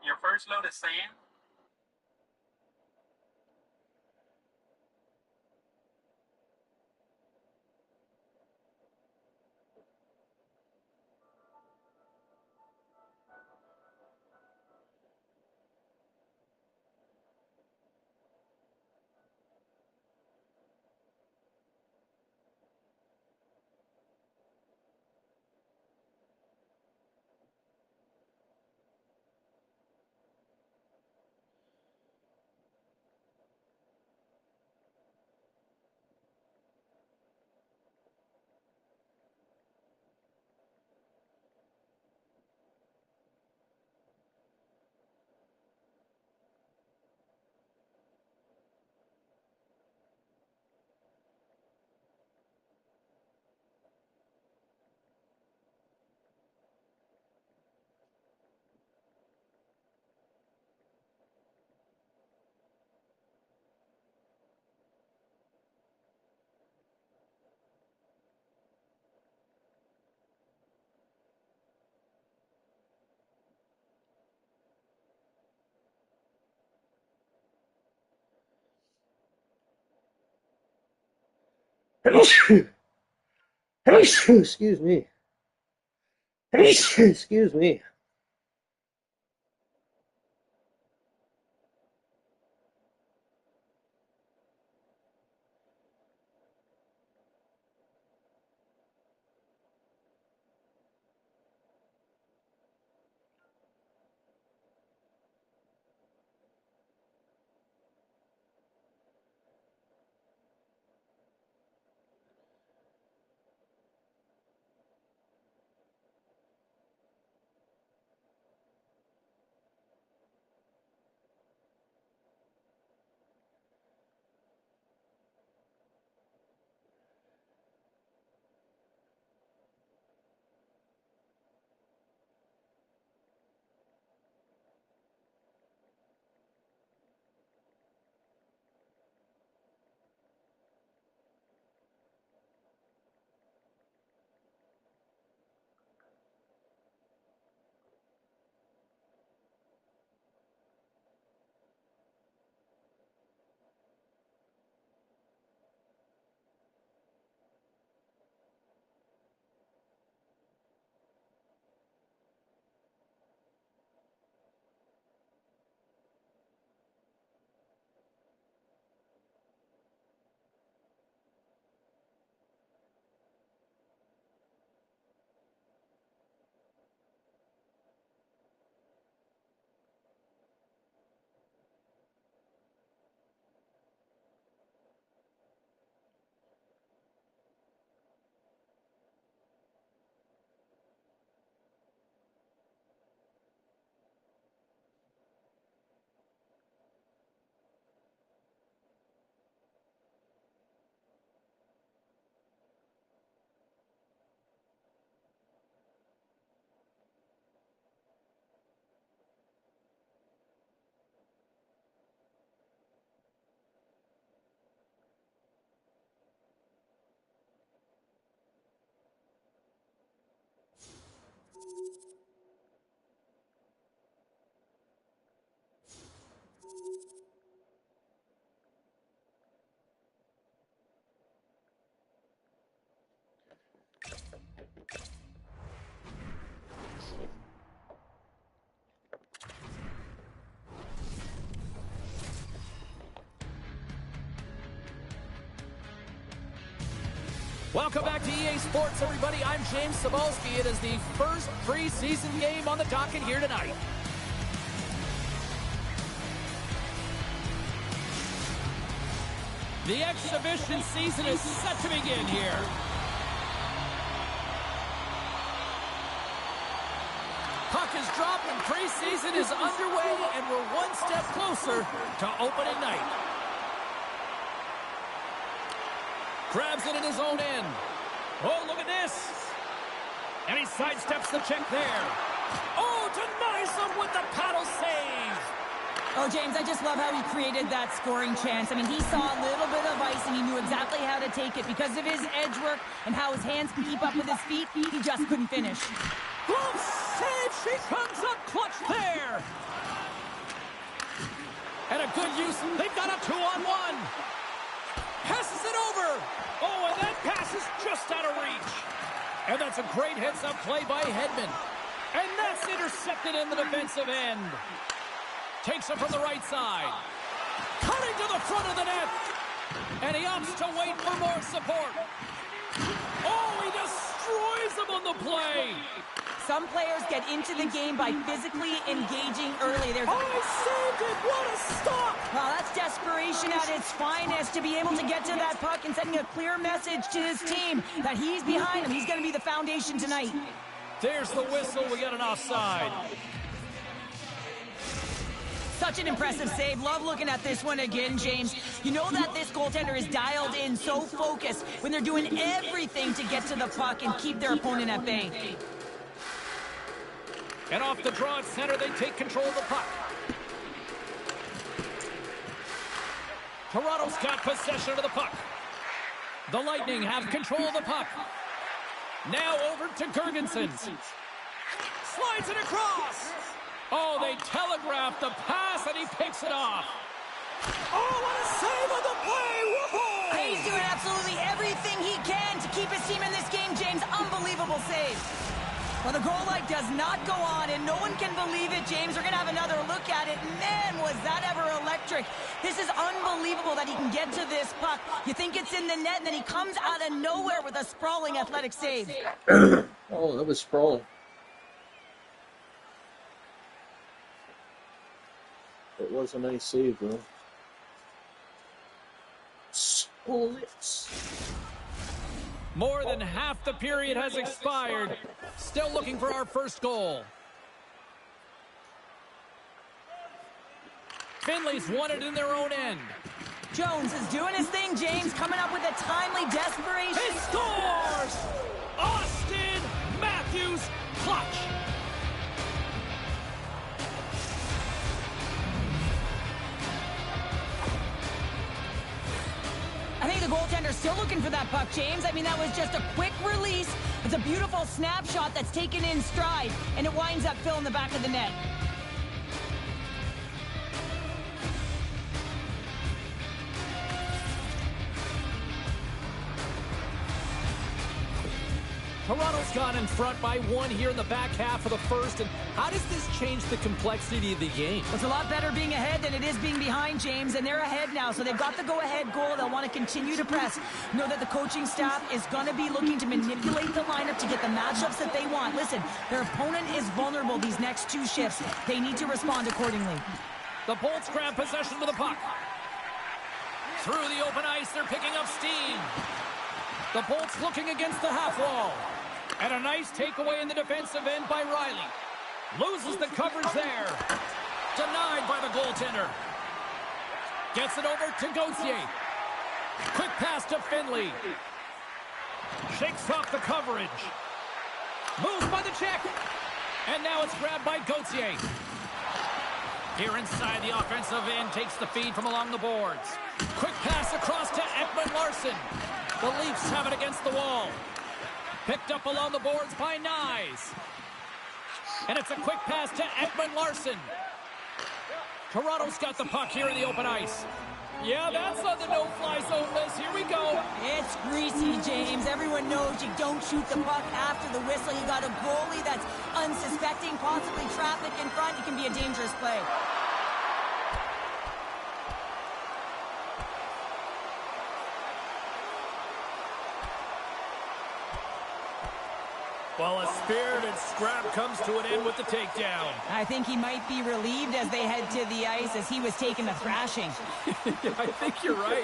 Your first load is sand? Excuse me. Excuse me. Welcome back to EA Sports, everybody. I'm James Cebulski. It is the first preseason game on the docket here tonight. The exhibition season is set to begin here. Puck is dropped and preseason is underway, and we're one step closer to opening night. Grabs it in his own end. Oh, look at this. And he sidesteps the check there. Oh, denies him with the paddle save. Oh, James, I just love how he created that scoring chance. I mean, he saw a little bit of ice, and he knew exactly how to take it. Because of his edge work and how his hands can keep up with his feet, he just couldn't finish. Glove save. She comes up clutch there. And a good use. They've got a 2-on-1. Passes it over. Oh, and that pass is just out of reach. And that's a great heads-up play by Hedman. And that's intercepted in the defensive end. Takes it from the right side. Cutting to the front of the net. And he opts to wait for more support. Oh, he destroys him on the play. Some players get into the game by physically engaging early. Oh, he saved it. What a stop. Well, that's desperation at its finest, to be able to get to that puck and sending a clear message to his team that he's behind him. He's going to be the foundation tonight. There's the whistle. We got an offside. Such an impressive save. Love looking at this one again, James. You know that this goaltender is dialed in, so focused when they're doing everything to get to the puck and keep their opponent at bay. And off the draw at center, they take control of the puck. Toronto's got possession of the puck. The Lightning have control of the puck. Now over to Gergensen. Slides it across. Oh, they telegraphed the pass, and he picks it off. Oh, what a save on the play! Whoa! He's doing absolutely everything he can to keep his team in this game, James. Unbelievable save. Well, the goal light does not go on, and no one can believe it, James. We're going to have another look at it. Man, was that ever electric. This is unbelievable that he can get to this puck. You think it's in the net, and then he comes out of nowhere with a sprawling athletic save. Oh, that was sprawling. It was a nice save, though. Splits. More than half the period has expired. Still looking for our first goal. Finley's won it in their own end. Jones is doing his thing, James, coming up with a timely desperation. He scores! Austin Matthews clutch. I think the goaltender's still looking for that puck, James. I mean, that was just a quick release. It's a beautiful snapshot that's taken in stride, and it winds up filling the back of the net. Toronto's gone in front by one here in the back half of the first. And how does this change the complexity of the game? It's a lot better being ahead than it is being behind, James, and they're ahead now, so they've got the go-ahead goal. They'll want to continue to press. Know that the coaching staff is going to be looking to manipulate the lineup to get the matchups that they want. Listen, their opponent is vulnerable these next two shifts. They need to respond accordingly. The Bolts grab possession of the puck. Through the open ice, they're picking up steam. The Bolts looking against the half wall. And a nice takeaway in the defensive end by Riley. Loses the coverage there. Denied by the goaltender. Gets it over to Gauthier. Quick pass to Finley. Shakes off the coverage. Moves by the check. And now it's grabbed by Gauthier. Here inside the offensive end, takes the feed from along the boards. Quick pass across to Ekman-Larsson. The Leafs have it against the wall. Picked up along the boards by Nyes. And it's a quick pass to Ekman-Larsson. Toronto's got the puck here in the open ice. Yeah, that's on the no-fly zone list. Here we go. It's greasy, James. Everyone knows you don't shoot the puck after the whistle. You got a goalie that's unsuspecting, possibly traffic in front. It can be a dangerous play. Well, a spirited scrap comes to an end with the takedown. I think he might be relieved as they head to the ice as he was taking the thrashing. I think you're right.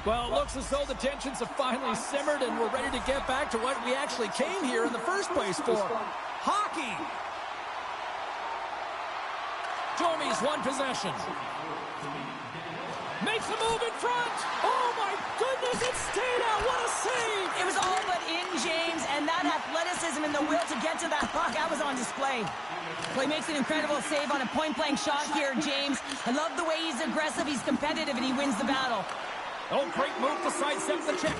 Well, it looks as though the tensions have finally simmered and we're ready to get back to what we actually came here in the first place for. Hockey! Domi's won possession. Makes a move in front. Oh, my goodness, it stayed out. What a save. It was all but in, James, and that athleticism and the will to get to that puck, that was on display. Well, he makes an incredible save on a point-blank shot here, James. I love the way he's aggressive, he's competitive, and he wins the battle. Oh, great move to sidestep the check.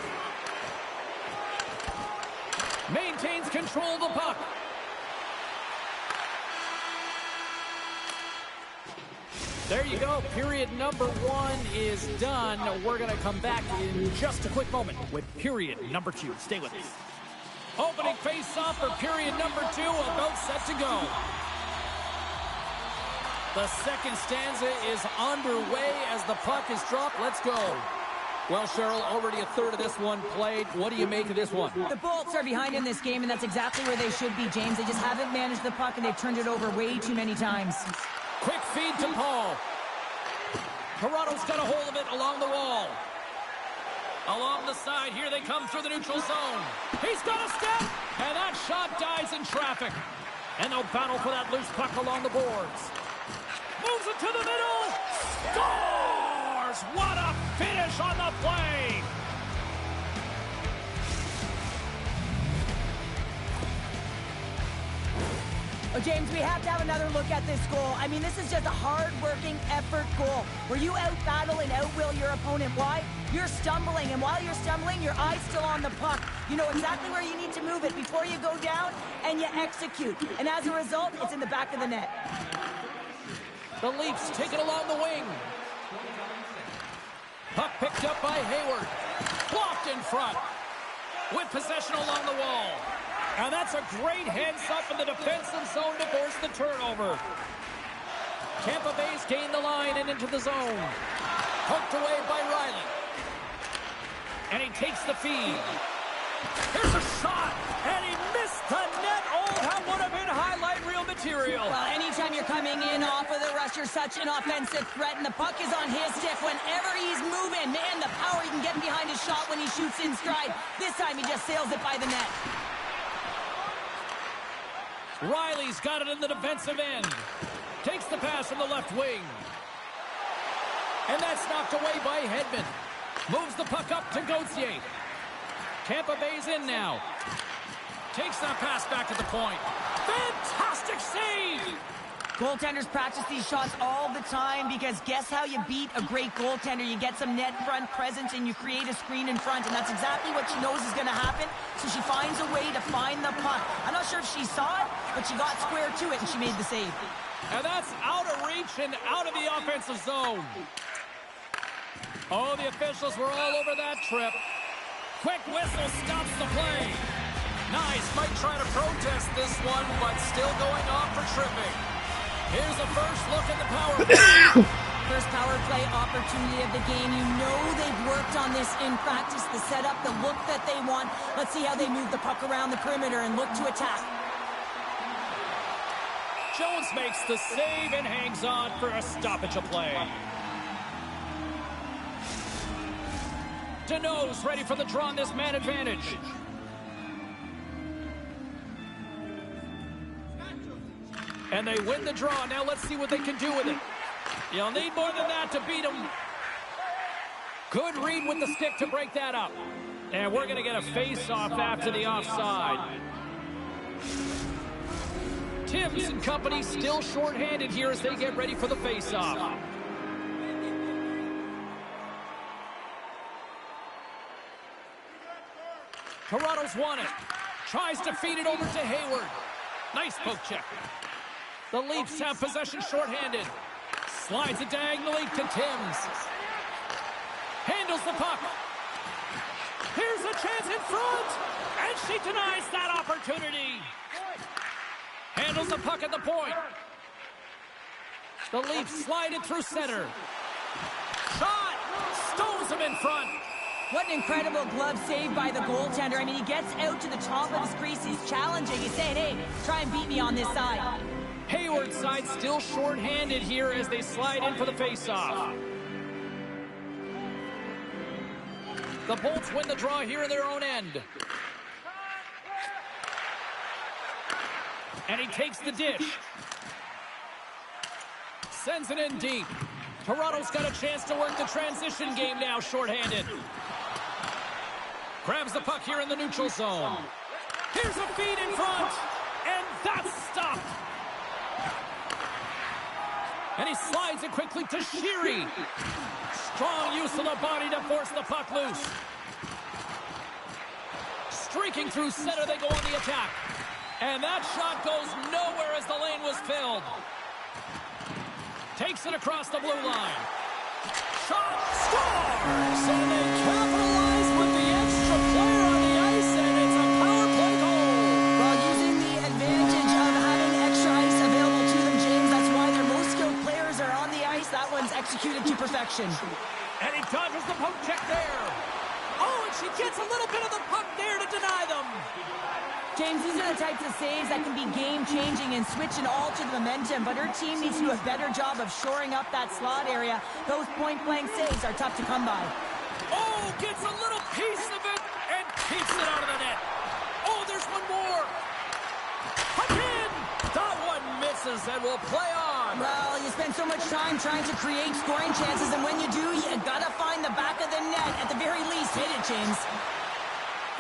Maintains control of the puck. There you go. Period number 1 is done. We're going to come back in just a quick moment with period number 2. Stay with us. Opening face-off for period number 2, about set to go. The second stanza is underway as the puck is dropped. Let's go. Well, Cheryl, already a third of this one played. What do you make of this one? The Bolts are behind in this game, and that's exactly where they should be, James. They just haven't managed the puck, and they've turned it over way too many times. Quick feed to Paul. Toronto's got a hold of it along the wall. Along the side, here they come through the neutral zone. He's got a step, and that shot dies in traffic. And they'll battle for that loose puck along the boards. Moves it to the middle. Scores! What a finish on the play! Oh, James, we have to have another look at this goal. I mean, this is just a hard-working effort goal where you out-battle and out-will your opponent. Why? You're stumbling, and while you're stumbling, your eye's still on the puck. You know exactly where you need to move it before you go down, and you execute. And as a result, it's in the back of the net. The Leafs take it along the wing. Puck picked up by Hayward. Blocked in front. With possession along the wall. And that's a great heads-up in the defensive zone to force the turnover. Tampa Bay's gained the line and into the zone. Poked away by Riley. And he takes the feed. Here's a shot, and he missed the net. Oh, that would have been highlight reel material. Well, anytime you're coming in off of the rush, you're such an offensive threat, and the puck is on his stick. Whenever he's moving, man, the power he can get behind his shot when he shoots in stride. This time he just sails it by the net. Riley's got it in the defensive end. Takes the pass from the left wing. And that's knocked away by Hedman. Moves the puck up to Gauthier. Tampa Bay's in now. Takes that pass back at the point. Fantastic save! Goaltenders practice these shots all the time because guess how you beat a great goaltender? You get some net front presence and you create a screen in front, and that's exactly what she knows is going to happen. So she finds a way to find the puck. I'm not sure if she saw it, but she got square to it and she made the save. And that's out of reach and out of the offensive zone. Oh, the officials were all over that trip. Quick whistle stops the play. Nice, might try to protest this one, but still going off for tripping. Here's the first look at the power play. First power play opportunity of the game. You know they've worked on this in practice, the setup, the look that they want. Let's see how they move the puck around the perimeter and look to attack. Jones makes the save and hangs on for a stoppage of play. Deneau's ready for the draw on this man advantage. And they win the draw. Now let's see what they can do with it. You'll need more than that to beat them. Good read with the stick to break that up. And we're going to get a face-off after the offside. Timms and company still short-handed here as they get ready for the face-off. Toronto's won it. Tries to feed it over to Hayward. Nice poke check. The Leafs have possession shorthanded. Slides it diagonally to Timms. Handles the puck. Here's a chance in front. And she denies that opportunity. Handles the puck at the point. The Leafs slide it through center. Shot. Stones pulls him in front. What an incredible glove save by the goaltender. I mean, he gets out to the top of his crease. He's challenging. He's saying, hey, try and beat me on this side. Hayward's side still short-handed here as they slide in for the face-off. The Bolts win the draw here in their own end. And he takes the dish. Sends it in deep. Toronto's got a chance to work the transition game now, short-handed. Grabs the puck here in the neutral zone. Here's a feed in front. And that's stopped. And he slides it quickly to Sheary. Strong use of the body to force the puck loose. Streaking through center, they go on the attack. And that shot goes nowhere as the lane was filled. Takes it across the blue line. Shot, scores! So they capitalize with the extra player on the ice, and it's a power play goal. Well, using the advantage of having extra ice available to them, James, that's why their most skilled players are on the ice. That one's executed to perfection. And he dodges the poke check there. Oh, and she gets a little bit of the puck there to deny them. James, these are the types of saves that can be game-changing and switch and alter the momentum, but her team needs to do a better job of shoring up that slot area. Those point-blank saves are tough to come by. Oh, gets a little piece of it and keeps it out of the net. Oh, there's one more. Puck in. That one misses and will play on. Well, you spend so much time trying to create scoring chances, and when you do, you gotta find the back of the net. At the very least, hit it, James.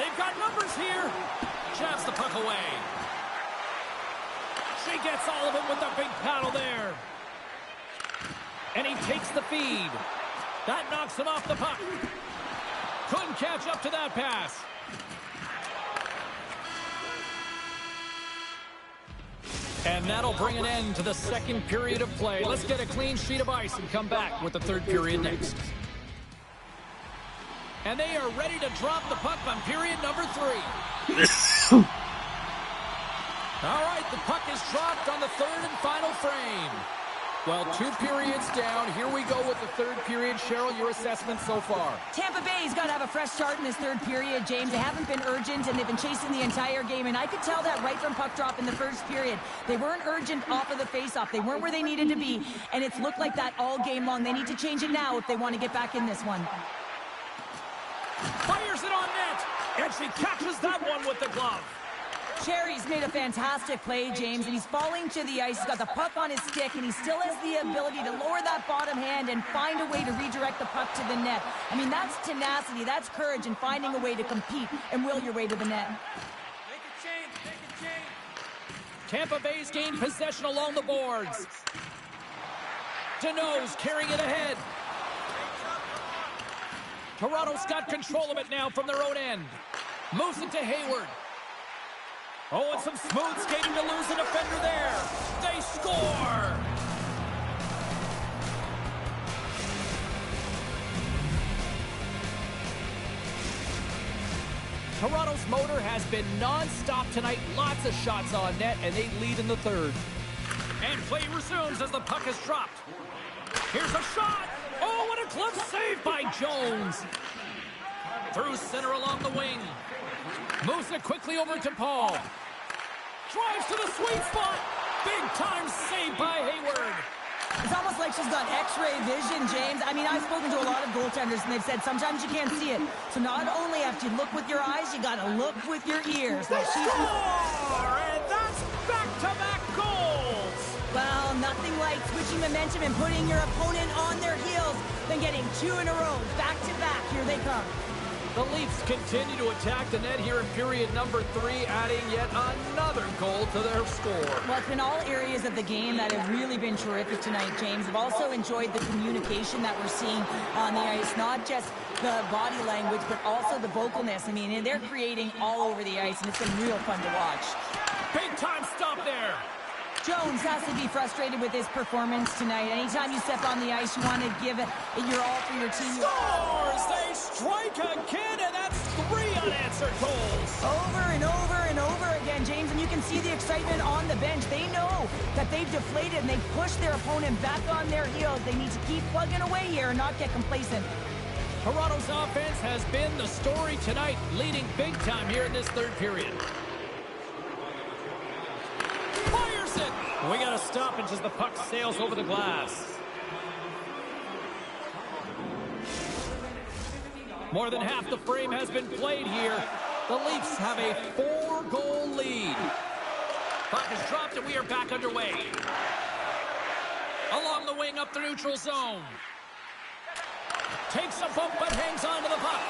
They've got numbers here. Jabs the puck away. She gets all of it with the big paddle there. And he takes the feed. That knocks him off the puck. Couldn't catch up to that pass. And that'll bring an end to the second period of play. Let's get a clean sheet of ice and come back with the third period next. And they are ready to drop the puck on period number 3. All right, the puck is dropped on the third and final frame. Well, 2 periods down. Here we go with the third period. Cheryl, your assessment so far? Tampa Bay's got to have a fresh start in this third period, James. They haven't been urgent, and they've been chasing the entire game, and I could tell that right from puck drop in the first period. They weren't urgent off of the faceoff. They weren't where they needed to be, and it's looked like that all game long. They need to change it now if they want to get back in this one. Fires it on net, and she catches that one with the glove. Cherry's made a fantastic play, James, and he's falling to the ice. He's got the puck on his stick, and he still has the ability to lower that bottom hand and find a way to redirect the puck to the net. I mean, that's tenacity, that's courage, and finding a way to compete and will your way to the net. Make a change, make a change. Tampa Bay's gained possession along the boards. Deneau's carrying it ahead. Toronto's got control of it now from their own end. Moves it to Hayward. Oh, and some smooth skating to lose a defender there. They score! Toronto's motor has been non-stop tonight. Lots of shots on net, and they lead in the third. And play resumes as the puck is dropped. Here's a shot. Oh, what a glove save by Jones. Through center along the wing. Moves it quickly over to Paul. Drives to the sweet spot. Big time save by Hayward. It's almost like she's got x-ray vision, James. I mean, I've spoken to a lot of goaltenders, and they've said sometimes you can't see it. So not only have to look with your eyes, you got to look with your ears. They score! And that's back-to-back goals. Well, nothing like switching momentum and putting your opponent on their heels than getting 2 in a row, back-to-back. Here they come. The Leafs continue to attack the net here in period number 3, adding yet another goal to their score. Well, it's been all areas of the game that have really been terrific tonight, James. I've also enjoyed the communication that we're seeing on the ice, not just the body language, but also the vocalness. I mean, they're creating all over the ice, and it's been real fun to watch. Big time stop there. Jones has to be frustrated with his performance tonight. Anytime you step on the ice, you want to give it your all for your team. Scores! They strike again, and that's 3 unanswered goals. Over and over and over again, James, and you can see the excitement on the bench. They know that they've deflated and they've pushed their opponent back on their heels. They need to keep plugging away here and not get complacent. Toronto's offense has been the story tonight, leading big time here in this third period. Fires it! We got to stop it as the puck sails over the glass. More than half the frame has been played here. The Leafs have a 4-goal lead. Puck is dropped and we are back underway. Along the wing up the neutral zone. Takes a bump but hangs on to the puck.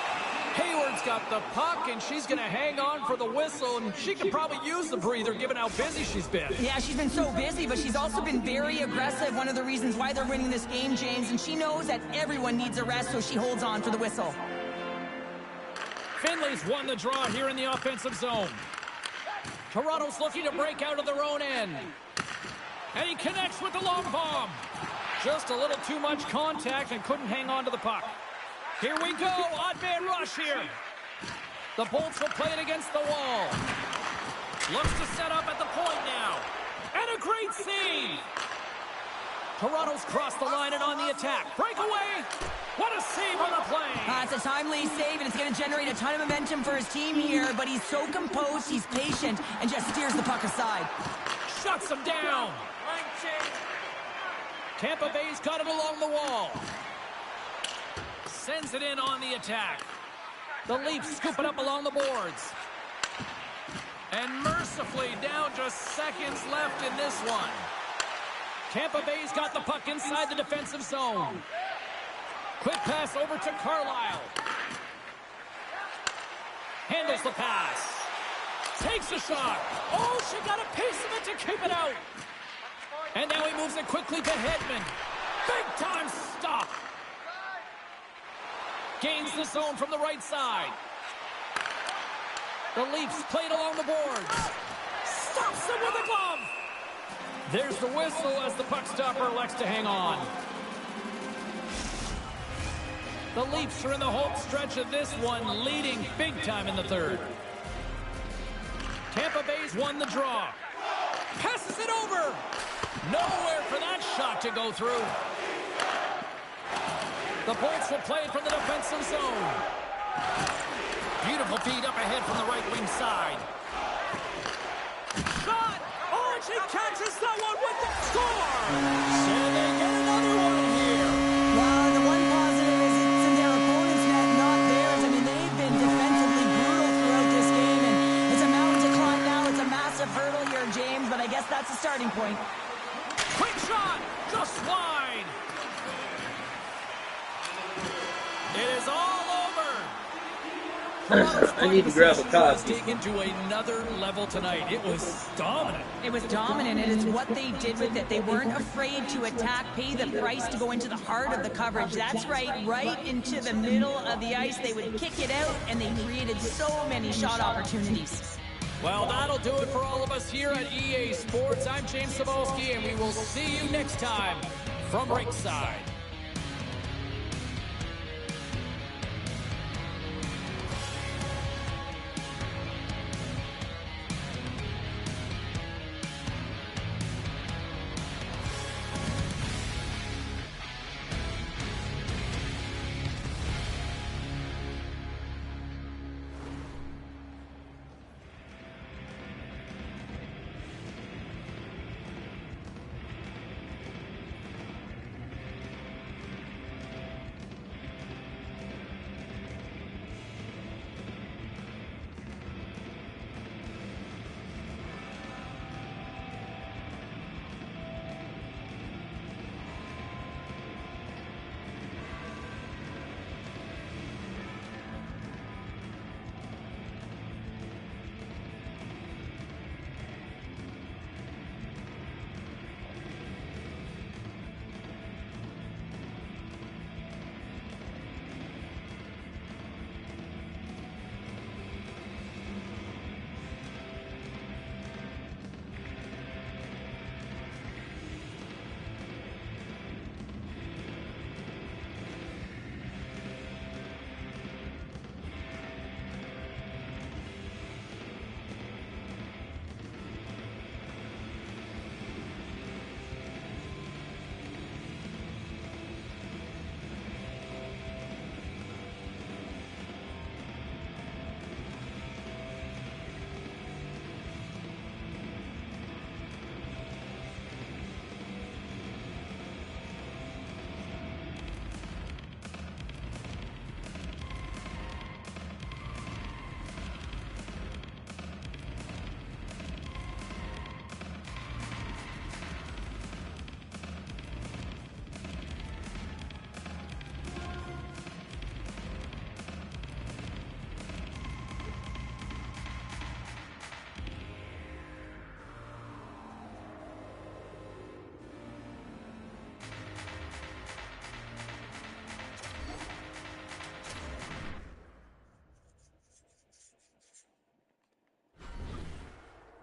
Hayward's got the puck and she's going to hang on for the whistle, and she could probably use the breather given how busy she's been. Yeah, she's been so busy, but she's also been very aggressive. One of the reasons why they're winning this game, James, and she knows that everyone needs a rest, so she holds on for the whistle. Finley's won the draw here in the offensive zone. Toronto's looking to break out of their own end. And he connects with the long bomb. Just a little too much contact and couldn't hang on to the puck. Here we go, odd man rush here. The Bolts will play it against the wall. Looks to set up at the point now. And a great save. Toronto's crossed the line and on the attack. Breakaway. What a save on the play. It's a timely save, and it's going to generate a ton of momentum for his team here, but he's so composed, he's patient, and just steers the puck aside. Shuts him down. Tampa Bay's got it along the wall. Sends it in on the attack. The Leafs scoop it up along the boards. And mercifully down just seconds left in this one. Tampa Bay's got the puck inside the defensive zone. Quick pass over to Carlisle. Handles the pass. Takes a shot. Oh, she got a piece of it to keep it out. And now he moves it quickly to Hedman. Big time stop. Gains the zone from the right side. The Leafs played along the boards. Stops him with a glove. There's the whistle as the puck stopper elects to hang on. The Leafs are in the home stretch of this one, leading big time in the third. Tampa Bay's won the draw. Passes it over. Nowhere for that shot to go through. The Bolts will play it from the defensive zone. Beautiful feed up ahead from the right wing side. Shot! Oh, and she catches that one with the score! So they get another one here. Well, the one positive is it's in their opponent's net, not theirs. I mean, they've been defensively brutal throughout this game, and it's a mountain to climb now. It's a massive hurdle here, James, but I guess that's a starting point. Quick shot! Just wide! It is all over! I need to grab a coffee. Taken to another level tonight. It was dominant. It was dominant, and it's what they did with it. They weren't afraid to attack, pay the price to go into the heart of the coverage. That's right into the middle of the ice. They would kick it out, and they created so many shot opportunities. Well, that'll do it for all of us here at EA Sports. I'm James Cybulski, and we will see you next time from Rinkside.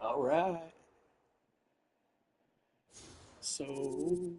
All right. So...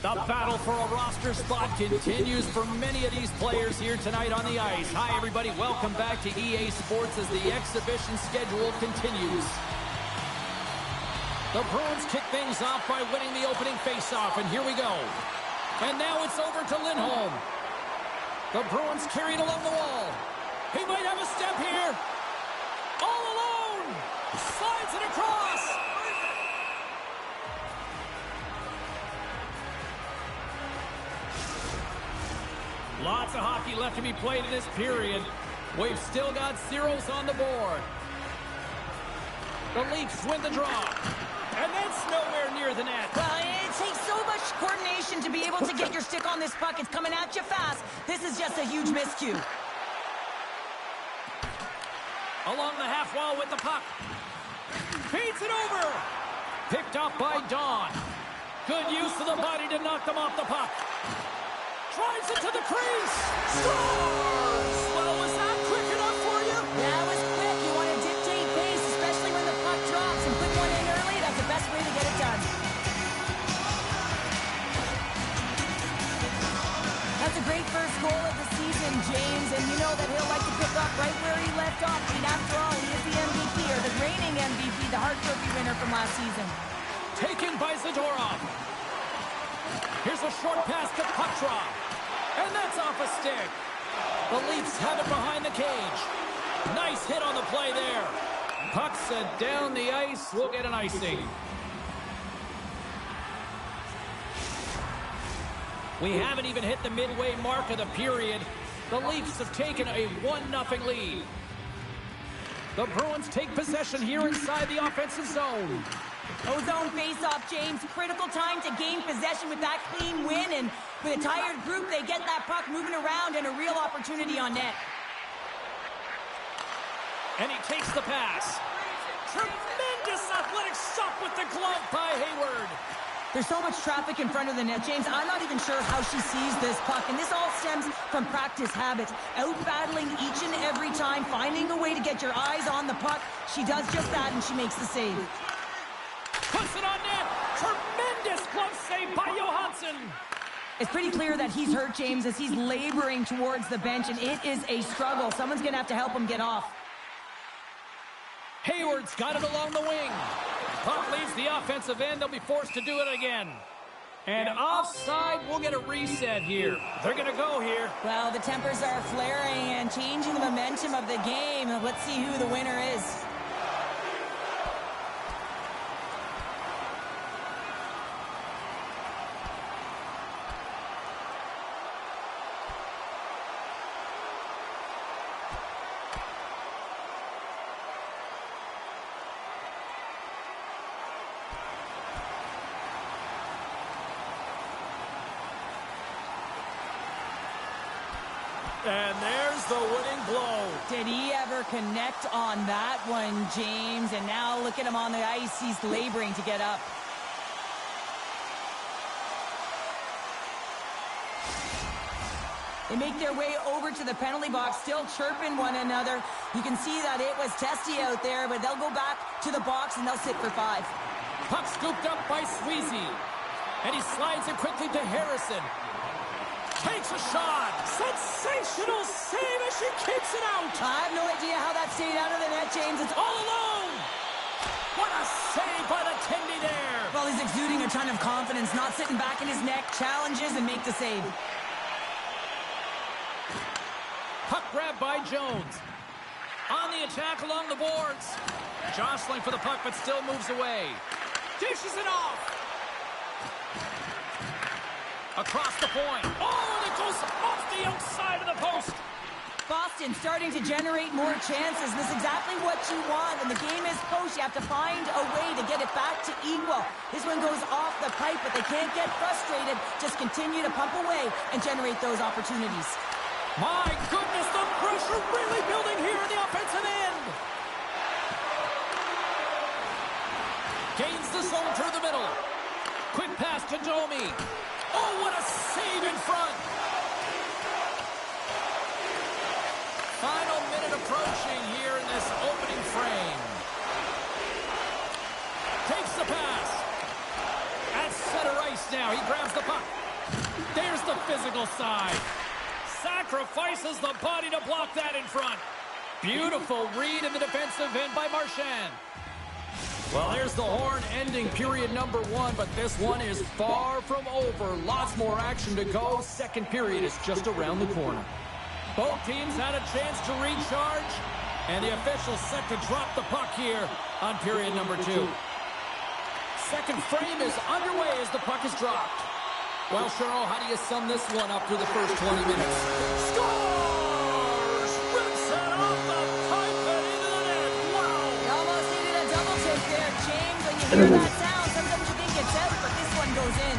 The battle for a roster spot continues for many of these players here tonight on the ice. Hi, everybody. Welcome back to EA Sports as the exhibition schedule continues. The Bruins kick things off by winning the opening faceoff, and here we go. And now it's over to Lindholm. The Bruins carried along the wall. He might have a step here. All alone. Slides it across. Lots of hockey left to be played in this period. We've still got zeros on the board. The Leafs win the draw. And that's nowhere near the net. Well, it takes so much coordination to be able to get your stick on this puck. It's coming at you fast. This is just a huge miscue. Along the half wall with the puck. Feeds it over. Picked up by Don. Good use of the body to knock them off the puck. Drives it to the crease. Scores! Well, was that quick enough for you? That was quick. You want to dictate pace, especially when the puck drops. And put one in early, that's the best way to get it done. That's a great first goal of the season, James. And you know that he'll like to pick up right where he left off. I mean, after all, he is the MVP, or the reigning MVP, the Hart Trophy winner from last season. Taken by Zadorov. Here's a short pass to Petrov. And that's off a stick. The Leafs have it behind the cage. Nice hit on the play there. Puck sent down the ice. We'll get an icing. We haven't even hit the midway mark of the period. The Leafs have taken a 1-0 lead. The Bruins take possession here inside the offensive zone. Zone face-off, James. Critical time to gain possession with that clean win. And with a tired group, they get that puck moving around and a real opportunity on net. And he takes the pass. Tremendous athletic shot with the glove by Hayward. There's so much traffic in front of the net, James. I'm not even sure how she sees this puck. And this all stems from practice habits. Out-battling each and every time, finding a way to get your eyes on the puck. She does just that, and she makes the save. Puts it on net. Tremendous glove save by Johansson. It's pretty clear that he's hurt, James, as he's laboring towards the bench, and it is a struggle. Someone's going to have to help him get off. Hayward's got it along the wing. Puck leaves the offensive end. They'll be forced to do it again. And offside, we'll get a reset here. They're going to go here. Well, the tempers are flaring and changing the momentum of the game. Let's see who the winner is. And there's the winning blow. Did he ever connect on that one, James? And now look at him on the ice. He's laboring to get up. They make their way over to the penalty box, still chirping one another. You can see that it was testy out there, but they'll go back to the box and they'll sit for 5. Puck scooped up by Sweezy. And he slides it quickly to Harrison. Takes a shot. Sensational save as she keeps it out. I have no idea how that stayed out of the net, James. It's All alone. What a save by the Tendy there. well, he's exuding a ton of confidence, not sitting back in his neck, challenges and make the save. Puck grabbed by Jones. On the attack along the boards. Jostling for the puck, but still moves away. Dishes it off. Across the point. Oh, and it goes off the outside of the post. Boston starting to generate more chances. This is exactly what you want. When the game is close, you have to find a way to get it back to equal. This one goes off the pipe, but they can't get frustrated. Just continue to pump away and generate those opportunities. My goodness, the pressure really building here in the offensive end. Gains the zone through the middle. Quick pass to Domi. Oh, what a save in front. Final minute approaching here in this opening frame. Takes the pass. At center ice now. He grabs the puck. There's the physical side. Sacrifices the body to block that in front. Beautiful read in the defensive end by Marchand. Well, there's the horn ending period number 1, but this one is far from over. Lots more action to go. Second period is just around the corner. Both teams had a chance to recharge, and the officials set to drop the puck here on period number 2. Second frame is underway as the puck is dropped. Well, Cheryl, how do you sum this one up through the first 20 minutes? Scores! Rips it off the pipe and into the net. Wow! You almost needed a double take there, James. When you hear that sound, sometimes you think it's out, but this one goes in.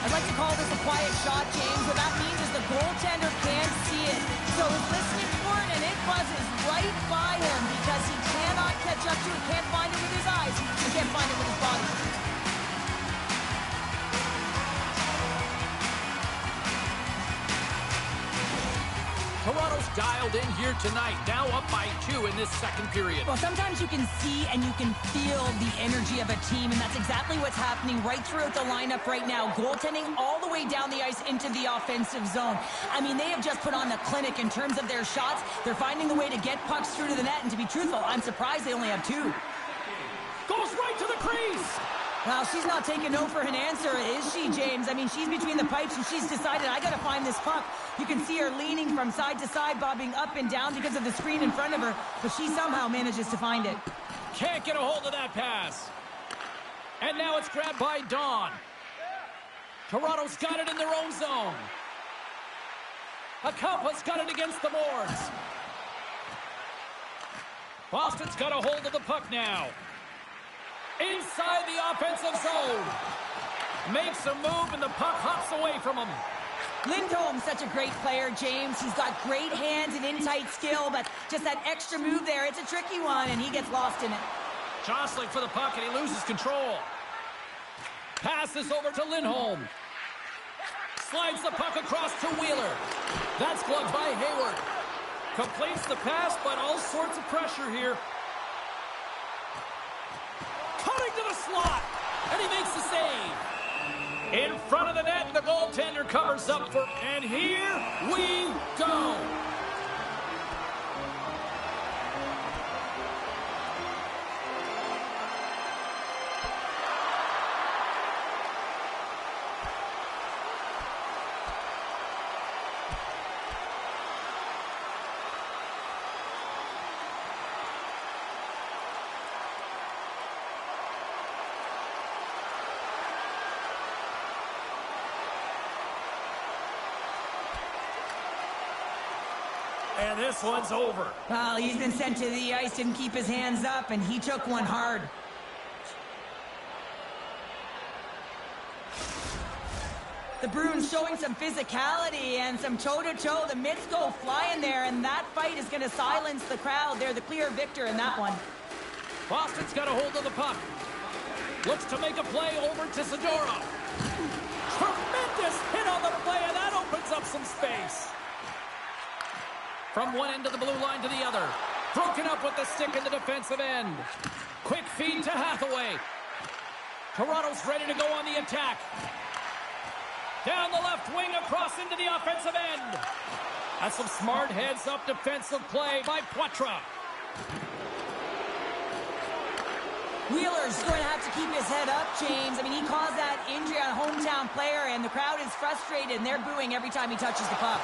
I'd like to call this a quiet shot, James. What that means is the goaltender can't see it. So he's listening for it, and it buzzes right by him because he cannot catch up to it, can't find it with his eyes, he can't find it with his body. Toronto's dialed in here tonight, now up by 2 in this second period. Well, sometimes you can see and you can feel the energy of a team, and that's exactly what's happening right throughout the lineup right now. Goaltending all the way down the ice into the offensive zone. I mean, they have just put on a clinic in terms of their shots. They're finding the way to get pucks through to the net, and to be truthful, I'm surprised they only have 2. Goes right to the crease. Well, she's not taking no for an answer, is she, James? I mean, she's between the pipes, and she's decided, I got to find this puck. You can see her leaning from side to side, bobbing up and down because of the screen in front of her, but she somehow manages to find it. Can't get a hold of that pass. And now it's grabbed by Dawn. Toronto's got it in their own zone. Akapa's got it against the boards. Boston's got a hold of the puck now. Inside the offensive zone. Makes a move and the puck hops away from him. Lindholm's such a great player, James. He's got great hands and in-tight skill, but just that extra move there, it's a tricky one, and he gets lost in it. Jostling for the puck, and he loses control. Passes over to Lindholm. Slides the puck across to Wheeler. That's gloved by Hayward. Completes the pass, but all sorts of pressure here. Cutting to the slot, and he makes the save. In front of the net, the goaltender covers up for, and here we go. And this one's over. Well, he's been sent to the ice, didn't keep his hands up, and he took one hard. The Bruins showing some physicality and some toe-to-toe. The mitts go flying there, and that fight is going to silence the crowd. They're the clear victor in that one. Boston's got a hold of the puck. Looks to make a play over to Zadorov. Tremendous hit on the play, and that opens up some space. From one end of the blue line to the other. Broken up with the stick in the defensive end. Quick feed to Hathaway. Toronto's ready to go on the attack. Down the left wing, across into the offensive end. That's some smart heads-up defensive play by Poitras. Wheeler's going to have to keep his head up, James. I mean, he caused that injury on a hometown player, and the crowd is frustrated, and they're booing every time he touches the puck.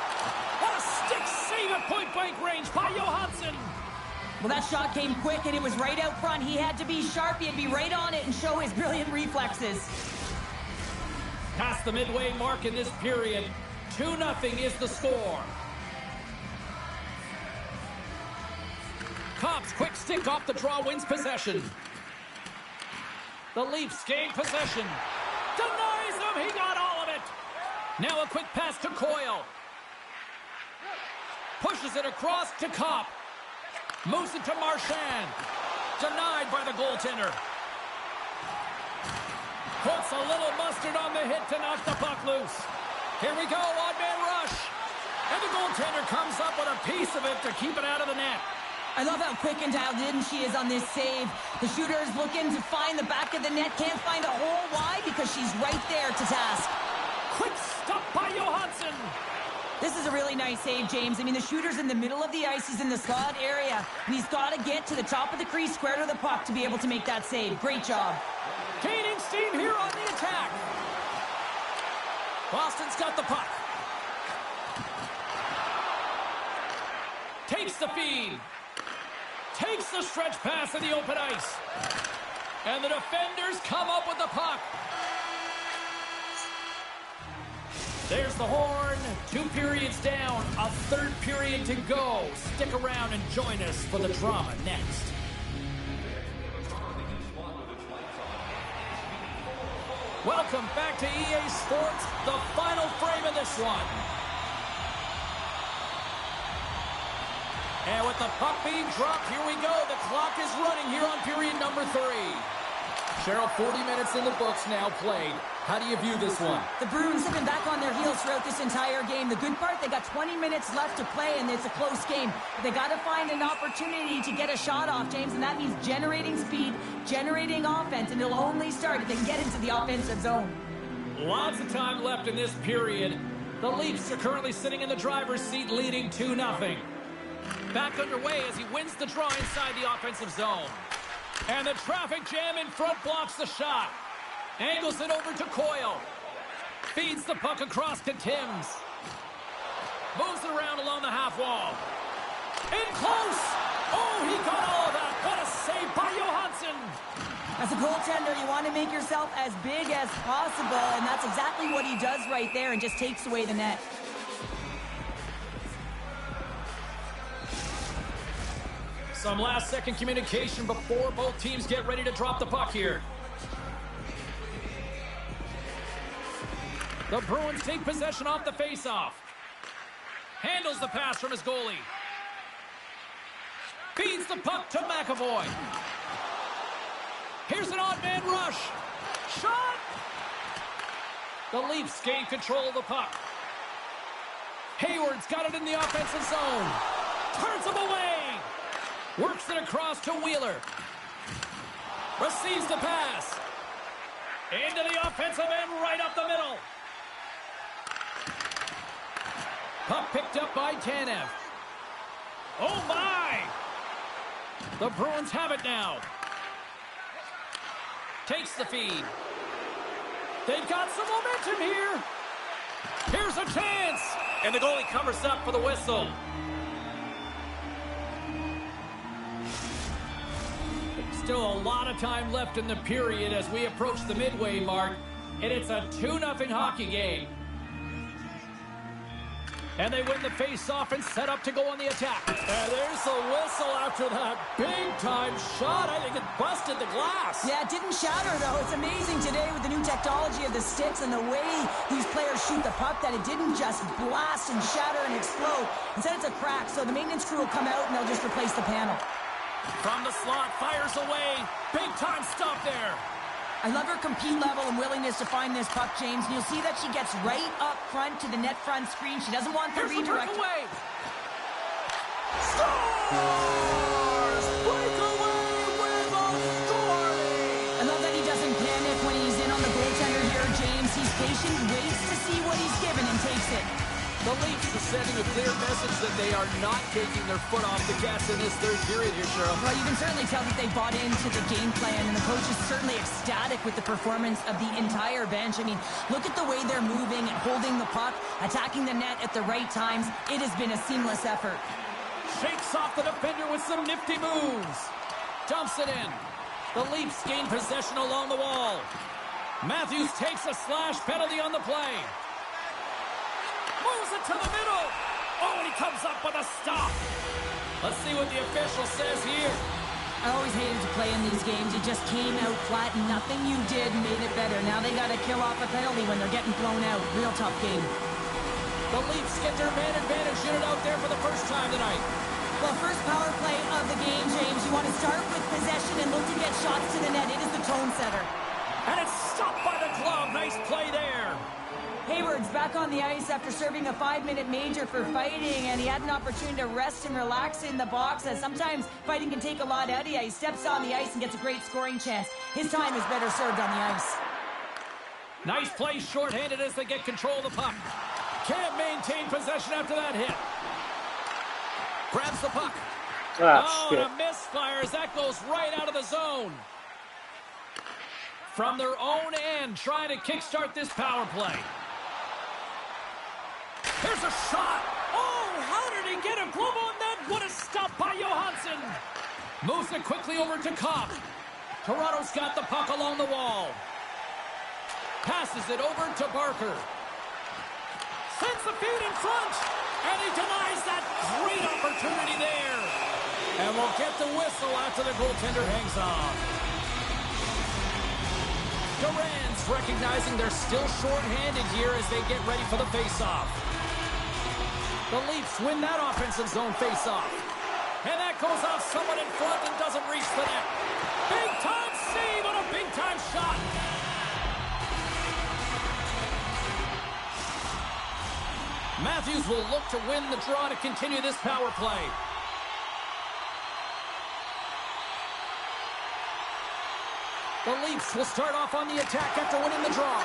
What a stick save at point-blank range by Johansson. Well, that shot came quick, and it was right out front. He had to be sharp. He had to be right on it and show his brilliant reflexes. Past the midway mark in this period. 2-0 is the score. Cobb's quick stick off the draw wins possession. The Leafs gain possession. Denies him. He got all of it. Now a quick pass to Coyle. Pushes it across to Cobb. Moves it to Marchand. Denied by the goaltender. Puts a little mustard on the hit to knock the puck loose. Here we go, odd man rush. And the goaltender comes up with a piece of it to keep it out of the net. I love how quick and dialed in she is on this save. The shooter is looking to find the back of the net. Can't find a hole. Why? Because she's right there to task. Quick stop by Johansson. This is a really nice save, James. I mean, the shooter's in the middle of the ice. He's in the slot area. And he's got to get to the top of the crease, square to the puck to be able to make that save. Great job. Gaining steam here on the attack. Boston's got the puck. Takes the feed. Takes the stretch pass in the open ice. And the defenders come up with the puck. There's the horn. 2 periods down. A 3rd period to go. Stick around and join us for the drama next. Welcome back to EA Sports, the final frame of this one. And with the puck being dropped, here we go. The clock is running here on period number 3. Cheryl, 40 minutes in the books now played. How do you view this one? The Bruins have been back on their heels throughout this entire game. The good part, they got 20 minutes left to play, and it's a close game. But they got to find an opportunity to get a shot off, James, and that means generating speed, generating offense, and it'll only start if they can get into the offensive zone. Lots of time left in this period. The Leafs are currently sitting in the driver's seat, leading 2-0. Back underway as he wins the draw inside the offensive zone. And the traffic jam in front blocks the shot. Angles it over to Coyle. Feeds the puck across to Timms. Moves it around along the half wall. In close! Oh, he got all of that. What a save by Johansson. As a goaltender, you want to make yourself as big as possible, and that's exactly what he does right there and just takes away the net. Some last-second communication before both teams get ready to drop the puck here. The Bruins take possession off the face-off. Handles the pass from his goalie. Feeds the puck to McAvoy. Here's an odd man rush. Shot! The Leafs gain control of the puck. Hayward's got it in the offensive zone. Turns him away. Works it across to Wheeler. Receives the pass. Into the offensive end, right up the middle. Puck picked up by Tanev. Oh, my! The Bruins have it now. Takes the feed. They've got some momentum here. Here's a chance. And the goalie covers up for the whistle. Still a lot of time left in the period as we approach the midway mark. And it's a 2-0 hockey game. And they win the face-off and set up to go on the attack. And there's the whistle after that big-time shot. I think it busted the glass. Yeah, it didn't shatter, though. It's amazing today with the new technology of the sticks and the way these players shoot the puck that it didn't just blast and shatter and explode. Instead, it's a crack, so the maintenance crew will come out and they'll just replace the panel. From the slot, fires away. Big-time stop there. I love her compete level and willingness to find this puck, James. And you'll see that she gets right up front to the net front screen. She doesn't want the redirect. Breakaway! Scores! Breakaway with a story! I love that he doesn't panic when he's in on the goaltender here, James. He's patient, waits to see what he's given, and takes it. The Leafs are sending a clear message that they are not taking their foot off the gas in this third period here, Cheryl. Well, you can certainly tell that they bought into the game plan, and the coach is certainly ecstatic with the performance of the entire bench. I mean, look at the way they're moving and holding the puck, attacking the net at the right times. It has been a seamless effort. Shakes off the defender with some nifty moves. Dumps it in. The Leafs gain possession along the wall. Matthews takes a slash penalty on the play. Moves it to the middle. Oh, and he comes up with a stop. Let's see what the official says here. I always hated to play in these games. You just came out flat, and nothing you did made it better. Now they got to kill off a penalty when they're getting blown out. Real tough game. The Leafs get their man advantage unit out there for the first time tonight. Well, first power play of the game, James. You want to start with possession and look to get shots to the net. It is the tone setter. And it's stopped by the glove. Nice play there. Hayward's back on the ice after serving a 5-minute major for fighting, and he had an opportunity to rest and relax in the box, as sometimes fighting can take a lot out of you. He steps on the ice and gets a great scoring chance. His time is better served on the ice. Nice play shorthanded as they get control of the puck. Can't maintain possession after that hit. Grabs the puck. Shit. And a misfire as that goes right out of the zone. From their own end, trying to kickstart this power play. Here's a shot. Oh, how did he get a glove on that? What a stop by Johansson. Moves it quickly over to Cobb. Toronto's got the puck along the wall. Passes it over to Barker. Sends the feed in front. And he denies that great opportunity there. And we'll get the whistle after the goaltender hangs on. Duran's recognizing they're still short-handed here as they get ready for the face-off. The Leafs win that offensive zone face-off. And that goes off someone in front and doesn't reach the net. Big-time save on a big-time shot. Matthews will look to win the draw to continue this power play. The Leafs will start off on the attack after winning the draw.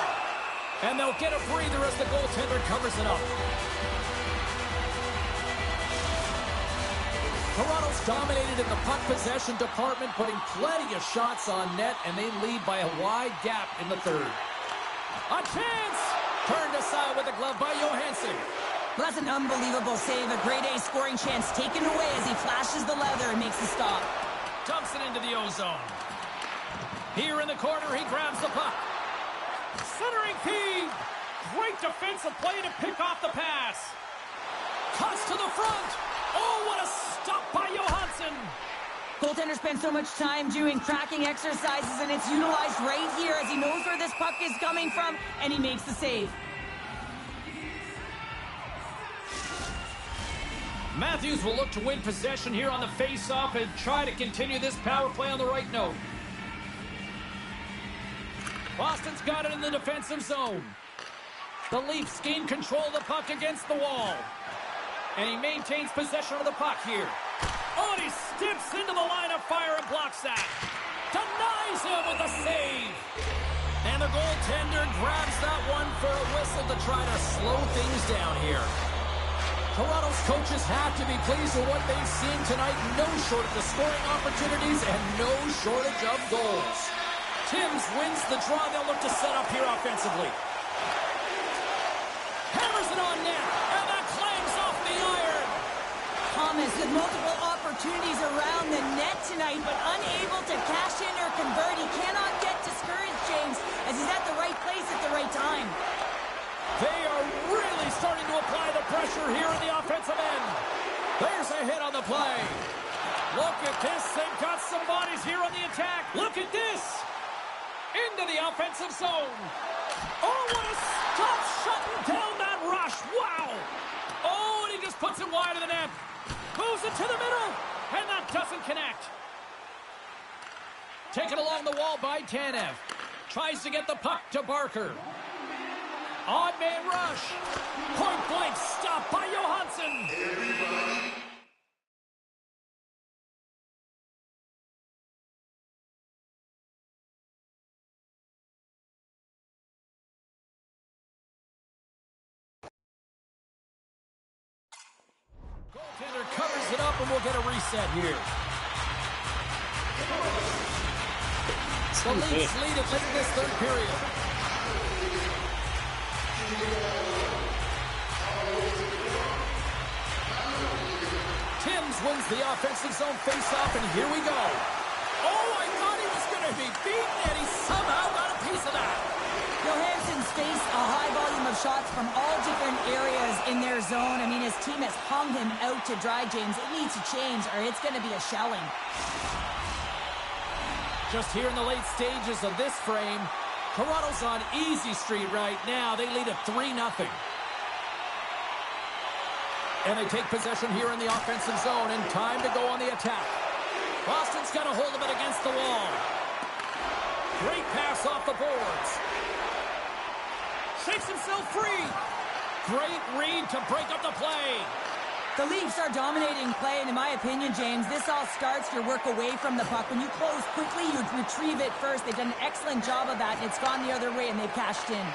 And they'll get a breather as the goaltender covers it up. Toronto's dominated in the puck possession department, putting plenty of shots on net, and they lead by a wide gap in the third. A chance! Turned aside with a glove by Johansson. Well, that's an unbelievable save. A grade A scoring chance taken away as he flashes the leather and makes the stop. Dumps it into the O-zone. Here in the corner, he grabs the puck. Centering feed. Great defensive play to pick off the pass. Cuts to the front. Oh, what a stop by Johansson. Goaltender spends so much time doing tracking exercises, and it's utilized right here as he knows where this puck is coming from, and he makes the save. Matthews will look to win possession here on the face-off and try to continue this power play on the right note. Boston's got it in the defensive zone. The Leafs gain control of the puck against the wall. And he maintains possession of the puck here. Oh, and he steps into the line of fire and blocks that. Denies him with a save. And the goaltender grabs that one for a whistle to try to slow things down here. Toronto's coaches have to be pleased with what they've seen tonight. No shortage of scoring opportunities and no shortage of goals. Timms wins the draw. They'll look to set up here offensively. Hammers it on net, and that clangs off the iron. Thomas with multiple opportunities around the net tonight, but unable to cash in or convert. He cannot get discouraged, James, as he's at the right place at the right time. They are really starting to apply the pressure here in the offensive end. There's a hit on the play. Look at this. They've got some bodies here on the attack. Look at this. Into the offensive zone. Oh, what a stop shutting down that rush. Wow. Oh, and he just puts it wide of the net. Moves it to the middle. And that doesn't connect. Taken along the wall by Tanev. Tries to get the puck to Barker. Odd man rush. Point blank stop by Johansson. Goaltender covers it up and we'll get a reset here. The Leafs lead at late in this third period. Timms wins the offensive zone faceoff, and here we go. Oh, I thought he was going to be beaten, and he somehow got a piece of that. Johansson's faced a high volume of shots from all different areas in their zone. I mean, his team has hung him out to dry, James. It needs to change, or it's going to be a shelling. Just here in the late stages of this frame, Toronto's on easy street right now. They lead at 3-0. And they take possession here in the offensive zone, and time to go on the attack. Boston's got a hold of it against the wall. Great pass off the boards. Shakes himself free. Great read to break up the play. The Leafs are dominating play, and in my opinion, James, this all starts your work away from the puck. When you close quickly, you retrieve it first. They've done an excellent job of that, and it's gone the other way, and they've cashed in.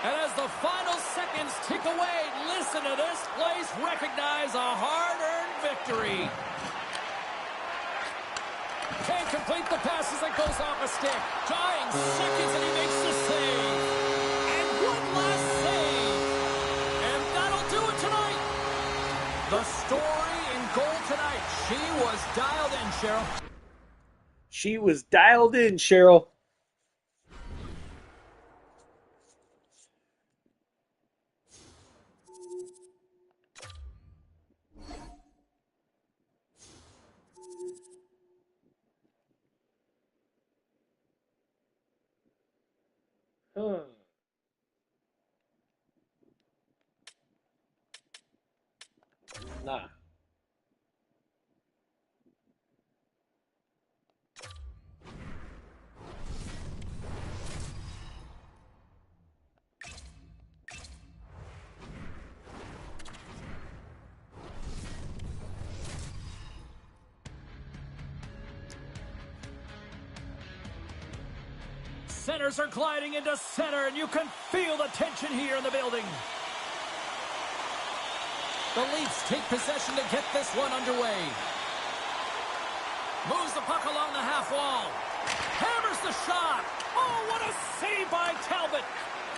And as the final seconds tick away, listen to this place recognize a hard-earned victory. Can't complete the pass as it goes off a stick. Dying seconds, and he makes the save. And one last save. And that'll do it tonight. The story in goal tonight. She was dialed in, Cheryl. She was dialed in, Cheryl. Nah. Centers are gliding into center, and you can feel the tension here in the building. The Leafs take possession to get this one underway. Moves the puck along the half wall. Hammers the shot. Oh, what a save by Talbot.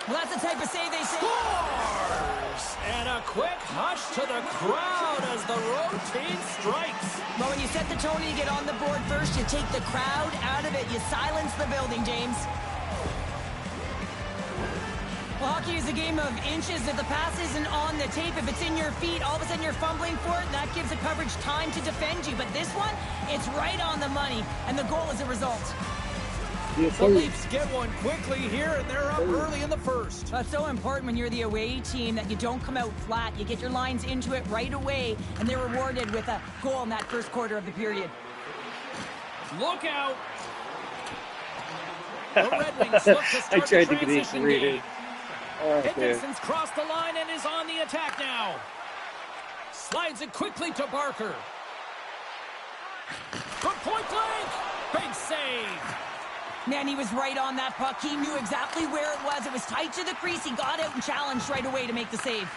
Well, that's the type of save they say. Scores! And a quick hush to the crowd as the road team strikes. Well, when you set the tone and you get on the board first, you take the crowd out of it. You silence the building, James. Well, hockey is a game of inches. If the pass isn't on the tape, if it's in your feet, all of a sudden you're fumbling for it, and that gives the coverage time to defend you. But this one, it's right on the money, and the goal is a result. The Leafs get one quickly here, and they're up early in the first. That's so important when you're the away team that you don't come out flat. You get your lines into it right away, and they're rewarded with a goal in that first quarter of the period. Look out! The Red Wings look to start the transition game. Edmondson's crossed the line and is on the attack now. Slides it quickly to Barker. From point blank! Big save! Man, he was right on that puck. He knew exactly where it was. It was tight to the crease. He got out and challenged right away to make the save.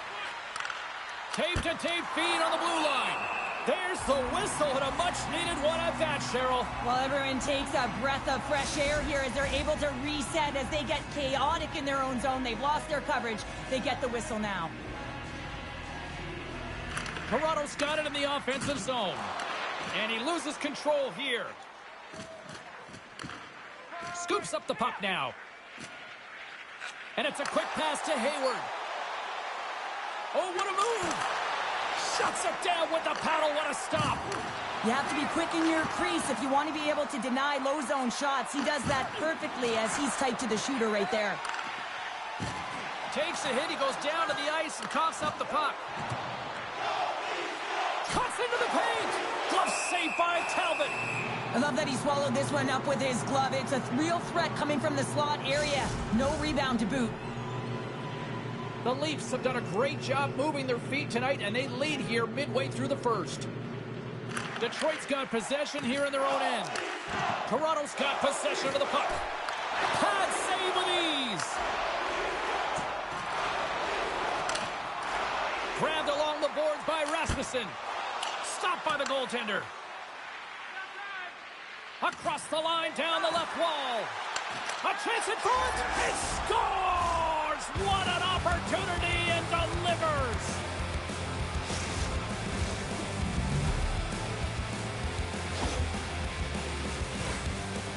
Tape-to-tape feed on the blue line. There's the whistle, and a much-needed one at that, Cheryl. Well, everyone takes a breath of fresh air here as they're able to reset as they get chaotic in their own zone. They've lost their coverage. They get the whistle now. Toronto's got it in the offensive zone. And he loses control here. Scoops up the puck now. And it's a quick pass to Hayward. Oh, what a move! Shuts it down with the paddle. What a stop! You have to be quick in your crease if you want to be able to deny low zone shots. He does that perfectly as he's tight to the shooter right there. Takes a hit. He goes down to the ice and coughs up the puck. Cuts into the paint. Glove saved by Talbot. I love that he swallowed this one up with his glove. It's a real threat coming from the slot area. No rebound to boot. The Leafs have done a great job moving their feet tonight, and they lead here midway through the first. Detroit's got possession here in their own end. Toronto's got possession of the puck. Pad save with ease. Grabbed along the boards by Rasmussen. Stopped by the goaltender. Across the line, down the left wall. A chance in front. He scores! What an opportunity, and delivers!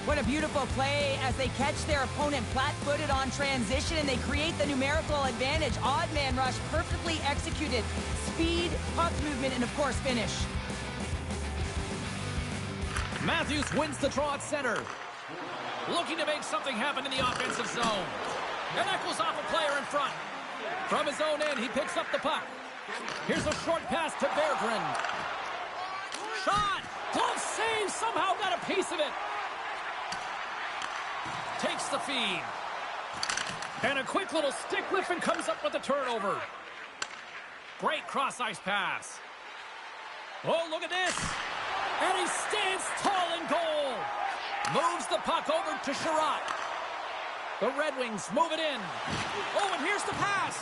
What a beautiful play as they catch their opponent flat-footed on transition, and they create the numerical advantage. Odd man rush, perfectly executed. Speed, puck movement, and of course, finish. Matthews wins the draw at center. Looking to make something happen in the offensive zone. And that goes off a player in front. From his own end, he picks up the puck. Here's a short pass to Berggren. Shot! Glove save! Somehow got a piece of it. Takes the feed. And a quick little stick lift and comes up with a turnover. Great cross-ice pass. Oh, look at this. And he stands tall in goal. Moves the puck over to Sherratt. The Red Wings move it in. Oh, and here's the pass.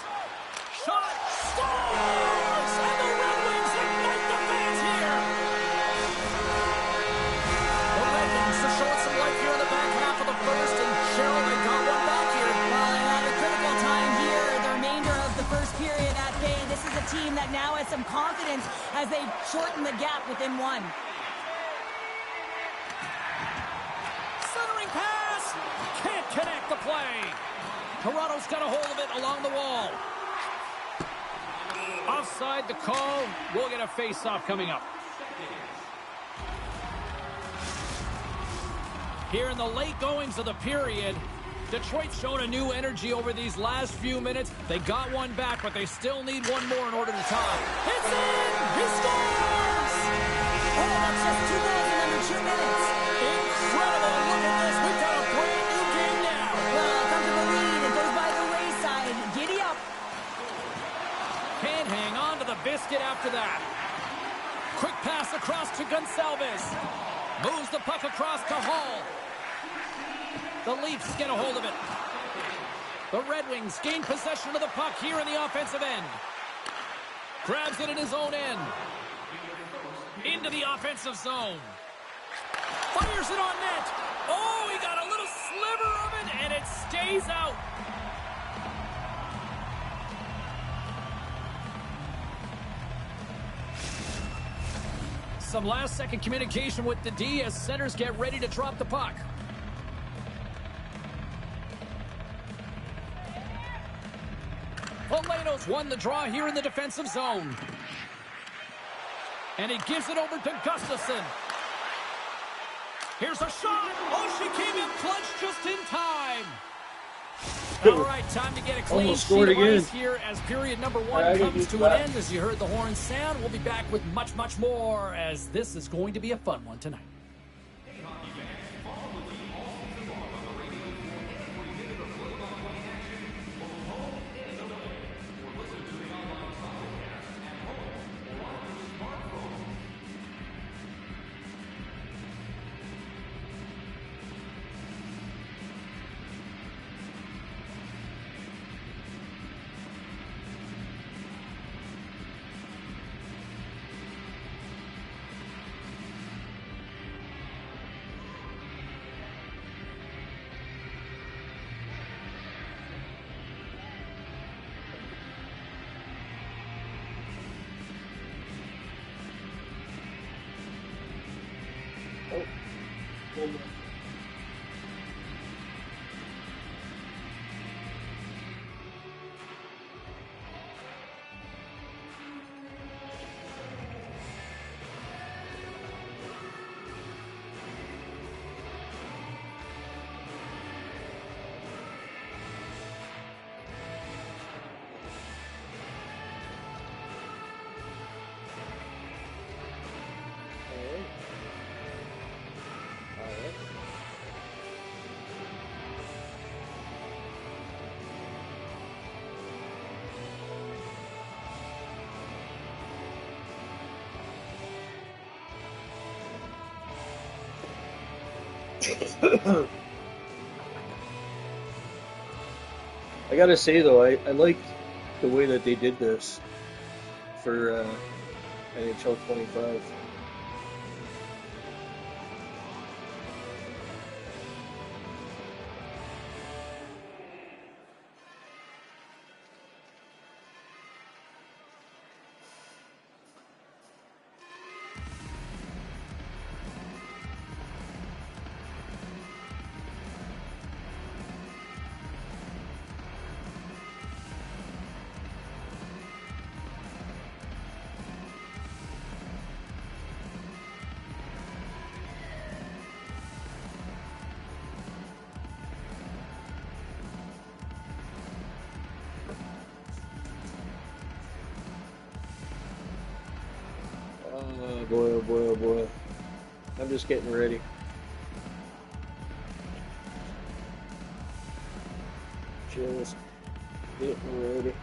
Shot. Scores! And the Red Wings ignite the fans here. The Red Wings are showing some life here in the back half of the first. And Cheryl, they got one back here. Well, and at a critical time here, the remainder of the first period at bay. This is a team that now has some confidence as they shorten the gap within one. Pass! Can't connect the play. Toronto's got a hold of it along the wall. Offside the call. We'll get a face-off coming up. Here in the late goings of the period, Detroit's shown a new energy over these last few minutes. They got one back, but they still need one more in order to tie. It's in! He scores! Oh, that's just 2 goals in under 2 minutes. Incredible! Look at this. We've got a brand new game now. Well, a comfortable lead. It goes by the wayside. Giddy up. Can't hang on to the biscuit after that. Quick pass across to Gonçalves. Moves the puck across to Hall. The Leafs get a hold of it. The Red Wings gain possession of the puck here in the offensive end. Grabs it in his own end. Into the offensive zone. Fires it on net. Oh, he got a little sliver of it, and it stays out. Some last-second communication with the D as centers get ready to drop the puck. Valeno's won the draw here in the defensive zone. And he gives it over to Gustafsson. Here's a shot. Oh, she came in clutch just in time. All right, time to get a clean Almost sheet scored of again. ice here as period number one comes to an end. As you heard the horn sound, we'll be back with much, much more as this is going to be a fun one tonight. I gotta say though, I like the way that they did this for NHL 25. Oh boy, oh boy, oh boy. I'm just getting ready. Just getting ready.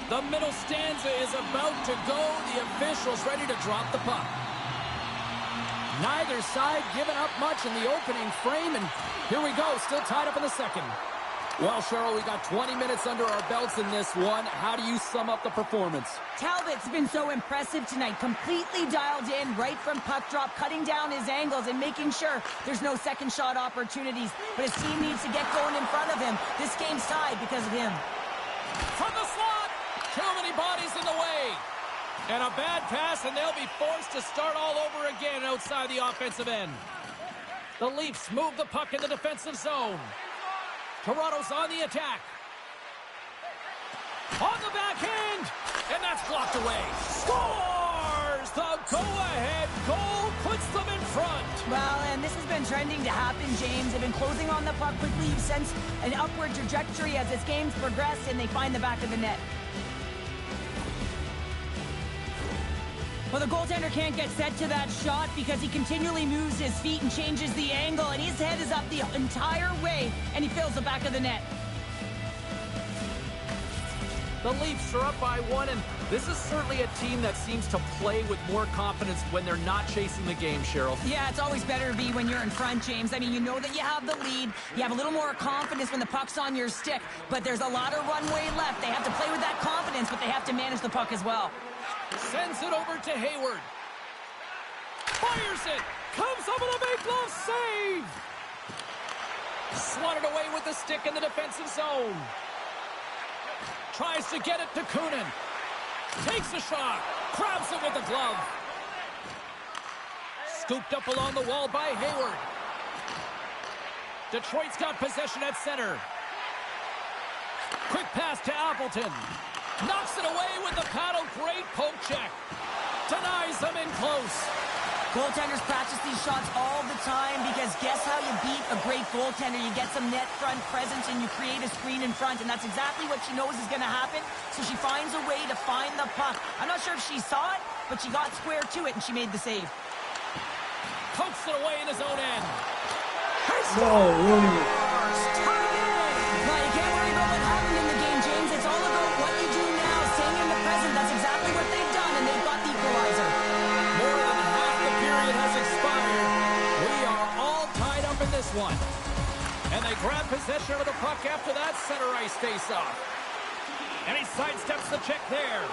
The middle stanza is about to go. The officials ready to drop the puck. Neither side giving up much in the opening frame, and here we go, still tied up in the second. Well, Cheryl, we got 20 minutes under our belts in this one. How do you sum up the performance? Talbot's been so impressive tonight, completely dialed in right from puck drop, cutting down his angles and making sure there's no second shot opportunities. But his team needs to get going in front of him. This game's tied because of him. From the slot! Too many bodies in the way. And a bad pass, and they'll be forced to start all over again outside the offensive end. The Leafs move the puck in the defensive zone. Toronto's on the attack. On the backhand, and that's blocked away. Scores! The go-ahead goal puts them in front. Well, and this has been trending to happen, James. They've been closing on the puck quickly. You've sensed an upward trajectory as this game's progressed, and they find the back of the net. Well, the goaltender can't get set to that shot because he continually moves his feet and changes the angle, and his head is up the entire way, and he fills the back of the net. The Leafs are up by one, and this is certainly a team that seems to play with more confidence when they're not chasing the game, Cheryl. Yeah, it's always better to be when you're in front, James. I mean, you know that you have the lead. You have a little more confidence when the puck's on your stick, but there's a lot of runway left. They have to play with that confidence, but they have to manage the puck as well. Sends it over to Hayward. Fires it. Comes up with a make glove save. Swatted away with the stick in the defensive zone. Tries to get it to Kunin. Takes a shot. Grabs it with the glove. Scooped up along the wall by Hayward. Detroit's got possession at center. Quick pass to Appleton. Knocks it away with the paddle. Great poke check. Denies them in close. Goaltenders practice these shots all the time because guess how you beat a great goaltender? You get some net front presence and you create a screen in front, and that's exactly what she knows is going to happen. So she finds a way to find the puck. I'm not sure if she saw it, but she got square to it and she made the save. Pokes it away in his own end. No, really. Well, you can't worry about what happened in the game, James. It's all about what you do now, staying in the present. That's exactly what they've done, and they've got the equalizer. More than half the period has expired. We are all tied up in this one. And they grab possession of the puck after that center ice face-off. And he sidesteps the check there.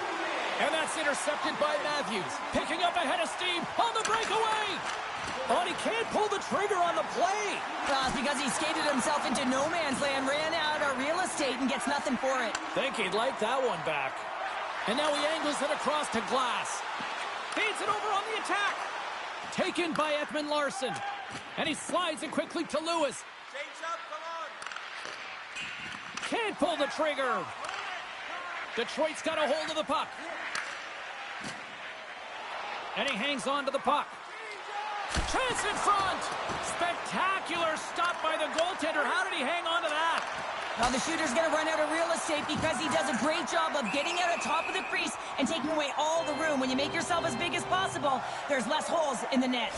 And that's intercepted by Matthews. Picking up ahead of steam on the breakaway. Oh, and he can't pull the trigger on the play. Well, it's because he skated himself into no man's land, ran out of real estate, and gets nothing for it. Think he'd like that one back. And now he angles it across to Glass. Feeds it over on the attack. Taken by Ekman Larson. And he slides it quickly to Lewis. Change up, come on. Can't pull the trigger. Detroit's got a hold of the puck. And he hangs on to the puck. Chance in front. Spectacular stop by the goaltender. How did he hang on to that? Well, the shooter's going to run out of real estate because he does a great job of getting out of top of the crease and taking away all the room. When you make yourself as big as possible, there's less holes in the net.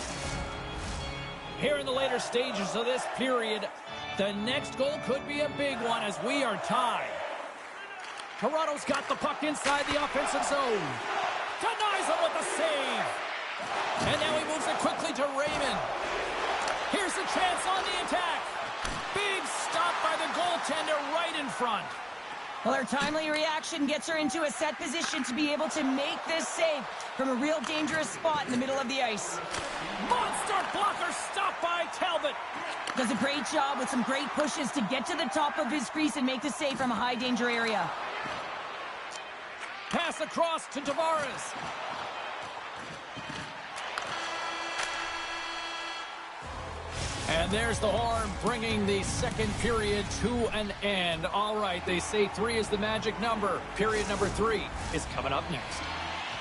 Here in the later stages of this period, the next goal could be a big one as we are tied. Toronto's got the puck inside the offensive zone. Denies him with the save. And now he moves it quickly to Raymond. Here's a chance on the attack. Big stop by the goaltender right in front. Well, her timely reaction gets her into a set position to be able to make this save from a real dangerous spot in the middle of the ice. Monster blocker stop by Talbot. Does a great job with some great pushes to get to the top of his crease and make the save from a high danger area. Pass across to Tavares. And there's the horn, bringing the second period to an end. All right, they say 3 is the magic number. Period number 3 is coming up next.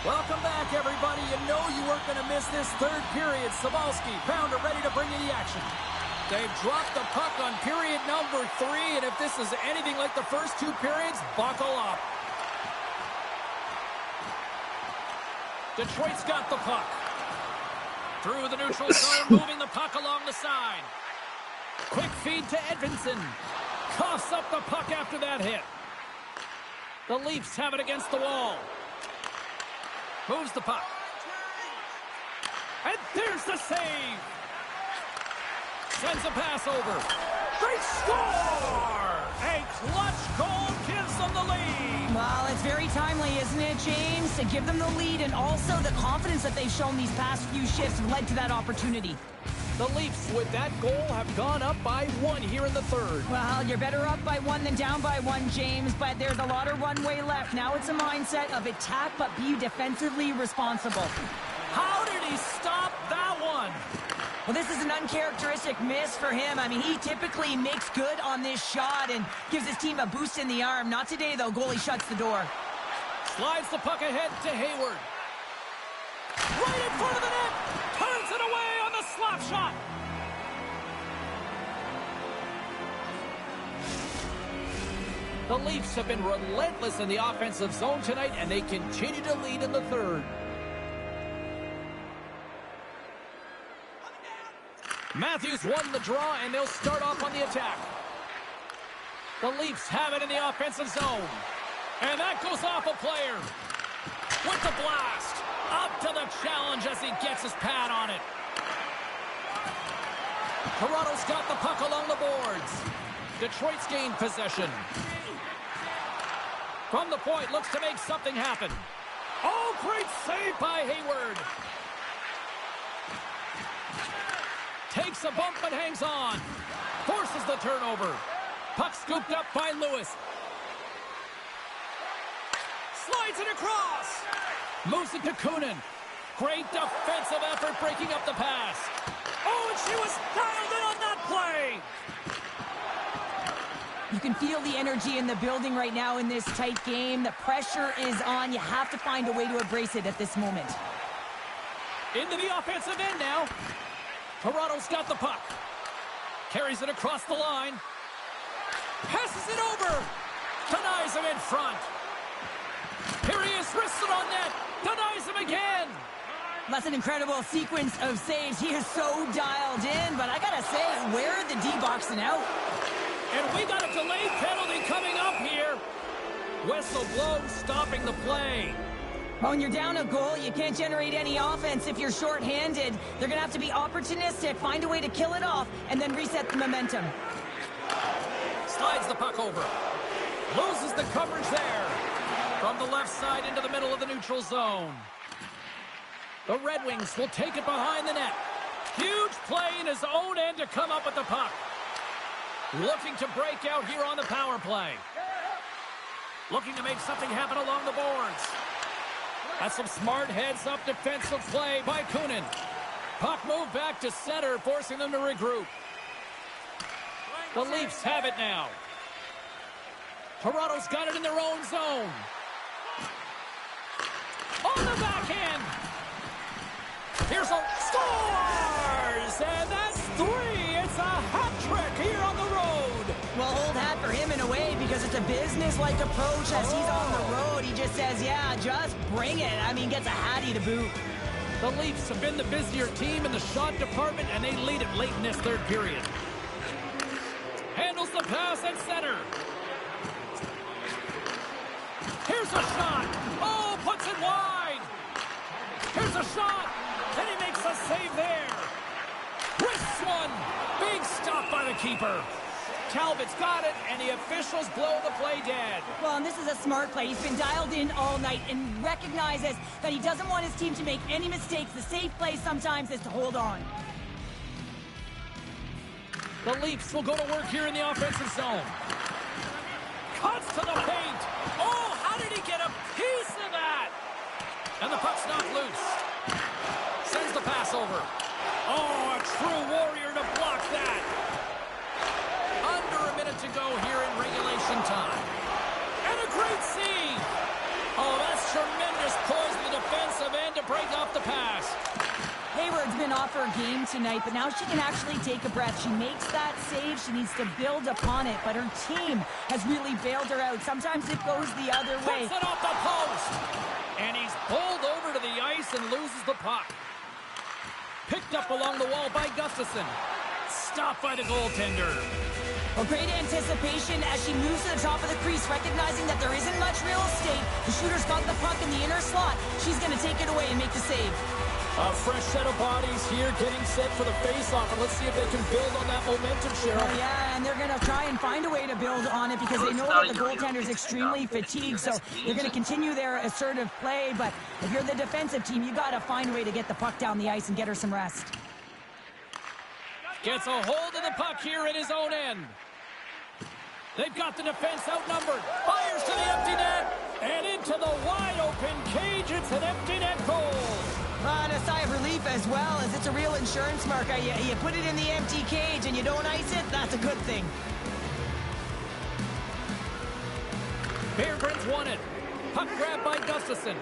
Welcome back, everybody. You know you weren't going to miss this third period. Sabalski, Pounder ready to bring you the action. They've dropped the puck on period number 3, and if this is anything like the first 2 periods, buckle up. Detroit's got the puck. Through the neutral zone, moving the puck along the side. Quick feed to Edvinsson. Coughs up the puck after that hit. The Leafs have it against the wall. Moves the puck. And there's the save. Sends a pass over. Great score! A clutch goal gives them the lead. Well, it's very timely, isn't it, James? To give them the lead, and also the confidence that they've shown these past few shifts led to that opportunity. The Leafs, with that goal, have gone up by 1 here in the third. Well, you're better up by 1 than down by 1, James, but there's a lot of runway left. Now it's a mindset of attack, but be defensively responsible. How did he stop that one? Well, this is an uncharacteristic miss for him. I mean, he typically makes good on this shot and gives his team a boost in the arm. Not today, though. Goalie shuts the door. Slides the puck ahead to Hayward. Right in front of the net. Turns it away on the slap shot. The Leafs have been relentless in the offensive zone tonight, and they continue to lead in the third. Matthews won the draw, and they'll start off on the attack. The Leafs have it in the offensive zone. And that goes off a player. With the blast. Up to the challenge as he gets his pad on it. Toronto's got the puck along the boards. Detroit's gained possession. From the point, looks to make something happen. Oh, great save by Hayward. Takes a bump and hangs on. Forces the turnover. Puck scooped up by Lewis. Slides it across. Moves it to Kunin. Great defensive effort breaking up the pass. Oh, and she was dialed in on that play. You can feel the energy in the building right now in this tight game. The pressure is on. You have to find a way to embrace it at this moment. Into the offensive end now. Toronto's got the puck. Carries it across the line. Passes it over. Denies him in front. Here he is, wristed on net. Denies him again. That's an incredible sequence of saves. He is so dialed in, but I gotta say, where are the D-boxing out? And we got a delayed penalty coming up here. Whistle blows, stopping the play. Well, when you're down a goal, you can't generate any offense if you're shorthanded. They're gonna have to be opportunistic, find a way to kill it off, and then reset the momentum. Slides the puck over. Loses the coverage there. From the left side into the middle of the neutral zone. The Red Wings will take it behind the net. Huge play in his own end to come up with the puck. Looking to break out here on the power play. Looking to make something happen along the boards. That's some smart heads-up defensive play by Kunin. Puck moved back to center, forcing them to regroup. The Leafs have it now. Toronto's got it in their own zone. On the backhand. Here's a score! Leafs, and that's 3. It's a hat trick here on the road. Well, old hat for him in a way because it's a business-like approach as he's on the road. He just says, yeah, just bring it. I mean, gets a hattie to boot. The Leafs have been the busier team in the shot department, and they lead it late in this third period. Handles the pass at center. Here's a shot. Oh, puts it wide. Here's a shot. And he makes a save there. Wrists one. Big stop by the keeper. Talbot's got it, and the officials blow the play dead. Well, and this is a smart play. He's been dialed in all night and recognizes that he doesn't want his team to make any mistakes. The safe play sometimes is to hold on. The Leafs will go to work here in the offensive zone. Cuts to the paint. Oh, how did he get a piece of that? And the puck's knocked loose. Sends the pass over. Oh, a true warrior to block that. Under a minute to go here in regulation time. And a great save. Oh, that's tremendous poise in the defensive end to break off the pass. Hayward's been off her game tonight, but now she can actually take a breath. She makes that save. She needs to build upon it, but her team has really bailed her out. Sometimes it goes the other way. Puts it off the post. And he's pulled over to the ice and loses the puck. Picked up along the wall by Gustafson. Stopped by the goaltender. Well, great anticipation as she moves to the top of the crease, recognizing that there isn't much real estate. The shooter's got the puck in the inner slot. She's going to take it away and make the save. A fresh set of bodies here getting set for the face-off, and let's see if they can build on that momentum, Cheryl. Oh, yeah, and they're going to try and find a way to build on it because they know that the goaltender is extremely fatigued, so they're going to continue their assertive play, but if you're the defensive team, you got to find a way to get the puck down the ice and get her some rest. Gets a hold of the puck here in his own end. They've got the defense outnumbered. Fires to the empty net, and into the wide-open cage. It's an empty net goal. And a sigh of relief as well, as it's a real insurance marker. You put it in the empty cage and you don't ice it, that's a good thing. Beargrins won it. Puck grab by Gustafson.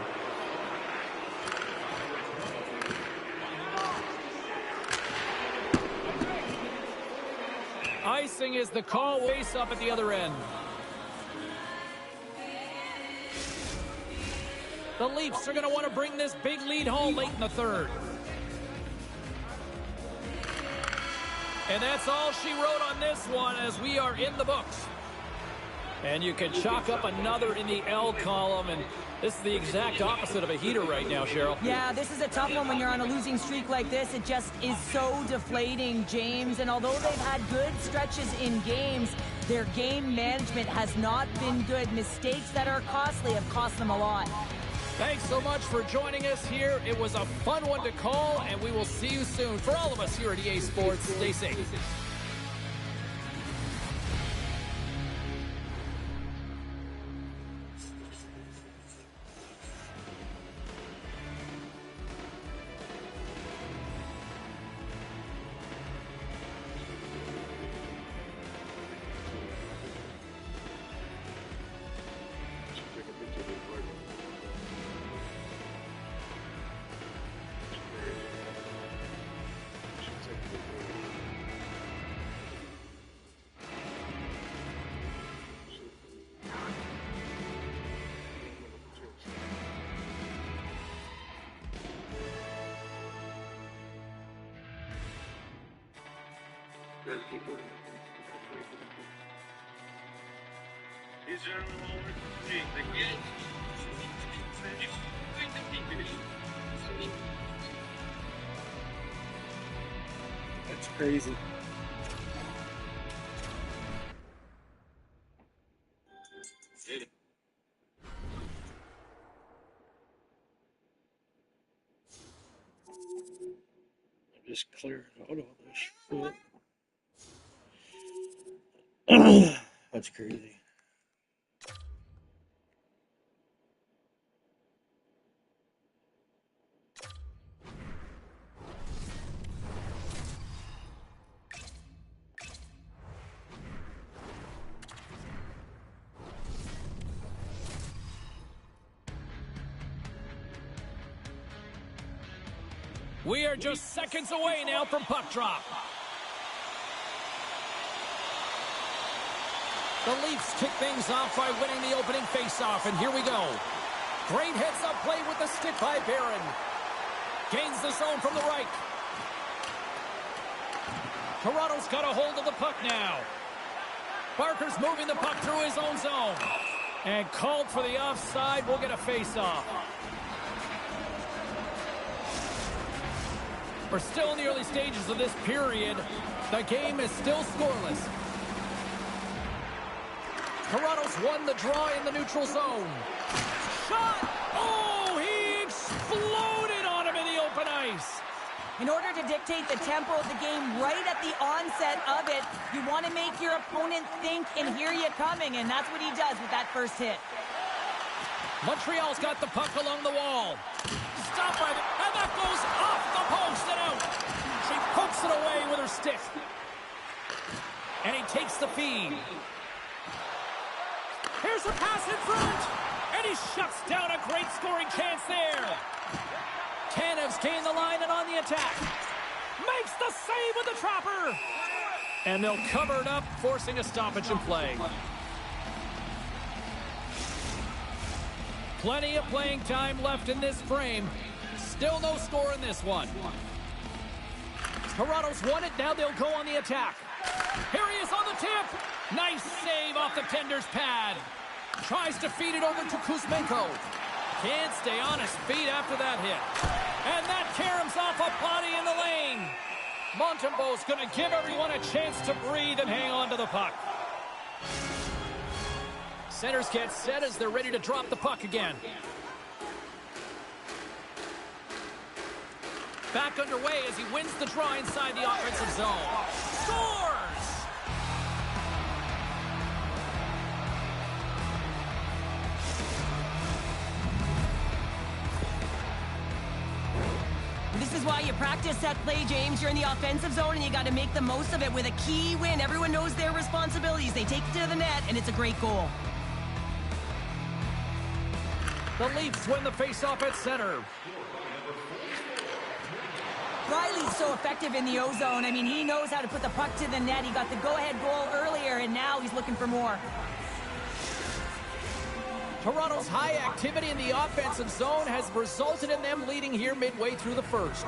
Icing is the call. Face up at the other end. The Leafs are going to want to bring this big lead home late in the third. And that's all she wrote on this one as we are in the books. And you can chalk up another in the L column, and this is the exact opposite of a heater right now, Cheryl. Yeah, this is a tough one when you're on a losing streak like this. It just is so deflating, James. And although they've had good stretches in games, their game management has not been good. Mistakes that are costly have cost them a lot. Thanks so much for joining us here. It was a fun one to call, and we will see you soon. For all of us here at EA Sports, stay safe. That's crazy. I'm just clearing out all this shit. That's crazy. We are just seconds away now from puck drop. The Leafs kick things off by winning the opening faceoff, and here we go. Great heads-up play with the stick by Barron. Gains the zone from the right. Toronto's got a hold of the puck now. Barker's moving the puck through his own zone. And called for the offside. We'll get a face-off. We're still in the early stages of this period. The game is still scoreless. Toronto's won the draw in the neutral zone. Shot! Oh, he exploded on him in the open ice. In order to dictate the tempo of the game right at the onset of it, you want to make your opponent think and hear you coming, and that's what he does with that first hit. Montreal's got the puck along the wall. Stopped by and that goes off the post and out. She pokes it away with her stick. And he takes the feed. Here's a pass in front. And he shuts down a great scoring chance there. Tanev's gained the line and on the attack. Makes the save with the trapper. And they'll cover it up, forcing a stoppage in play. Plenty of playing time left in this frame. Still no score in this one. Toronto's won it. Now they'll go on the attack. Here he is on the tip. Nice save off the tender's pad. Tries to feed it over to Kuzmenko. Can't stay on his feet after that hit. And that caroms off a body in the lane. Montembeault's going to give everyone a chance to breathe and hang on to the puck. Centers get set as they're ready to drop the puck again. Back underway as he wins the draw inside the offensive zone. Scores! This is why you practice that play, James. You're in the offensive zone, and you got to make the most of it with a key win. Everyone knows their responsibilities. They take it to the net, and it's a great goal. The Leafs win the faceoff at center. Riley's so effective in the O-zone. I mean, he knows how to put the puck to the net. He got the go-ahead goal earlier, and now he's looking for more. Toronto's high activity in the offensive zone has resulted in them leading here midway through the first.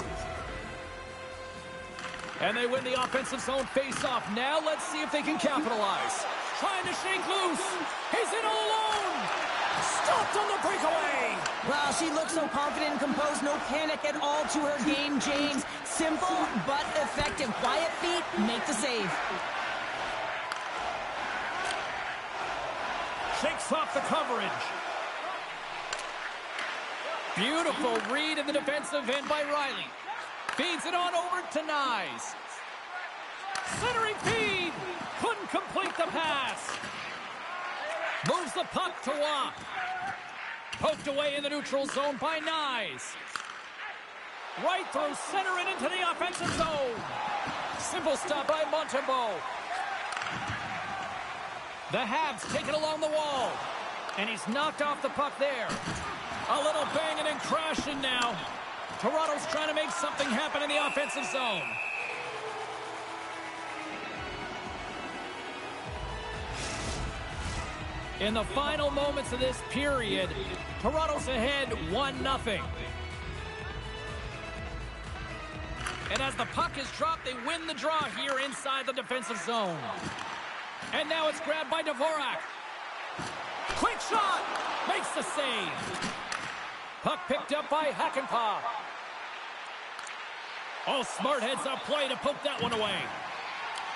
And they win the offensive zone face-off. Now let's see if they can capitalize. Trying to shake loose. He's in all alone. Stopped on the breakaway. Wow, she looks so confident and composed. No panic at all to her game, James. Simple but effective. Quiet feet, make the save. Shakes off the coverage. Beautiful read in the defensive end by Riley. Feeds it on over to Nyes. Centering feed. Couldn't complete the pass. Moves the puck to Watt. Poked away in the neutral zone by Nyes. Right through center and into the offensive zone. Simple stop by Montembeault. The Habs take it along the wall. And he's knocked off the puck there. A little banging and crashing now. Toronto's trying to make something happen in the offensive zone. In the final moments of this period, Toronto's ahead 1-0. And as the puck is dropped, they win the draw here inside the defensive zone. And now it's grabbed by Dvorak. Quick shot! Makes the save. Puck picked up by Hakanpää. Oh, smart heads-up play to poke that one away.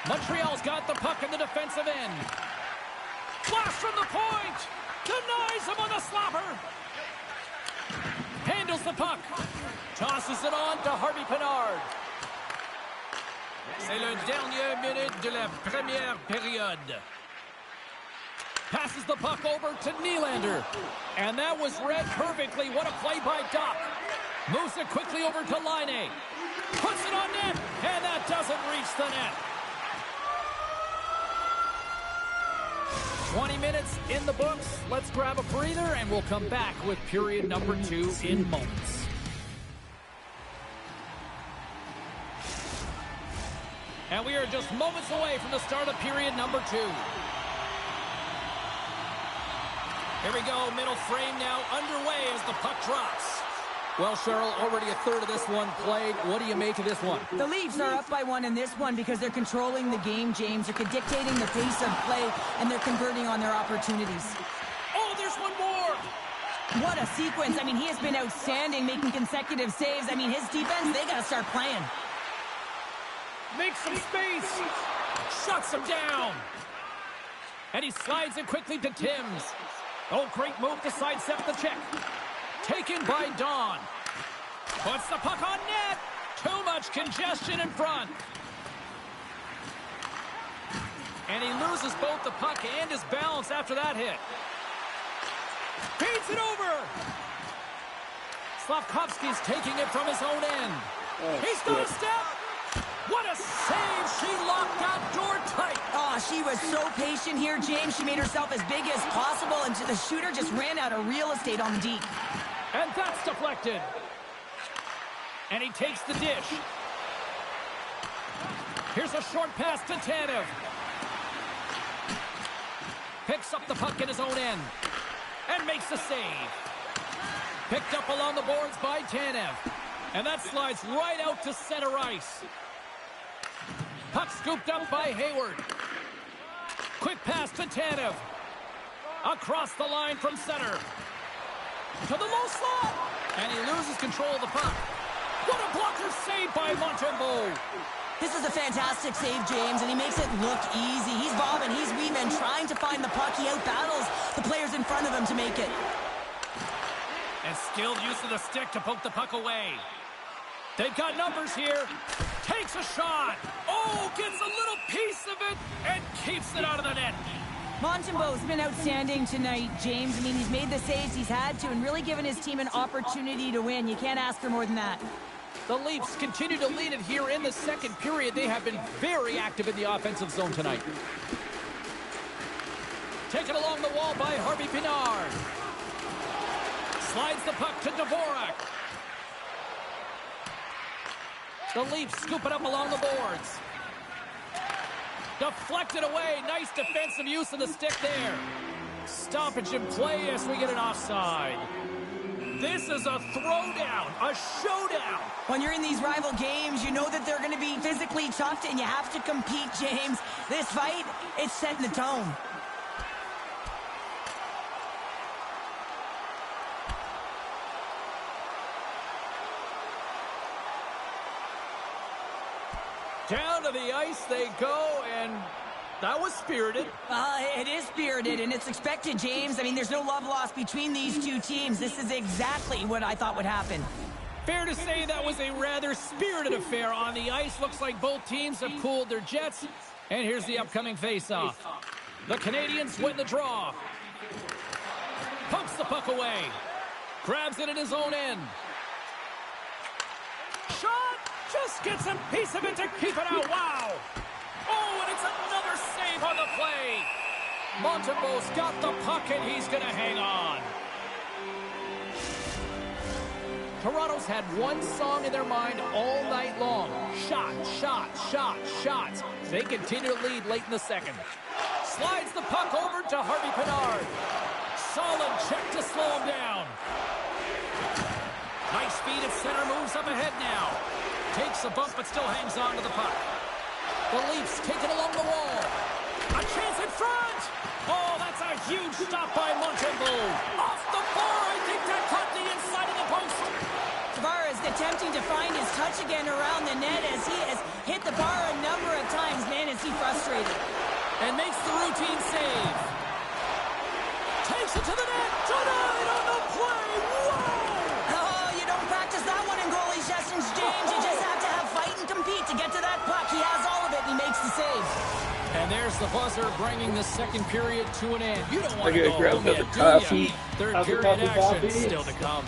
Montreal's got the puck in the defensive end. Blast from the point! Denies him on the slapper! Handles the puck. Tosses it on to Harvey Pinard. C'est le dernier minute de la première période. Passes the puck over to Nylander. And that was read perfectly. What a play by Doc. Moves it quickly over to Laine. Puts it on net. And that doesn't reach the net. 20 minutes in the books. Let's grab a breather and we'll come back with period number 2 in moments. And we are just moments away from the start of period number 2. Here we go, middle frame now underway as the puck drops. Well, Cheryl, already a third of this one played. What do you make of this one? The Leafs are up by 1 in this one because they're controlling the game, James. They're dictating the pace of play, and they're converting on their opportunities. Oh, there's one more! What a sequence. I mean, he has been outstanding, making consecutive saves. I mean, his defense, they got to start playing. Makes some space. Shuts him down. And he slides it quickly to Timms. Oh, great move to sidestep the check. Taken by Don. Puts the puck on net. Too much congestion in front. And he loses both the puck and his balance after that hit. Feeds it over. Slavkovsky's taking it from his own end. He's got a step. What a save. She locked that door tight. Oh, she was so patient here, James. She made herself as big as possible, and the shooter just ran out of real estate on the deep. And that's deflected. And he takes the dish. Here's a short pass to Tanev. Picks up the puck in his own end. And makes the save. Picked up along the boards by Tanev. And that slides right out to center ice. Puck scooped up by Hayward. Quick pass to Tanev. Across the line from center. To the low slot. And he loses control of the puck. What a blocker save by Montembeault. This is a fantastic save, James, and he makes it look easy. He's bobbing, he's weaving, trying to find the puck. He outbattles the players in front of him to make it. And skilled use of the stick to poke the puck away. They've got numbers here. Takes a shot. Oh, gets a little piece of it and keeps it out of the net. Montembeault's been outstanding tonight, James. I mean, he's made the saves he's had to and really given his team an opportunity to win. You can't ask for more than that. The Leafs continue to lead it here in the second period. They have been very active in the offensive zone tonight. Taken along the wall by Harvey Pinard. Slides the puck to Dvorak. The Leafs scoop it up along the boards. Deflected away. Nice defensive use of the stick there. Stoppage in play as we get an offside. This is a throwdown, a showdown. When you're in these rival games, you know that they're going to be physically tough and you have to compete, James. This fight, it's setting the tone. Down to the ice they go, and that was spirited. It is spirited, and it's expected, James. I mean, there's no love lost between these two teams. This is exactly what I thought would happen. Fair to say that was a rather spirited affair on the ice. Looks like both teams have cooled their jets. And here's the upcoming face-off. The Canadians win the draw. Pumps the puck away. Grabs it in his own end. Shot! Just gets a piece of it to keep it out. Wow! Oh, and it's another save on the play. Montembeault's got the puck, and he's going to hang on. Toronto's had one song in their mind all night long. Shot, shot, shot, shots. They continue to lead late in the second. Slides the puck over to Harvey Pinard. Solid check to slow him down. Nice speed at center, moves up ahead now. Takes a bump, but still hangs on to the puck. The Leafs take it along the wall. A chance in front. Oh, that's a huge stop by Montembeault. Off the bar, I think that caught the inside of the post. Tavares attempting to find his touch again around the net as he has hit the bar a number of times. Man, is he frustrated. And makes the routine save. Takes it to the net. Denied on the play. Whoa! Oh, you don't practice that one in goalie sessions, James. You just have to have fight and compete to get to that puck. He has all of it, and he makes the save. And there's the buzzer bringing the second period to an end. You don't want to go grab home another yet, do coffee. you? Third Have a period cup of action coffee. still to come.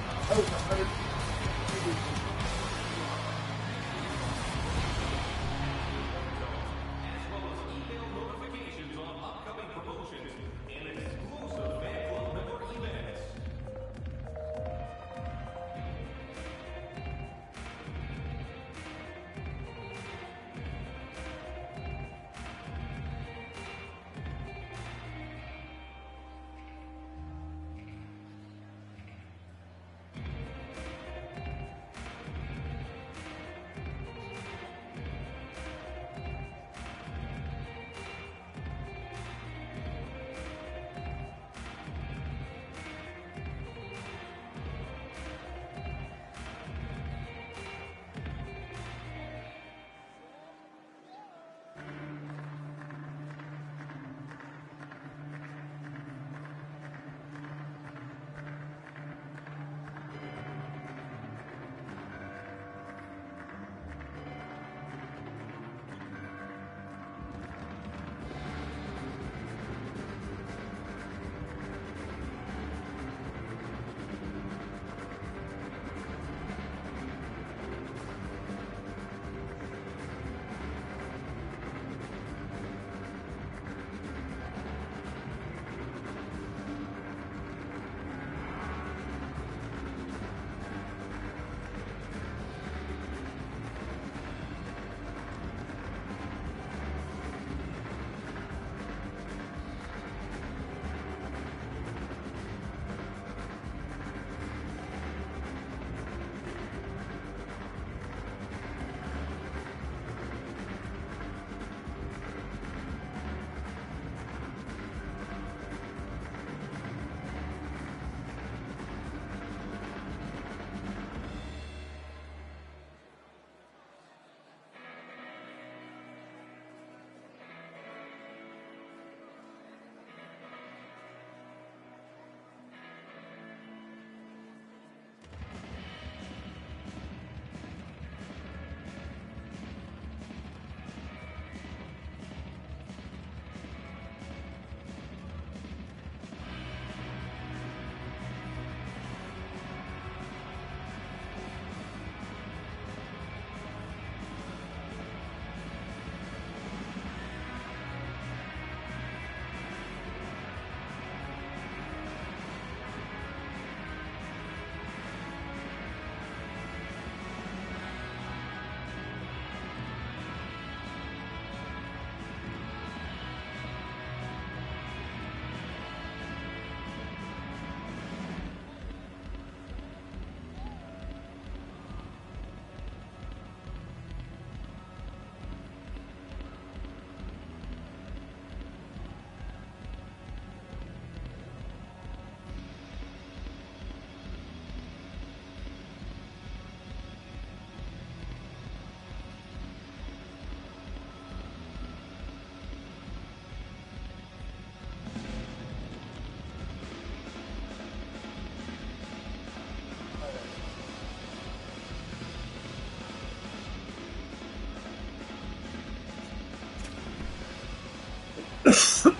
Hope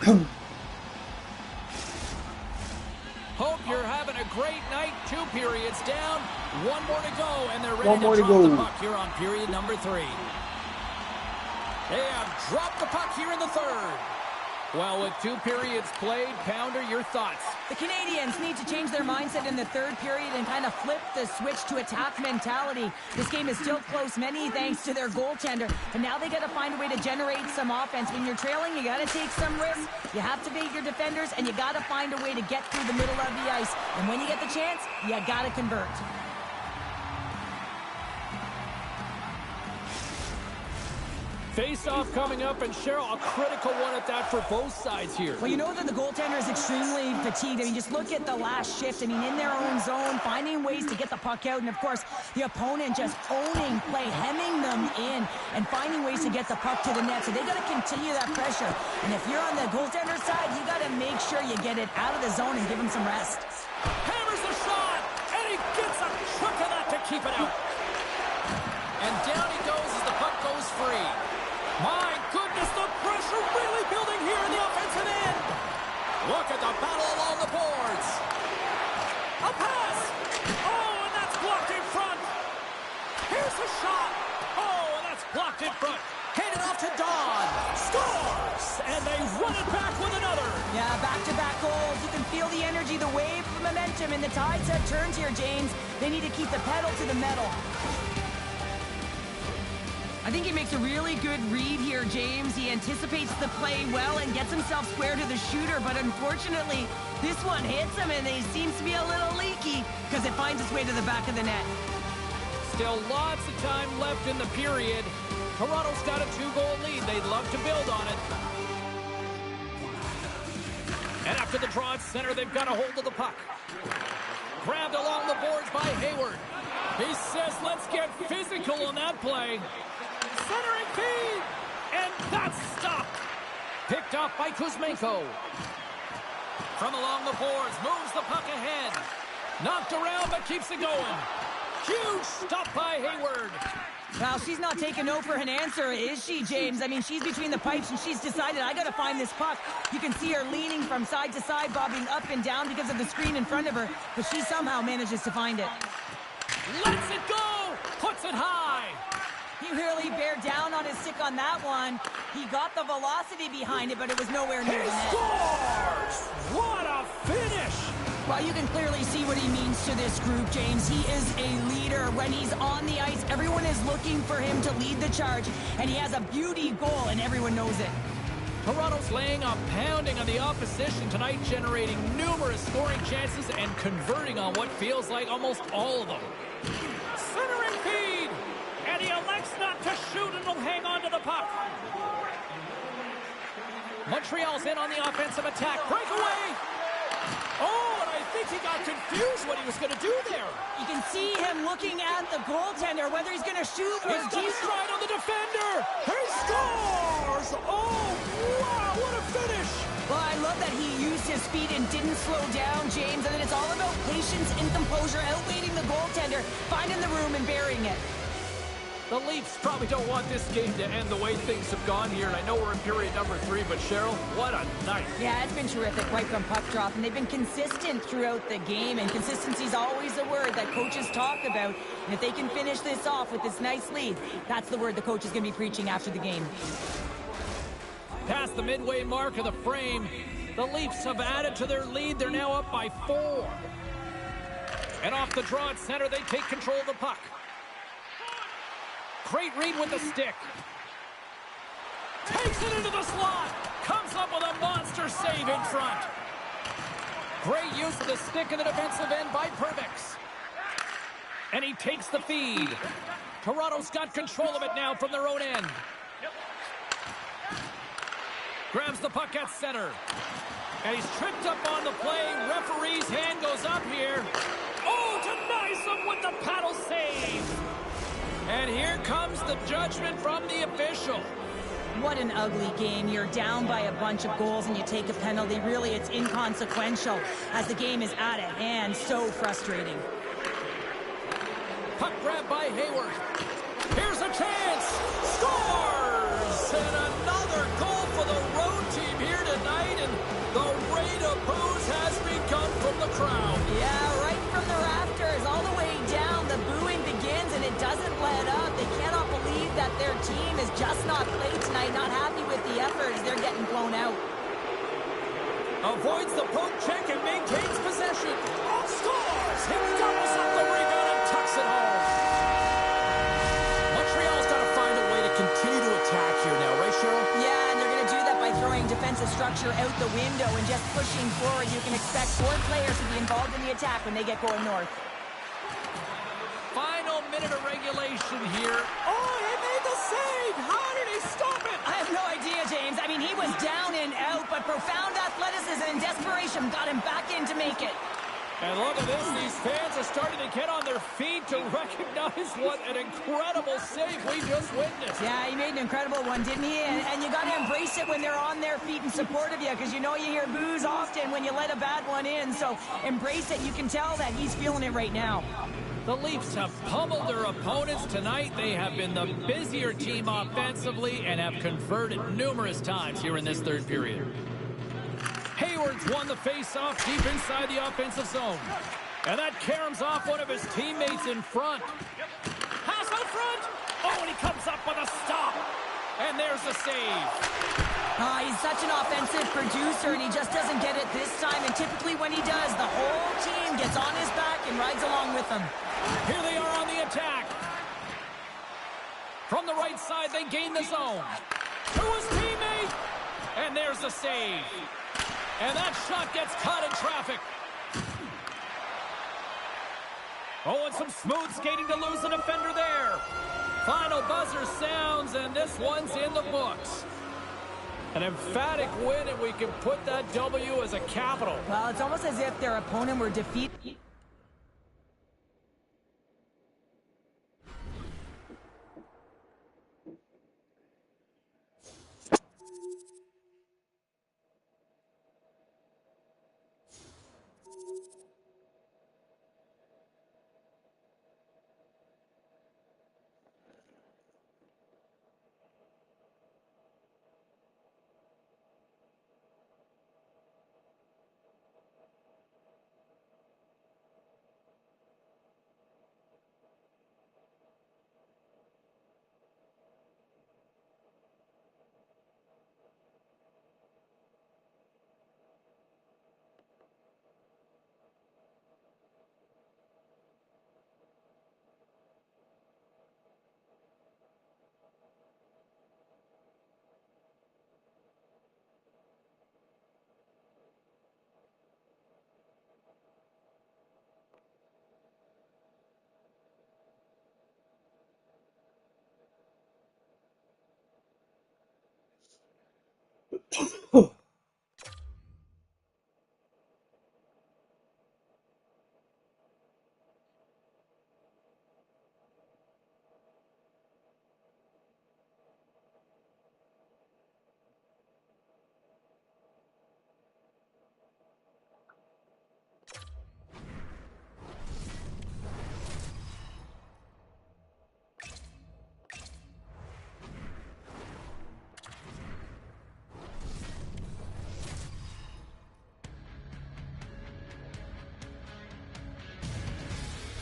you're having a great night. 2 periods down. 1 more to go, and they're ready One more to to drop go. the puck here on period number 3. They have dropped the puck here in the 3rd. Well, with 2 periods played, Pounder, your thoughts? The Canadiens need to change their mindset in the 3rd period and kind of flip the switch to attack mentality. This game is still close, many thanks to their goaltender, but now they got to find a way to generate some offense. When you're trailing, you got to take some risks. You have to beat your defenders, and you got to find a way to get through the middle of the ice. And when you get the chance, you got to convert. Face-off coming up, and Cheryl, a critical one at that for both sides here. Well, you know that the goaltender is extremely fatigued. I mean, just look at the last shift. I mean, in their own zone, finding ways to get the puck out. And, of course, the opponent just owning play, hemming them in, and finding ways to get the puck to the net. So they got to continue that pressure. And if you're on the goaltender side, you got to make sure you get it out of the zone and give him some rest. Hammers the shot, and he gets a chunk of that to keep it out. And down he goes as the puck goes free. My goodness, the pressure really building here in the offensive end. Look at the battle along the boards. A pass. Oh, and that's blocked in front. Here's the shot. Oh, and that's blocked in front. Handed off to Don. Scores! And they run it back with another. Yeah, back-to-back goals. You can feel the energy, the wave of momentum, and the tides have turned here, James. They need to keep the pedal to the metal. I think he makes a really good read here, James. He anticipates the play well and gets himself square to the shooter, but unfortunately, this one hits him, and he seems to be a little leaky because it finds its way to the back of the net. Still lots of time left in the period. Toronto's got a 2-goal lead. They'd love to build on it. And after the draw at center, they've got a hold of the puck. Grabbed along the boards by Hayward. He says, let's get physical on that play. Centering feed, and that's stopped. Picked off by Kuzmenko. From along the boards, moves the puck ahead. Knocked around, but keeps it going. Huge stop by Hayward. Well, she's not taking no for an answer, is she, James? I mean, she's between the pipes, and she's decided, I got to find this puck. You can see her leaning from side to side, bobbing up and down because of the screen in front of her, but she somehow manages to find it. Lets it go, puts it high. He really bared down on his stick on that one. He got the velocity behind it, but it was nowhere near the net. Scores! What a finish! Well, you can clearly see what he means to this group, James. He is a leader. When he's on the ice, everyone is looking for him to lead the charge, and he has a beauty goal, and everyone knows it. Toronto's laying a pounding on the opposition tonight, generating numerous scoring chances and converting on what feels like almost all of them. Centering feed! And he elects not to shoot, and will hang on to the puck. Montreal's in on the offensive attack. Breakaway! Oh, and I think he got confused what he was going to do there. You can see him looking at the goaltender, whether he's going to shoot or He's got a stride on the defender. He scores! Oh, wow, what a finish! Well, I love that he used his speed and didn't slow down, James. And then it's all about patience and composure, outweighing the goaltender, finding the room and burying it. The Leafs probably don't want this game to end the way things have gone here. And I know we're in period number 3, but Cheryl, what a night. Yeah, it's been terrific right from puck drop. And they've been consistent throughout the game. And consistency is always a word that coaches talk about. And if they can finish this off with this nice lead, that's the word the coach is going to be preaching after the game. Past the midway mark of the frame, the Leafs have added to their lead. They're now up by 4. And off the draw at center, they take control of the puck. Great read with the stick. Takes it into the slot. Comes up with a monster save in front. Great use of the stick in the defensive end by Pervix. And he takes the feed. Toronto's got control of it now from their own end. Grabs the puck at center. And he's tripped up on the play. Referee's hand goes up here. Oh, denies him with the paddle save. And here comes the judgment from the official. What an ugly game. You're down by a bunch of goals and you take a penalty. Really, it's inconsequential as the game is at it and so frustrating. Puck grab by Hayward. Here's a chance. Scores! And another goal for the road team here tonight. the crowd. Yeah, right from the rafters, all the way down, the booing begins, and it doesn't let up. They cannot believe that their team is just not played tonight, not happy with the effort as they're getting blown out. Avoids the poke check and maintains possession. Oh, scores! He doubles up the rebound and tucks it home. Montreal's got to find a way to continue to attack here now, right, Cheryl? Yeah, and they're going to do that by throwing defensive structure out the window and just pushing forward. You can expect 4 players to be involved in the attack when they get going north. Final minute of regulation here. Oh, he made the save! How did he stop it? I have no idea, James. I mean, he was down and out, but profound athleticism and desperation got him back in to make it. And look at this. These fans are starting to get on their feet to recognize what an incredible save we just witnessed. Yeah, he made an incredible one, didn't he? And you got to embrace it when they're on their feet in support of you, because you know you hear boos often when you let a bad one in. So embrace it. You can tell that he's feeling it right now. The Leafs have pummeled their opponents tonight. They have been the busier team offensively and have converted numerous times here in this third period. Hayward's won the face-off deep inside the offensive zone. And that caroms off one of his teammates in front. Pass out front! Oh, and he comes up with a stop. And there's the save. He's such an offensive producer, and he just doesn't get it this time. And typically when he does, the whole team gets on his back and rides along with him. Here they are on the attack. From the right side, they gain the zone. To his teammate. And there's the save. And that shot gets caught in traffic. Oh, and some smooth skating to lose a defender there. Final buzzer sounds, and this one's in the books. An emphatic win, and we can put that W as a capital. Well, it's almost as if their opponent were defeated.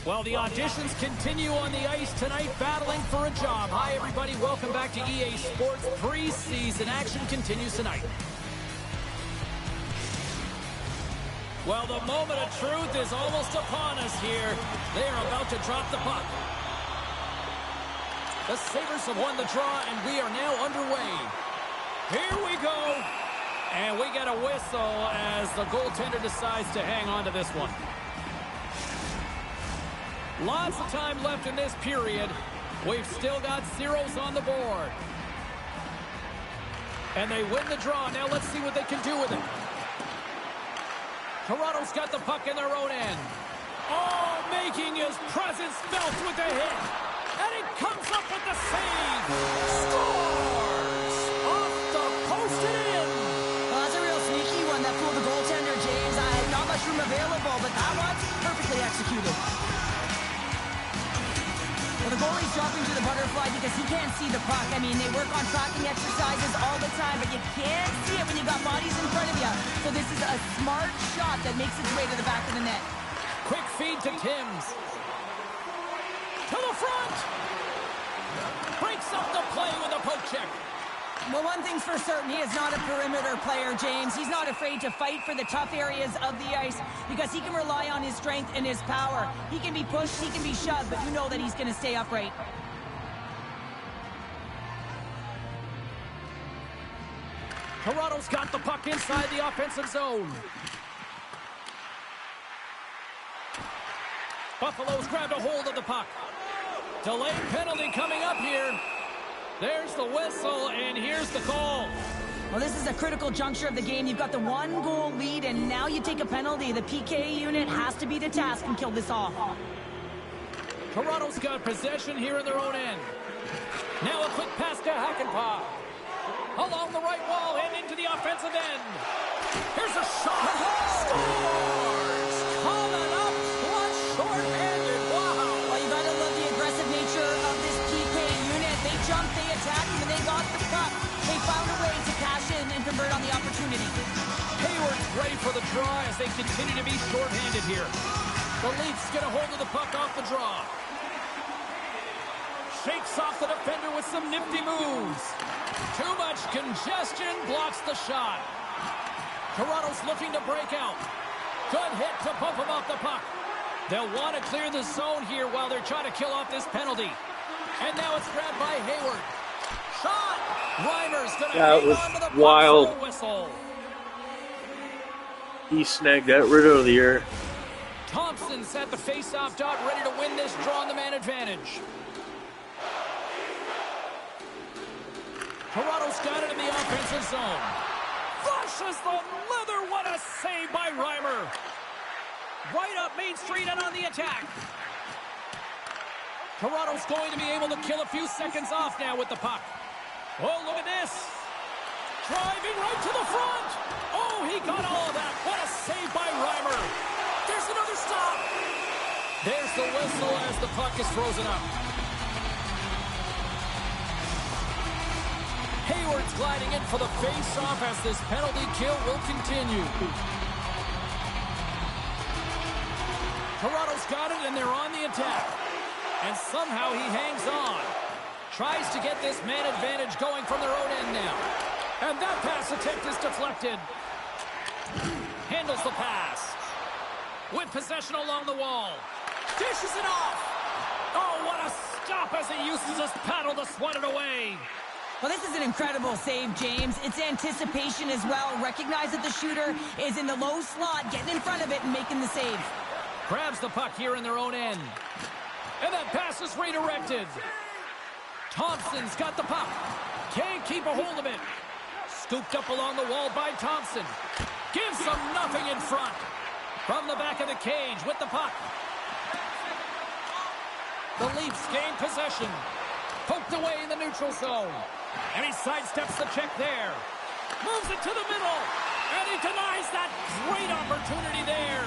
Well, the auditions continue on the ice tonight, battling for a job. Hi, everybody. Welcome back to EA Sports. Preseason action continues tonight. Well, the moment of truth is almost upon us here. They are about to drop the puck. The Sabres have won the draw, and we are now underway. Here we go. And we get a whistle as the goaltender decides to hang on to this one. Lots of time left in this period. We've still got zeros on the board. And they win the draw. Now let's see what they can do with it. Toronto's got the puck in their own end. Oh, making his presence felt with a hit. And he comes up with the save. Scores! Off the post and in. Well, that's a real sneaky one that fooled the goaltender, James. Not much room available, but that one's perfectly executed. The Well, the goalie's dropping to the butterfly because he can't see the puck. I mean, they work on tracking exercises all the time, but you can't see it when you got bodies in front of you. So this is a smart shot that makes its way to the back of the net. Quick feed to Timms. To the front. Breaks up the play with a poke check. Well, one thing's for certain, he is not a perimeter player, James. He's not afraid to fight for the tough areas of the ice because he can rely on his strength and his power. He can be pushed, he can be shoved, but you know that he's going to stay upright. Toronto's got the puck inside the offensive zone. Buffalo's grabbed a hold of the puck. Delayed penalty coming up here. There's the whistle, and here's the call. Well, this is a critical juncture of the game. You've got the 1-goal lead, and now you take a penalty. The PK unit has to be the task and kill this off. Toronto's got possession here in their own end. Now a quick pass to Hakanpää. Along the right wall and into the offensive end. Here's a shot. Scores! Coming up clutch, short-handed. Wow! Well, you gotta love the aggressive nature of this PK unit. They jumped, they attacked, and they got the puck. They found a way to cash in and convert on the opportunity. Hayward's ready for the draw as they continue to be short-handed here. The Leafs get a hold of the puck off the draw. Shakes off the defender with some nifty moves. Too much congestion, blocks the shot. Toronto's looking to break out. Good hit to bump him off the puck. They'll want to clear the zone here while they're trying to kill off this penalty. And now it's grabbed by Hayward. Shot! Reimer's going to hang on to the puck wild. for a whistle. He snagged that right out of the air. Thompson's at the face-off dot, ready to win this draw on the man advantage. Toronto's got it in the offensive zone. Flushes the leather. What a save by Reimer. Right up Main Street and on the attack. Toronto's going to be able to kill a few seconds off now with the puck. Oh, look at this. Driving right to the front. Oh, he got all of that. What a save by Reimer. There's another stop. There's the whistle as the puck is frozen up. Hayward's gliding in for the face-off as this penalty kill will continue. Toronto's got it, and they're on the attack. And somehow he hangs on. Tries to get this man advantage going from their own end now. And that pass attempt is deflected. Handles the pass. With possession along the wall. Dishes it off. Oh, what a stop as he uses his paddle to swat it away. Well, this is an incredible save, James. It's anticipation as well. Recognize that the shooter is in the low slot, getting in front of it and making the save. Grabs the puck here in their own end. And that pass is redirected. Thompson's got the puck. Can't keep a hold of it. Scooped up along the wall by Thompson. Gives them nothing in front. From the back of the cage with the puck. The Leafs gain possession. Poked away in the neutral zone. And he sidesteps the check there. Moves it to the middle. And he denies that great opportunity there.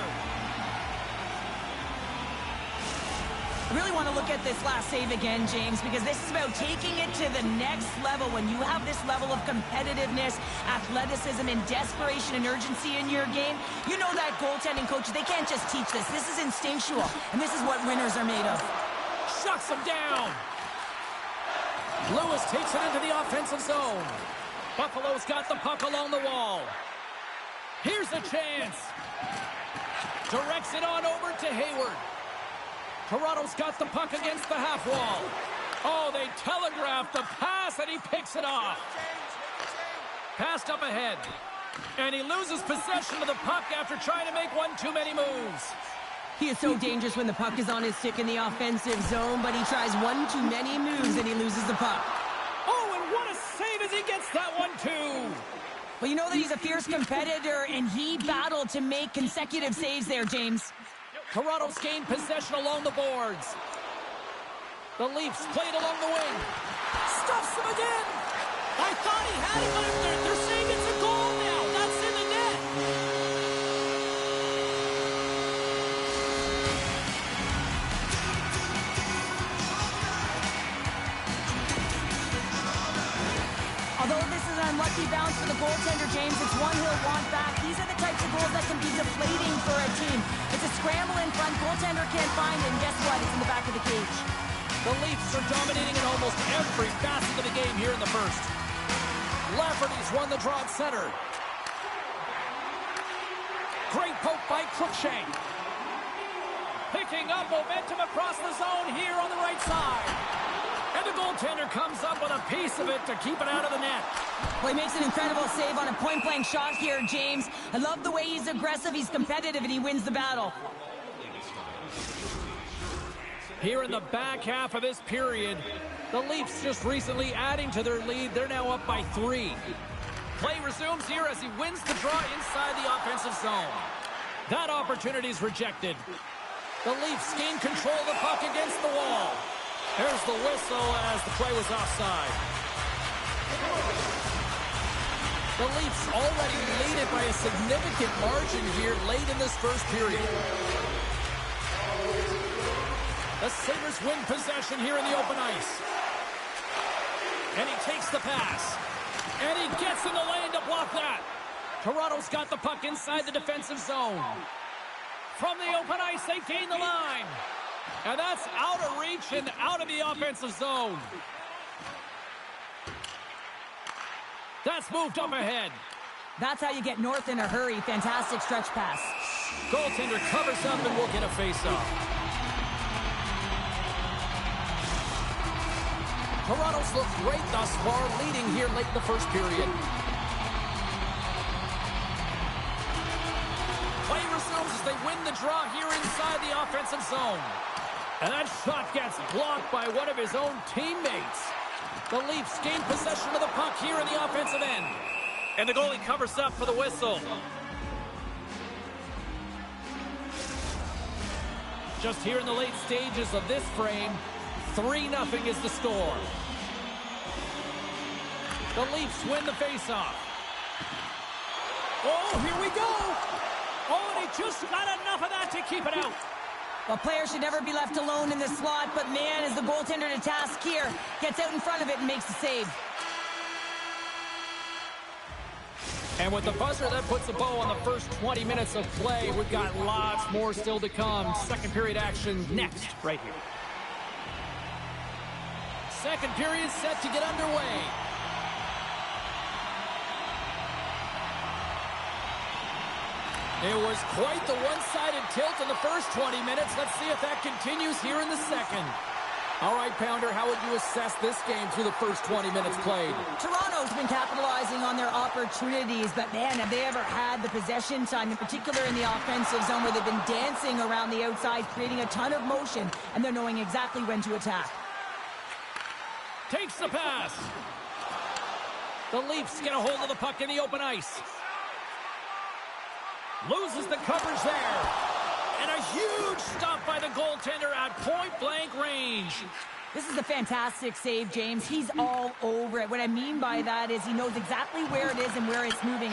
I really want to look at this last save again, James, because this is about taking it to the next level. When you have this level of competitiveness, athleticism, and desperation and urgency in your game, you know that goaltending coaches, they can't just teach this. This is instinctual, and this is what winners are made of. Shuts him down. Lewis takes it into the offensive zone. Buffalo's got the puck along the wall. Here's a chance. Directs it on over to Hayward. Toronto's got the puck against the half wall. Oh, they telegraphed the pass, and he picks it off. Passed up ahead. And he loses possession of the puck after trying to make one too many moves. He is so dangerous when the puck is on his stick in the offensive zone, but he tries one too many moves and he loses the puck. Oh, and what a save as he gets that one, too. Well, you know that he's a fierce competitor, and he battled to make consecutive saves there, James. Toronto's gained possession along the boards. The Leafs played along the wing. Stuffs him again. I thought he had it, but they're saying it's a goal now. That's in the net. Although this is an unlucky bounce for the goaltender, James, it's one he'll want back. These are the types of goals that can be deflating for a team. It's a scramble in front, goaltender can't find it, and guess what? It's in the back of the cage. The Leafs are dominating in almost every facet of the game here in the first. Lafferty's won the draw at center. Great poke by Cruikshank. Picking up momentum across the zone here on the right side. And the goaltender comes up with a piece of it to keep it out of the net. Well, he makes an incredible save on a point-blank shot here, James. I love the way he's aggressive, he's competitive, and he wins the battle. Here in the back half of this period, the Leafs just recently adding to their lead. They're now up by 3. Play resumes here as he wins the draw inside the offensive zone. That opportunity is rejected. The Leafs gain control of the puck against the wall. There's the whistle as the play was offside. The Leafs already lead it by a significant margin here late in this first period. The Sabres win possession here in the open ice. And he takes the pass. And he gets in the lane to block that. Toronto's got the puck inside the defensive zone. From the open ice, they gain the line. And that's out of reach and out of the offensive zone. That's moved up ahead. That's how you get north in a hurry. Fantastic stretch pass. Goaltender covers up and will get a face-off. Toronto's looked great thus far, leading here late in the first period. Play resumes as they win the draw here inside the offensive zone. And that shot gets blocked by one of his own teammates. The Leafs gain possession of the puck here in the offensive end. And the goalie covers up for the whistle. Just here in the late stages of this frame, 3-0 is the score. The Leafs win the faceoff. Oh, here we go. Oh, and he just got enough of that to keep it out. Well, players should never be left alone in this slot, but man, is the goaltender to task here. Gets out in front of it and makes the save. And with the buzzer, that puts a bow on the first 20 minutes of play. We've got lots more still to come. Second period action next, right here. Second period set to get underway. It was quite the one-sided tilt in the first 20 minutes. Let's see if that continues here in the second. All right, Pounder, how would you assess this game through the first 20 minutes played? Toronto's been capitalizing on their opportunities, but man, have they ever had the possession time, in particular in the offensive zone, where they've been dancing around the outside, creating a ton of motion, and they're knowing exactly when to attack. Takes the pass. The Leafs get a hold of the puck in the open ice. Loses the coverage there. And a huge stop by the goaltender at point-blank range. This is a fantastic save, James. He's all over it. What I mean by that is he knows exactly where it is and where it's moving.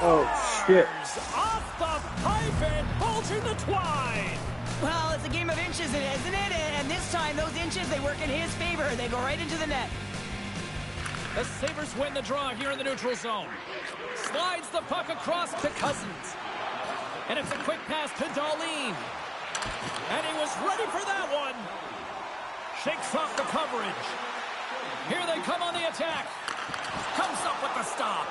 Oh, shit. Off the pipe and bulging the twine. Well, it's a game of inches, isn't it? And this time, those inches, they work in his favor. They go right into the net. The Sabres win the draw here in the neutral zone. Slides the puck across to Cousins. And it's a quick pass to Darlene. And he was ready for that one. Shakes off the coverage. Here they come on the attack. Comes up with the stop.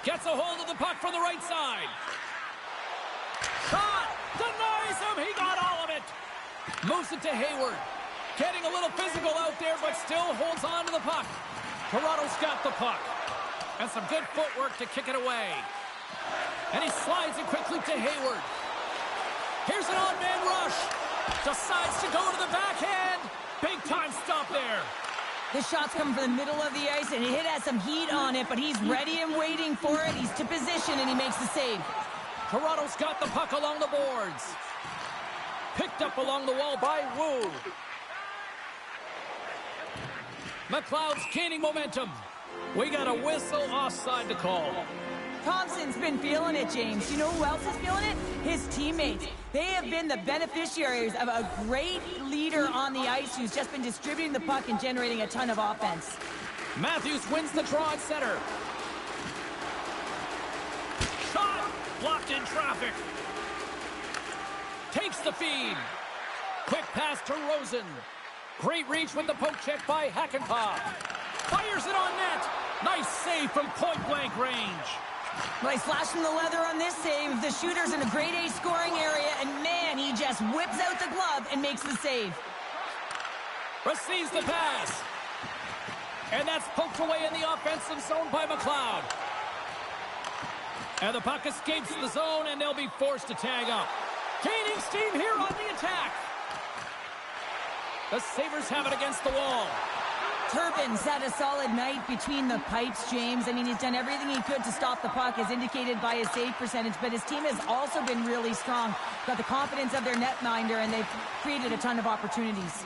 Gets a hold of the puck from the right side. Shot! Denies him! He got all of it! Moves it to Hayward. Getting a little physical out there, but still holds on to the puck. Toronto's got the puck. And some good footwork to kick it away. And he slides it quickly to Hayward. Here's an on-man rush. Decides to go to the backhand. Big-time stop there. This shot's coming from the middle of the ice, and it has some heat on it, but he's ready and waiting for it. He's to position, and he makes the save. Toronto's got the puck along the boards. Picked up along the wall by Wu. McLeod's gaining momentum. We got a whistle offside to call. Thompson's been feeling it, James. You know who else is feeling it? His teammates. They have been the beneficiaries of a great leader on the ice who's just been distributing the puck and generating a ton of offense. Matthews wins the draw at center. Shot! Blocked in traffic. Takes the feed. Quick pass to Rosen. Great reach with the poke check by Hakanpää. Fires it on net. Nice save from point-blank range. Well, he's flashing the leather on this save. The shooter's in a grade A scoring area, and man, he just whips out the glove and makes the save. Receives the pass. And that's poked away in the offensive zone by McLeod. And the puck escapes the zone, and they'll be forced to tag up. Gaining steam here on the attack. The Sabres have it against the wall. Turbin's had a solid night between the pipes, James. I mean, he's done everything he could to stop the puck, as indicated by his save percentage, but his team has also been really strong. Got the confidence of their netminder, and they've created a ton of opportunities.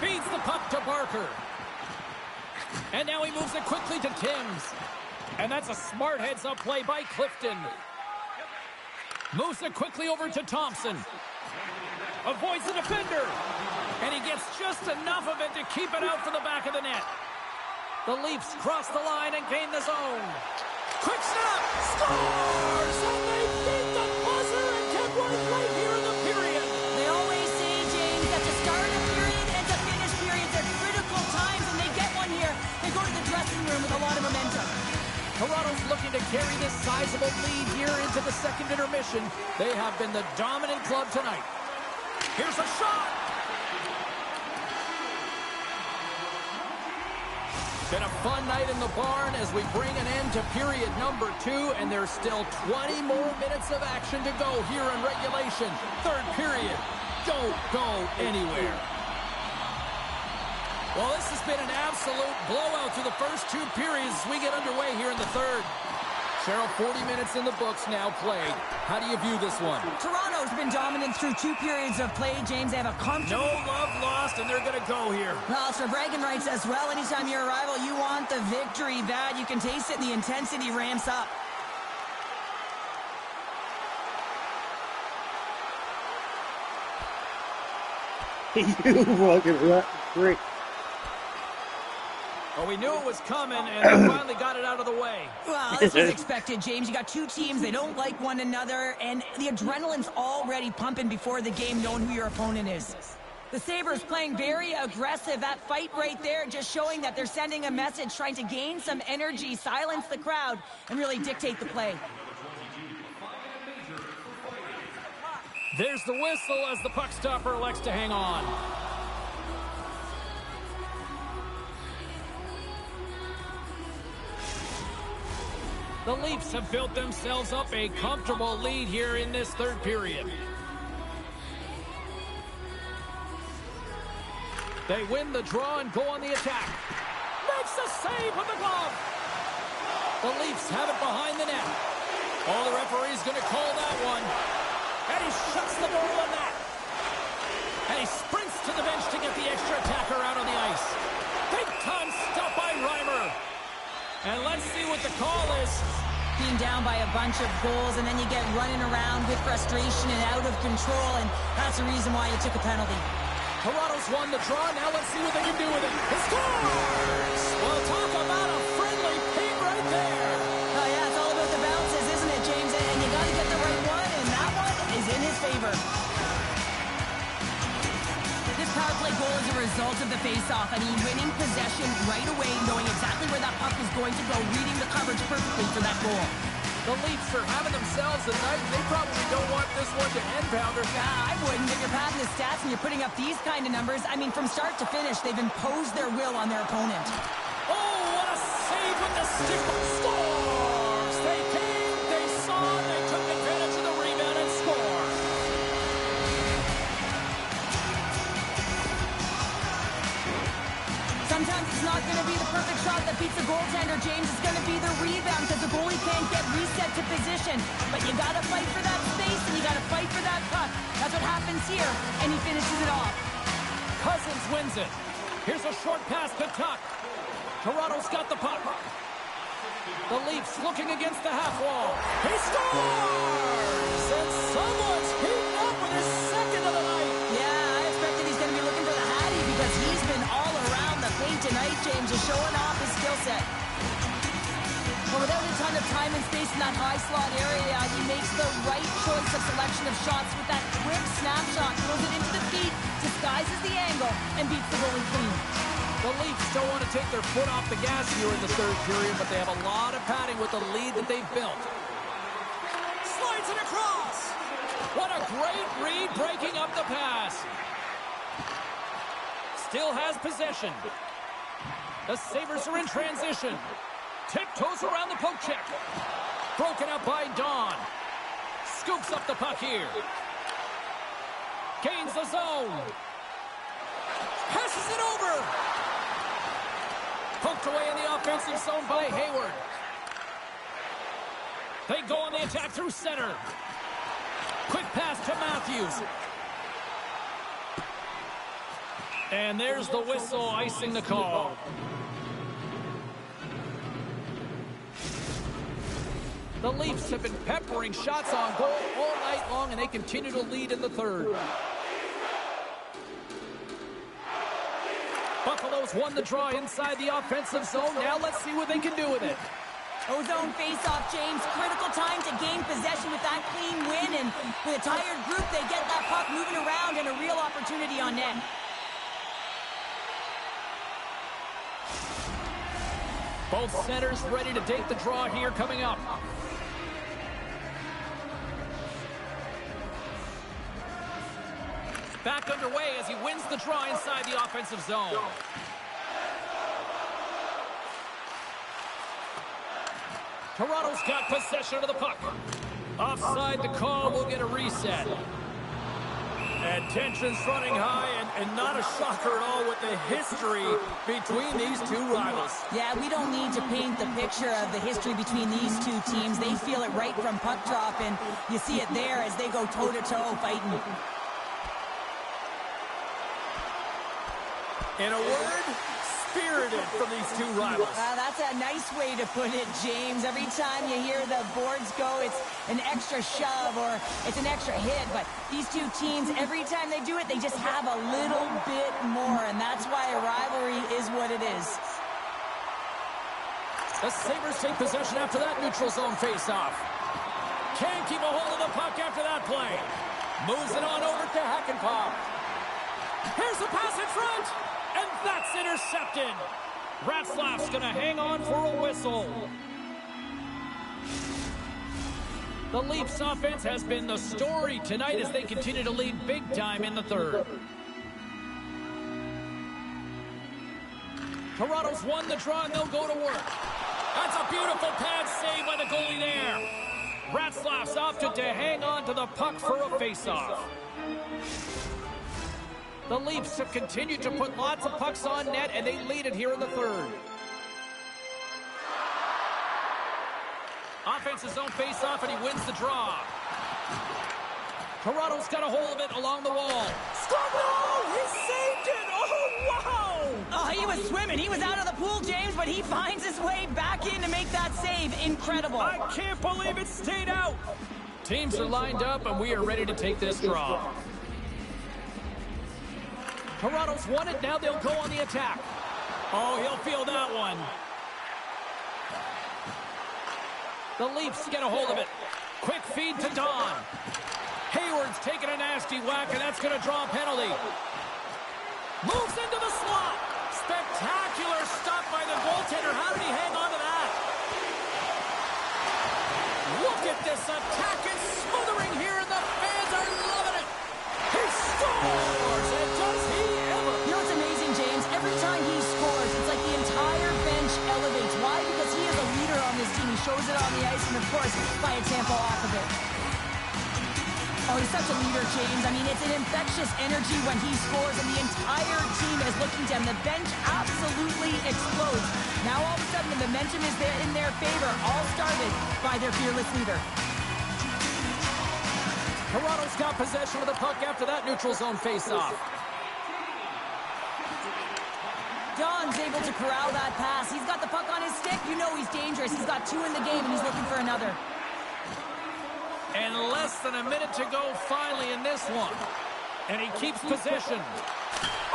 Feeds the puck to Barker. And now he moves it quickly to Timms. And that's a smart heads-up play by Clifton. Moves it quickly over to Thompson. Avoids the defender. And he gets just enough of it to keep it out for the back of the net. The Leafs cross the line and gain the zone. Quick snap! Scores! And they beat the buzzer and get one right here in the period. They always say, James, that to start a period and to finish periods are critical times, and they get one here. They go to the dressing room with a lot of momentum. Toronto's looking to carry this sizable lead here into the second intermission. They have been the dominant club tonight. Here's a shot! Been a fun night in the barn as we bring an end to period number 2, and there's still 20 more minutes of action to go here in regulation. Third period. Don't go anywhere. Well, this has been an absolute blowout through the first 2 periods as we get underway here in the third. Cheryl, 40 minutes in the books now played. How do you view this one? Toronto's been dominant through 2 periods of play, James. They have a comfortable... No love lost, and they're going to go here. Well, Sir Bragan writes as well, anytime you're a rival, you want the victory bad. You can taste it, and the intensity ramps up. You fucking great. Well, we knew it was coming, and they finally got it out of the way. Well, this was expected, James. You got 2 teams. They don't like one another, and the adrenaline's already pumping before the game, knowing who your opponent is. The Sabres playing very aggressive. That fight right there just showing that they're sending a message, trying to gain some energy, silence the crowd, and really dictate the play. There's the whistle as the puck stopper elects to hang on. The Leafs have built themselves up a comfortable lead here in this third period. They win the draw and go on the attack. Makes the save with the glove. The Leafs have it behind the net. Oh, the referee's going to call that one. And he shuts the door on that. And he sprints to the bench to get the extra attacker out on the ice. Big time stop by Reimer. And let's see what the call is. Being down by a bunch of goals, and then you get running around with frustration and out of control, and that's the reason why you took a penalty. Toronto's won the draw. Now let's see what they can do with it. He scores! Well, talk about a friendly ping right there. Oh, yeah, it's all about the bounces, isn't it, James? And you got to get the right one, and that one is in his favor. This power play goal is a result of the face-off. I mean, winning possession right away, knowing exactly where that puck is going to go, reading the coverage perfectly for that goal. The Leafs are having themselves a night. They probably don't want this one to end, Pounder. I wouldn't. If you're padding the stats and you're putting up these kind of numbers, I mean, from start to finish, they've imposed their will on their opponent. Oh, what a save with the stick. Scores! They came, they saw, they took advantage of the rebound and scored. Sometimes it's not going to be the perfect shot that beats the goaltender, James. It's going to be the rebound because the goalie can't get reset to position. But you got to fight for that space and you got to fight for that puck. That's what happens here, and he finishes it off. Cousins wins it. Here's a short pass to Tuck. Toronto's got the puck. The Leafs looking against the half wall. He scores! And someone's heating up with his second of the night. Yeah, I expected he's going to be looking for the Hattie because he's been all around the paint tonight, James, just showing off his skill reset. But without a ton of time and space in that high slot area, he makes the right choice of selection of shots with that quick snapshot, throws it into the feet, disguises the angle, and beats the goalie clean. The Leafs don't want to take their foot off the gas here in the third period, but they have a lot of padding with the lead that they've built. Slides it across. What a great read, breaking up the pass. Still has possession. The Sabres are in transition. Tiptoes around the poke check. Broken up by Don. Scoops up the puck here. Gains the zone. Passes it over. Poked away in the offensive zone by Hayward. They go on the attack through center. Quick pass to Matthews. And there's the whistle icing the call. The Leafs have been peppering shots on goal all night long, and they continue to lead in the third. Buffalo's won the draw inside the offensive zone. Now let's see what they can do with it. Ozone face-off, James. Critical time to gain possession with that clean win, and with a tired group, they get that puck moving around and a real opportunity on net. Both centers ready to take the draw here coming up. Back underway as he wins the draw inside the offensive zone. Toronto's got possession of the puck. Offside the call, will get a reset. And tension's running high, and not a shocker at all with the history between these two rivals. Yeah, we don't need to paint the picture of the history between these two teams. They feel it right from puck drop, and you see it there as they go toe-to-toe fighting. In a word, spirited from these two rivals. That's a nice way to put it, James. Every time you hear the boards go, it's an extra shove or it's an extra hit. But these two teams, every time they do it, they just have a little bit more. And that's why a rivalry is what it is. The Sabres take possession after that neutral zone faceoff. Can't keep a hold of the puck after that play. Moves it on over to Hakanpää. Here's the pass in front. And that's intercepted. Ratzlaff's going to hang on for a whistle. The Leafs offense has been the story tonight as they continue to lead big time in the third. Toronto's won the draw and they'll go to work. That's a beautiful pad save by the goalie there. Ratzlaff's opted to hang on to the puck for a faceoff. The Leafs have continued to put lots of pucks on net, and they lead it here in the third. Offensive zone face-off, and he wins the draw. Toronto's got a hold of it along the wall. Scored! No! He saved it! Oh, wow! Oh, he was swimming. He was out of the pool, James, but he finds his way back in to make that save. Incredible. I can't believe it stayed out. Teams are lined up, and we are ready to take this draw. Toronto's won it, now they'll go on the attack. Oh, he'll feel that one. The Leafs get a hold of it. Quick feed to Don. Hayward's taking a nasty whack, and that's going to draw a penalty. Moves into the slot. Spectacular stop by the goaltender. How did he hang on to that? Look at this attack and smothering here, and the fans are loving it. He scores, and does he ever? You know what's amazing, James? Every time he scores, it's like the entire bench elevates. Why? Because he is a leader on this team. He shows it on the ice, and of course, by example off of it. Oh, he's such a leader, James. I mean, it's an infectious energy when he scores, and the entire team is looking to him. The bench absolutely explodes. Now, all of a sudden, the momentum is there in their favor, all started by their fearless leader. Toronto's got possession of the puck after that neutral zone faceoff. Don's able to corral that pass. He's got the puck on his stick. You know he's dangerous. He's got two in the game, and he's looking for another. And less than a minute to go finally in this one. And he keeps possession.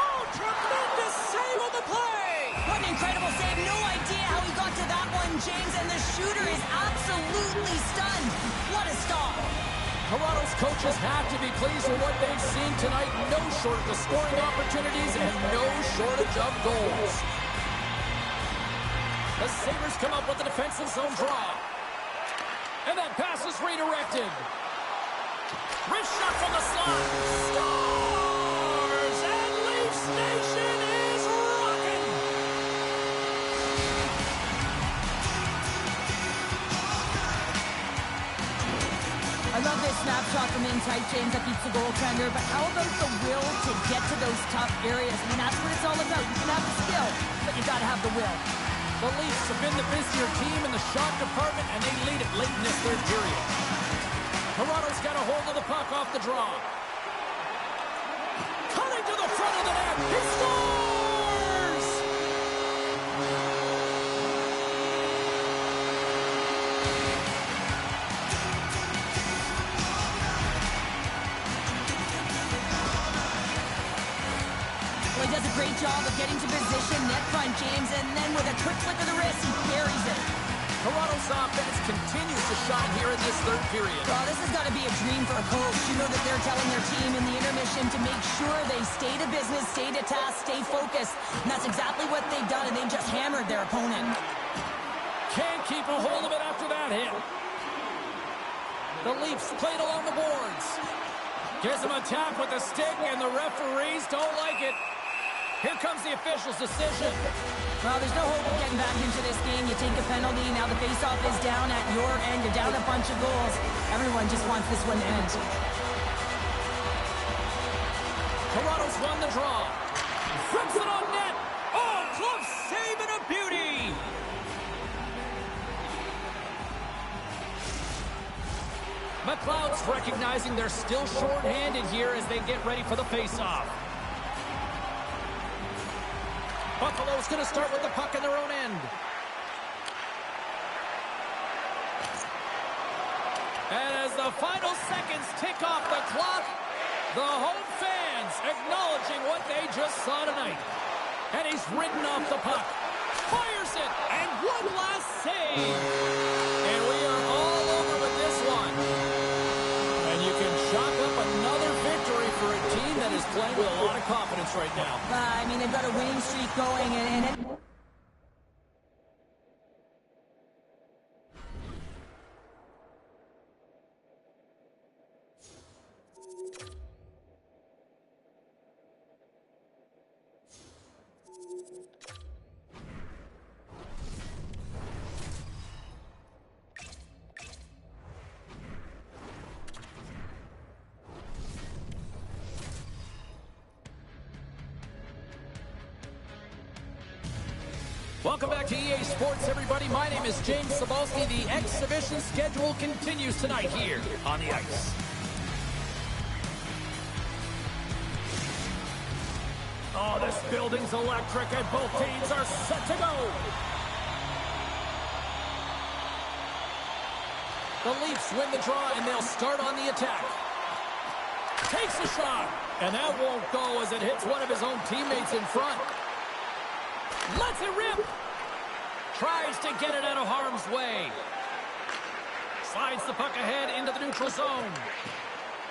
Oh, tremendous save on the play! What an incredible save. No idea how he one, James, and the shooter is absolutely stunned. What a stop. Toronto's coaches have to be pleased with what they've seen tonight. No shortage of scoring opportunities and no shortage of goals. The Sabres come up with the defensive zone draw. And that pass is redirected. Wrist shot from the slot. Scores! And Leafs Nation is rocking! I love this snapshot from inside, James, that keeps the goaltender. But how about the will to get to those tough areas? I mean, that's what it's all about. You can have the skill, but you got to have the will. The Leafs have been the busier team in the shot department, and they lead it late in this third period. Toronto's got a hold of the puck off the draw. Cutting to the front of the net. He scores! Well, he does a great job of getting to position, net front, James, and then with a quick flick of the wrist, he carries it. Toronto's offense continues to shine here in this third period. Well, this has got to be a dream for a coach. You know that they're telling their team in the intermission to make sure they stay to business, stay to task, stay focused. And that's exactly what they've done, and they've just hammered their opponent. Can't keep a hold of it after that hit. The Leafs played along the boards. Gives him a tap with the stick, and the referees don't like it. Here comes the official's decision. Well, there's no hope of getting back into this game. You take a penalty. Now the faceoff is down at your end. You're down a bunch of goals. Everyone just wants this one to end. Toronto's won the draw. Flips it on net. Oh, close save and a beauty. McLeod's recognizing they're still short-handed here as they get ready for the faceoff. Buffalo's going to start with the puck in their own end. And as the final seconds tick off the clock, the home fans acknowledging what they just saw tonight. And he's ridden off the puck. Fires it, and one last save. And we are all over with this one. And you can chalk up another victory for a team that is playing with a lot of confidence right now. I mean, they've got a winning streak going, and Welcome back to EA Sports, everybody. My name is James Cybulski. The exhibition schedule continues tonight here on the ice. Oh, this building's electric, and both teams are set to go. The Leafs win the draw, and they'll start on the attack. Takes a shot, and that won't go as it hits one of his own teammates in front. Lets it rip. Tries to get it out of harm's way. Slides the puck ahead into the neutral zone.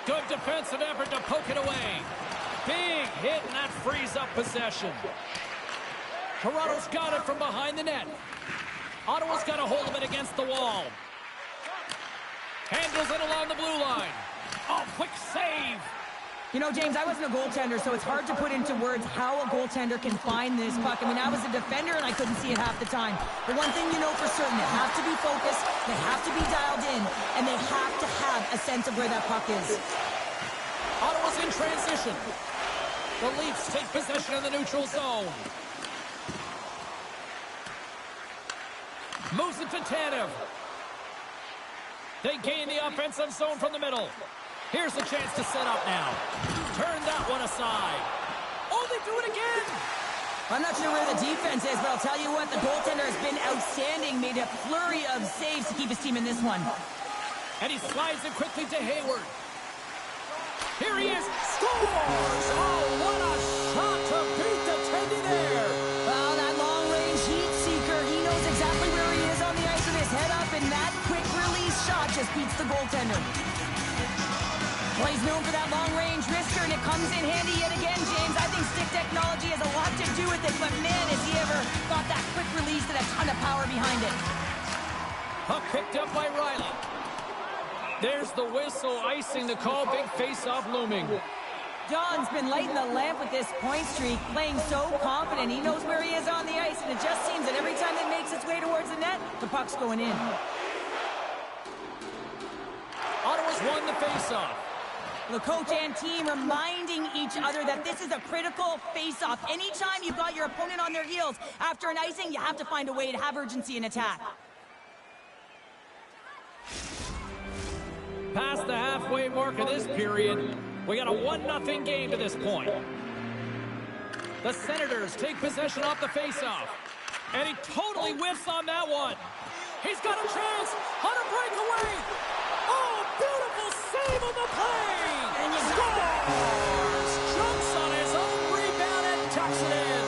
Good defensive effort to poke it away. Big hit, and that frees up possession. Toronto's got it from behind the net. Ottawa's got a hold of it against the wall. Handles it along the blue line. Oh, quick save. you know, James, I wasn't a goaltender, so it's hard to put into words how a goaltender can find this puck. I mean, I was a defender, and I couldn't see it half the time. But one thing you know for certain, they have to be focused, they have to be dialed in, and they have to have a sense of where that puck is. Ottawa's in transition. The Leafs take possession in the neutral zone. Moves it to Tanev. They gain the offensive zone from the middle. Here's the chance to set up now. Turn that one aside. Oh, they do it again. I'm not sure where the defense is, but I'll tell you what, the goaltender has been outstanding, made a flurry of saves to keep his team in this one. And he slides it quickly to Hayward. Here he is. Scores! Oh, what a shot to beat the Tendy there. Well, that long-range heat seeker, he knows exactly where he is on the He's known for that long-range wrister, and it comes in handy yet again, James. I think stick technology has a lot to do with it, but man, has he ever got that quick release and a ton of power behind it. Puck picked up by Riley. There's the whistle, icing the call, big face-off looming. Don's been lighting the lamp with this point streak, playing so confident. He knows where he is on the ice, and it just seems that every time it makes its way towards the net, the puck's going in. Ottawa's won the face-off. The coach and team reminding each other that this is a critical face-off. Anytime you've got your opponent on their heels after an icing, you have to find a way to have urgency in attack. Past the halfway mark of this period, we got a 1-0 game to this point. The Senators take possession off the faceoff. And he totally whiffs on that one. He's got a chance on a breakaway. Oh, beautiful save on the play. And you scores! Jumps on his own rebound and tucks it in.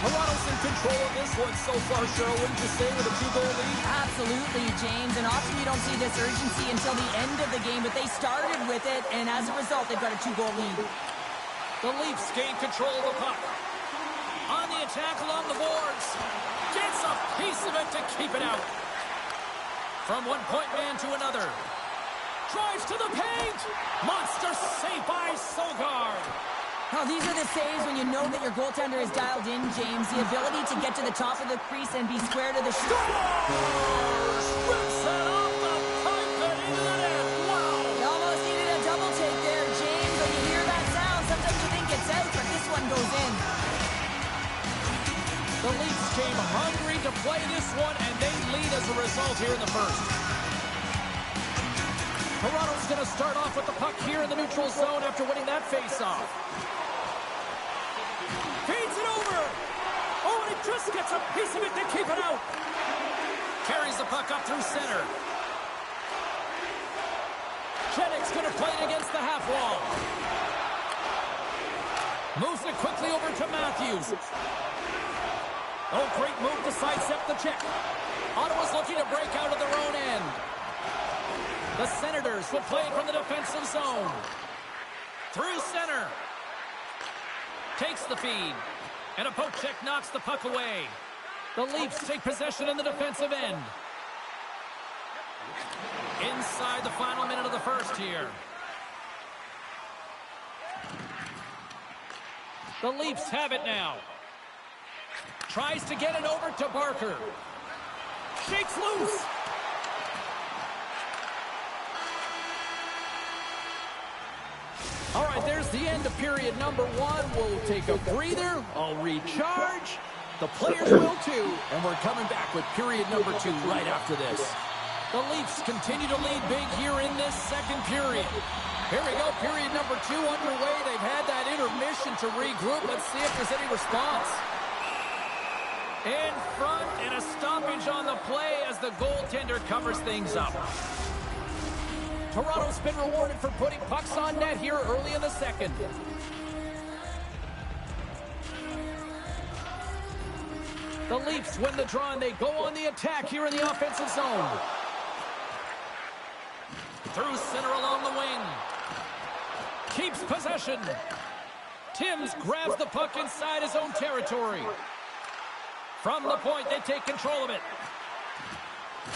Toronto's in control of this one so far, Cheryl, wouldn't you say, with a 2-goal lead? Absolutely, James, and often you don't see this urgency until the end of the game, but they started with it, and as a result, they've got a 2-goal lead. The Leafs gain control of the puck. On the attack along the boards. Gets a piece of it to keep it out. From one point man to another. Drives to the paint. Monster save by Sogard. Now, these are the saves when you know that your goaltender is dialed in, James. The ability to get to the top of the crease and be square to the shot. Scores! Rips it off the pipe and into the net. Wow! You almost needed a double take there, James. When you hear that sound, sometimes you think it's out, but this one goes in. The Leafs came hungry to play this one, and they lead as a result here in the first. Toronto's going to start off with the puck here in the neutral zone after winning that faceoff. Feeds it over. Oh, and he just gets a piece of it to keep it out. Carries the puck up through center. Jennick's going to play it against the half wall. Moves it quickly over to Matthews. Oh, great move to sidestep the check. Ottawa's looking to break out of their own end. The Senators will play it from the defensive zone. Through center. Takes the feed. And a poke check knocks the puck away. The Leafs take possession in the defensive end. Inside the final minute of the first here. The Leafs have it now. Tries to get it over to Barker. Shakes loose. All right, there's the end of period number 1. We'll take a breather. I'll recharge. The players will too. And we're coming back with period number 2 right after this. The Leafs continue to lead big here in this second period. Here we go, period number 2 underway. They've had that intermission to regroup. Let's see if there's any response. In front, and a stoppage on the play as the goaltender covers things up. Toronto's been rewarded for putting pucks on net here early in the second. The Leafs win the draw, and they go on the attack here in the offensive zone. Through center along the wing. Keeps possession. Timms grabs the puck inside his own territory. From the point, they take control of it.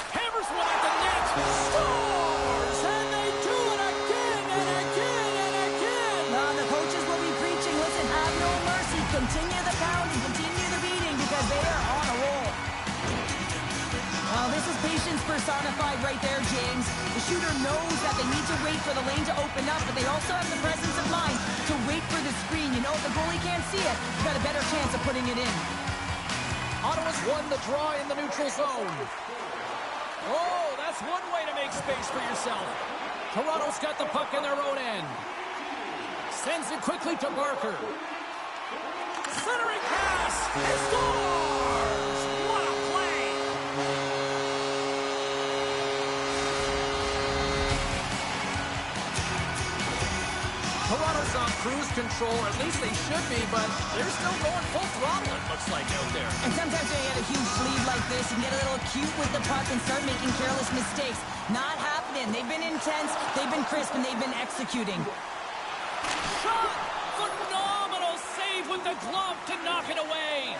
Hammers one at the net. Scores! And they do it again and again and again. The coaches will be preaching, listen, have no mercy. Continue the pounding, continue the beating, because they are on a roll. This is patience personified right there, James. The shooter knows that they need to wait for the lane to open up, but they also have the presence of mind to wait for the screen. You know, if the goalie can't see it, you've got a better chance of putting it in. Ottawa's won the draw in the neutral zone. Oh, that's one way to make space for yourself. Toronto's got the puck in their own end. Sends it quickly to Barker. Centering pass. He scores! What a play! Toronto's on cruise control, or at least they should be, but they're still going full throttle, it looks like, out there. And sometimes when you get a huge lead like this, you can get a little cute with the puck and start making careless mistakes. Not happening. They've been intense, they've been crisp, and they've been executing. Shot! Phenomenal save with the glove to knock it away.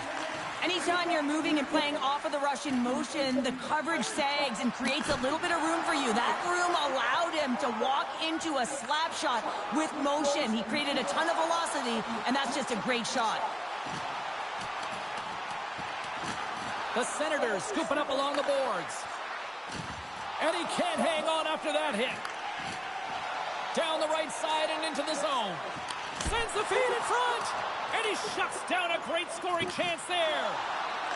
Anytime you're moving and playing off of the rush in motion, the coverage sags and creates a little bit of room for you. That room allowed him to walk into a slap shot with motion. He created a ton of velocity, and that's just a great shot. The Senators scooping up along the boards. And he can't hang on after that hit. Down the right side and into the zone. Sends the feed in front. And he shuts down a great scoring chance there.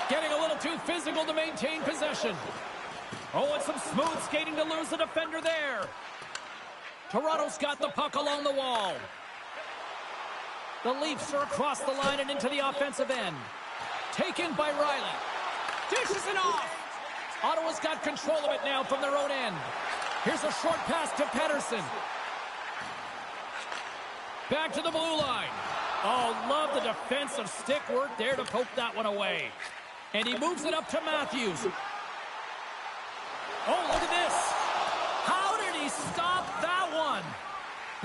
Getting a little too physical to maintain possession. Oh, and some smooth skating to lose the defender there. Toronto's got the puck along the wall. The Leafs are across the line and into the offensive end. Taken by Riley. Dishes it off. Ottawa's got control of it now from their own end. Here's a short pass to Pettersson. Back to the blue line. Oh, love the defensive stick work there to poke that one away. And he moves it up to Matthews. Oh, look at this. How did he stop that one?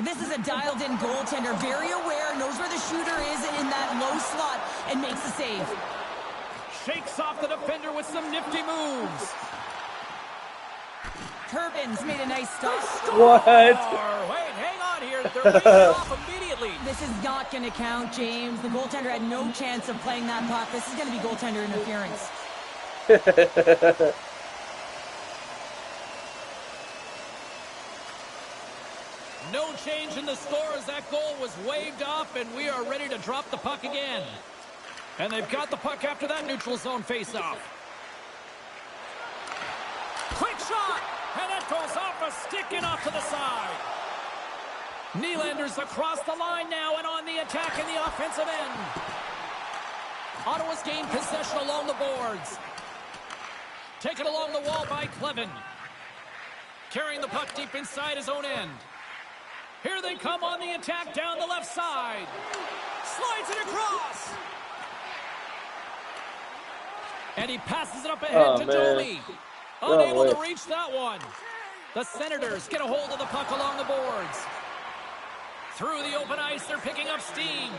This is a dialed-in goaltender, very aware, knows where the shooter is in that low slot, and makes the save. Shakes off the defender with some nifty moves. Turbin's made a nice stop. What? Wait, hang on here. They're waving it off immediately. This is not going to count, James. The goaltender had no chance of playing that puck. This is going to be goaltender interference. No change in the score as that goal was waved off, and we are ready to drop the puck again. And they've got the puck after that neutral zone faceoff. Quick shot! And that goes off a stick and off to the side. Nylander's across the line now and on the attack in the offensive end. Ottawa's gained possession along the boards. Taken along the wall by Clevin. Carrying the puck deep inside his own end. Here they come on the attack down the left side. Slides it across. And he passes it up ahead to Domi. Unable to reach that one. The Senators get a hold of the puck along the boards. Through the open ice, they're picking up steam.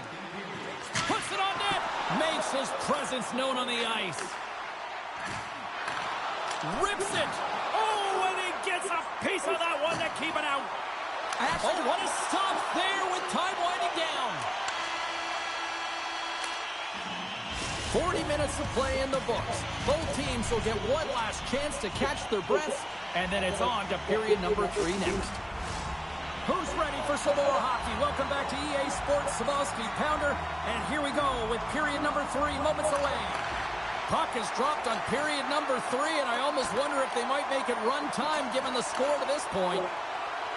Puts it on net. Makes his presence known on the ice. Rips it. Oh, and he gets a piece of that one to keep it out. Oh, what a stop there with time winding down. 40 minutes of play in the books. Both teams will get one last chance to catch their breaths, and then it's on to period number 3 next. Who's ready for some more hockey? Welcome back to EA Sports Savosky Pounder, and here we go with period number 3 moments away. Puck is dropped on period number 3, and I almost wonder if they might make it run time given the score to this point.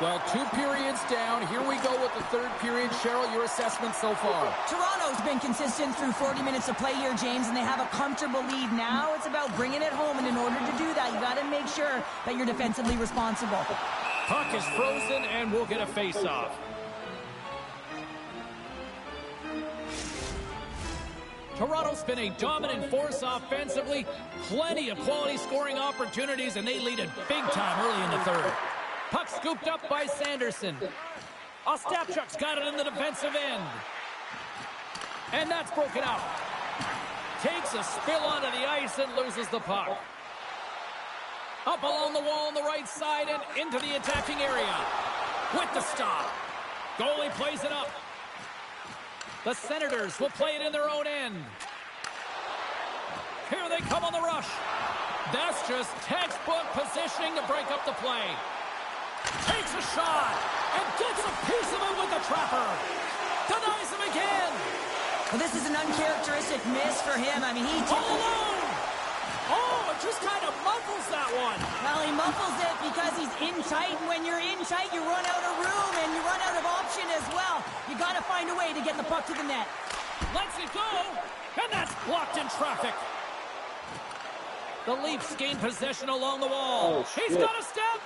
Well, 2 periods down. Here we go with the 3rd period. Cheryl, your assessment so far? Toronto's been consistent through 40 minutes of play here, James, and they have a comfortable lead. Now it's about bringing it home, and in order to do that, you got to make sure that you're defensively responsible. Puck is frozen, and we'll get a face-off. Toronto's been a dominant force offensively. Plenty of quality scoring opportunities, and they lead it big time early in the 3rd. Puck scooped up by Sanderson. Ostapchuk's got it in the defensive end. And that's broken out. Takes a spill onto the ice and loses the puck. Up along the wall on the right side and into the attacking area. With the stop. Goalie plays it up. The Senators will play it in their own end. Here they come on the rush. That's just textbook positioning to break up the play. Takes a shot and gets a piece of it with the trapper. Denies him again. Well, this is an uncharacteristic miss for him. I mean, all alone. Oh, it just kind of muffles that one. Well, he muffles it because he's in tight, and when you're in tight, you run out of room, and you run out of option as well. You got to find a way to get the puck to the net. Lets it go, and that's blocked in traffic. The Leafs gain possession along the wall. Oh, he's got a step.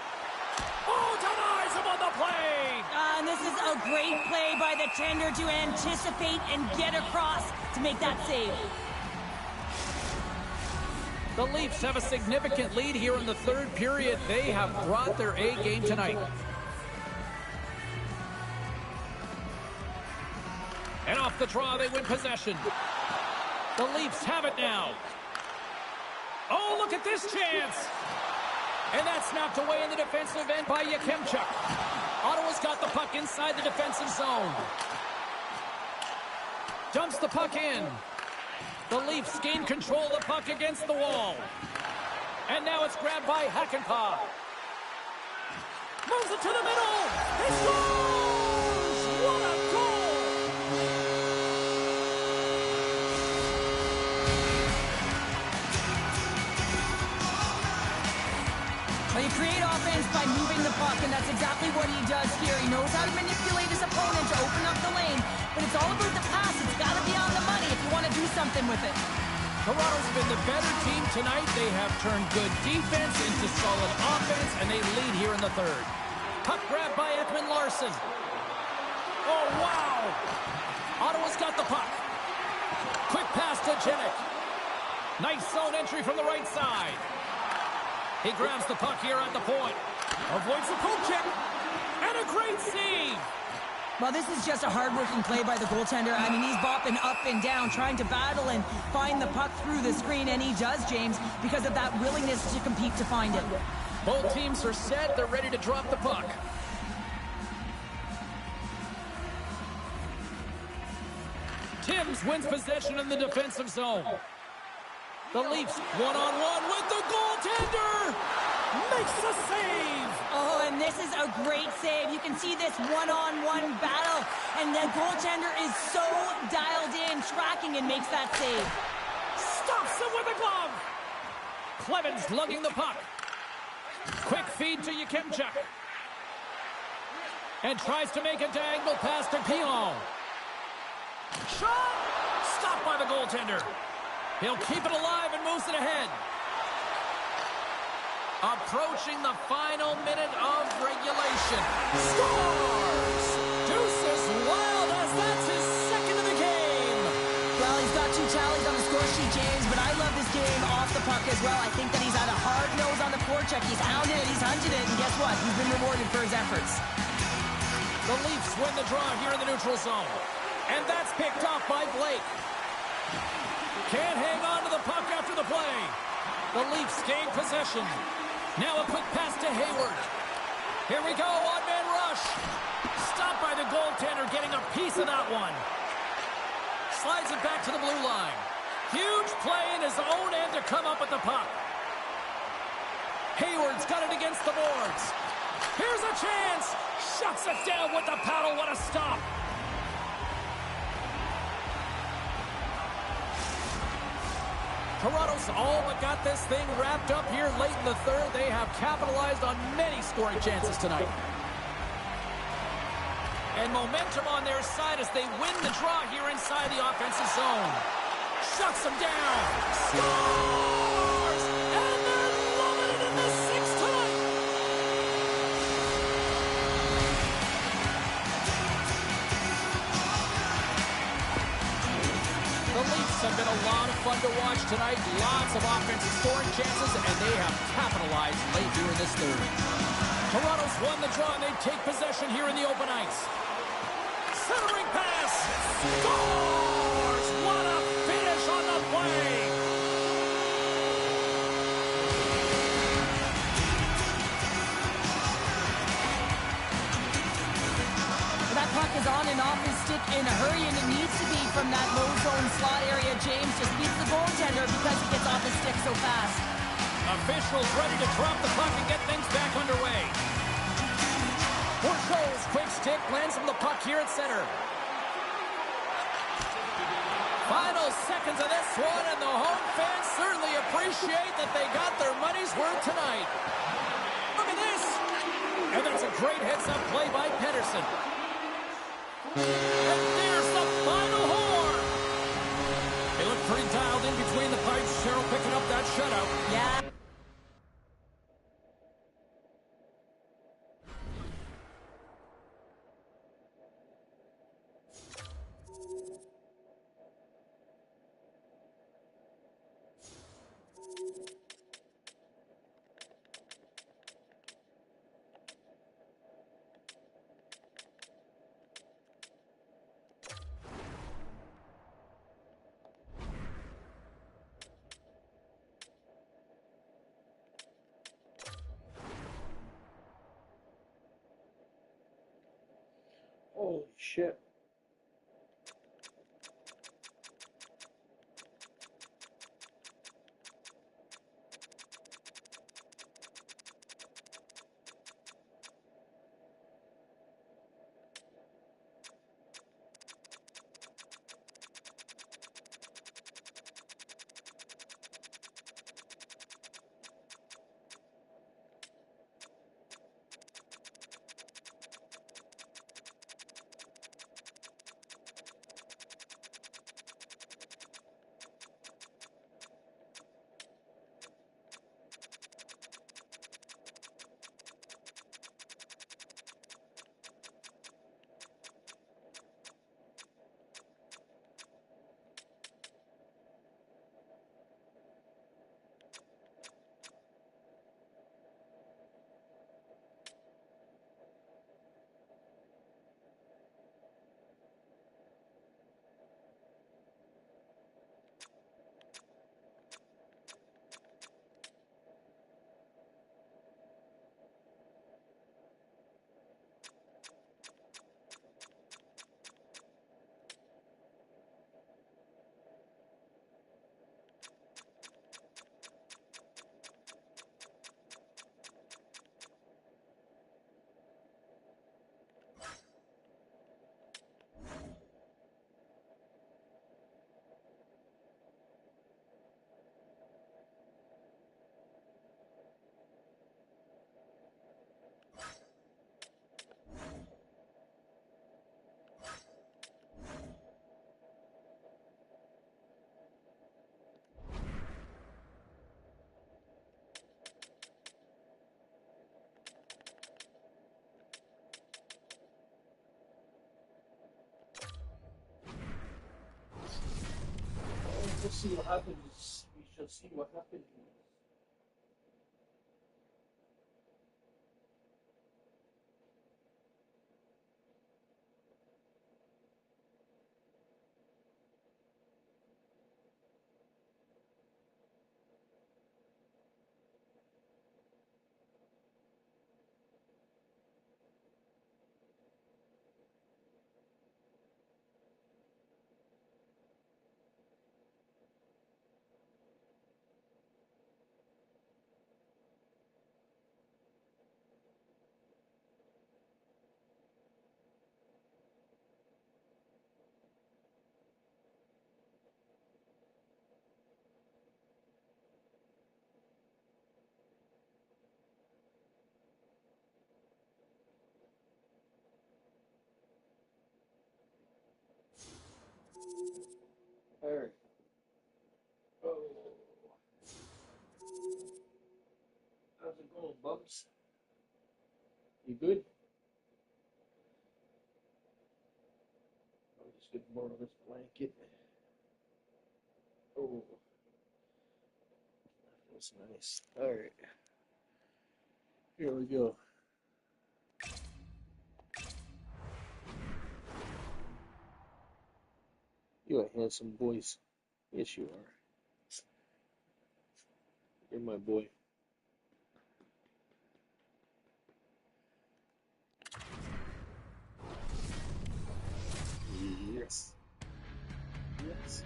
Oh, denies him on the play. And this this is a great play by the tender to anticipate and get across to make that save. The Leafs have a significant lead here in the third period. They have brought their A game tonight. And off the draw, they win possession. The Leafs have it now. Oh, look at this chance. And that's knocked away in the defensive end by Yakemchuk. Ottawa's got the puck inside the defensive zone. Dumps the puck in. The Leafs gain control of the puck against the wall. And now it's grabbed by Hakanpää. Moves it to the middle. He scores! What a goal! Well, you create offense by moving the puck, and that's exactly what he does here. He knows how to manipulate his opponent to open up the lane, but it's all about the pass. It's got to be on the money if you want to do something with it. Toronto's been the better team tonight. They have turned good defense into solid offense, and they lead here in the third. Puck grab by Ekman-Larsson. Oh, wow! Ottawa's got the puck. Quick pass to Jenik. Nice zone entry from the right side. He grabs the puck here at the point. Avoids the poke check. And a great save. Well, this is just a hard-working play by the goaltender. I mean, he's bopping up and down, trying to battle and find the puck through the screen, and he does, James, because of that willingness to compete to find it. Both teams are set. They're ready to drop the puck. Timms wins possession in the defensive zone. The Leafs one-on-one with the goaltender. Makes the save. Oh, and this is a great save. You can see this one-on-one battle, and the goaltender is so dialed in, tracking, and makes that save. Stops him with a glove. Clevens lugging the puck. Quick feed to Yakemchuk. And tries to make a diagonal pass to Pilon. Shot! Stopped by the goaltender. He'll keep it alive and moves it ahead. Approaching the final minute of regulation. Scores! Deuces Wild as that's his second of the game. Well, he's got 2 tallies on the score sheet, James, but I love this game off the puck as well. I think that he's had a hard nose on the forecheck. He's hounded it, he's hunted it, and guess what? He's been rewarded for his efforts. The Leafs win the draw here in the neutral zone. And that's picked off by Blake. Can't hang on to the puck after the play. The Leafs gain possession. Now a quick pass to Hayward. Here we go, one-man rush. Stopped by the goaltender, getting a piece of that one. Slides it back to the blue line. Huge play in his own end to come up with the puck. Hayward's got it against the boards. Here's a chance. Shuts it down with the paddle. What a stop. Toronto's all but got this thing wrapped up here late in the third. They have capitalized on many scoring chances tonight. And momentum on their side as they win the draw here inside the offensive zone. Shuts them down. Scores! And they're loving it in the sixth tonight. The Leafs have been a lot of fun to watch tonight. Lots of offensive scoring chances, and they have capitalized late here in this third. Toronto's won the draw, and they take possession here in the open ice. Centering pass. Scores! What a finish on the play. That puck is on and off his stick in a hurry, and it needs to be from that low zone slot area. James just beats the goaltender because he gets off his stick so fast. Officials ready to drop the puck and get things back underway. Bourgeau's quick stick lands him the puck here at center. Final seconds of this one, and the home fans certainly appreciate that they got their money's worth tonight. Look at this! And that's a great heads-up play by Pedersen. And there's the final horn! They look pretty dialed in between the pipes. Cheryl picking up that shutout. Yeah. Shit. We'll see what happens. We shall see what happens. Alright. Oh. How's it going, Bubs? You good? I'll just get more of this blanket. Oh. That feels nice. Alright. Here we go. You a handsome voice. Yes, you are. You're my boy. Yes. Yes.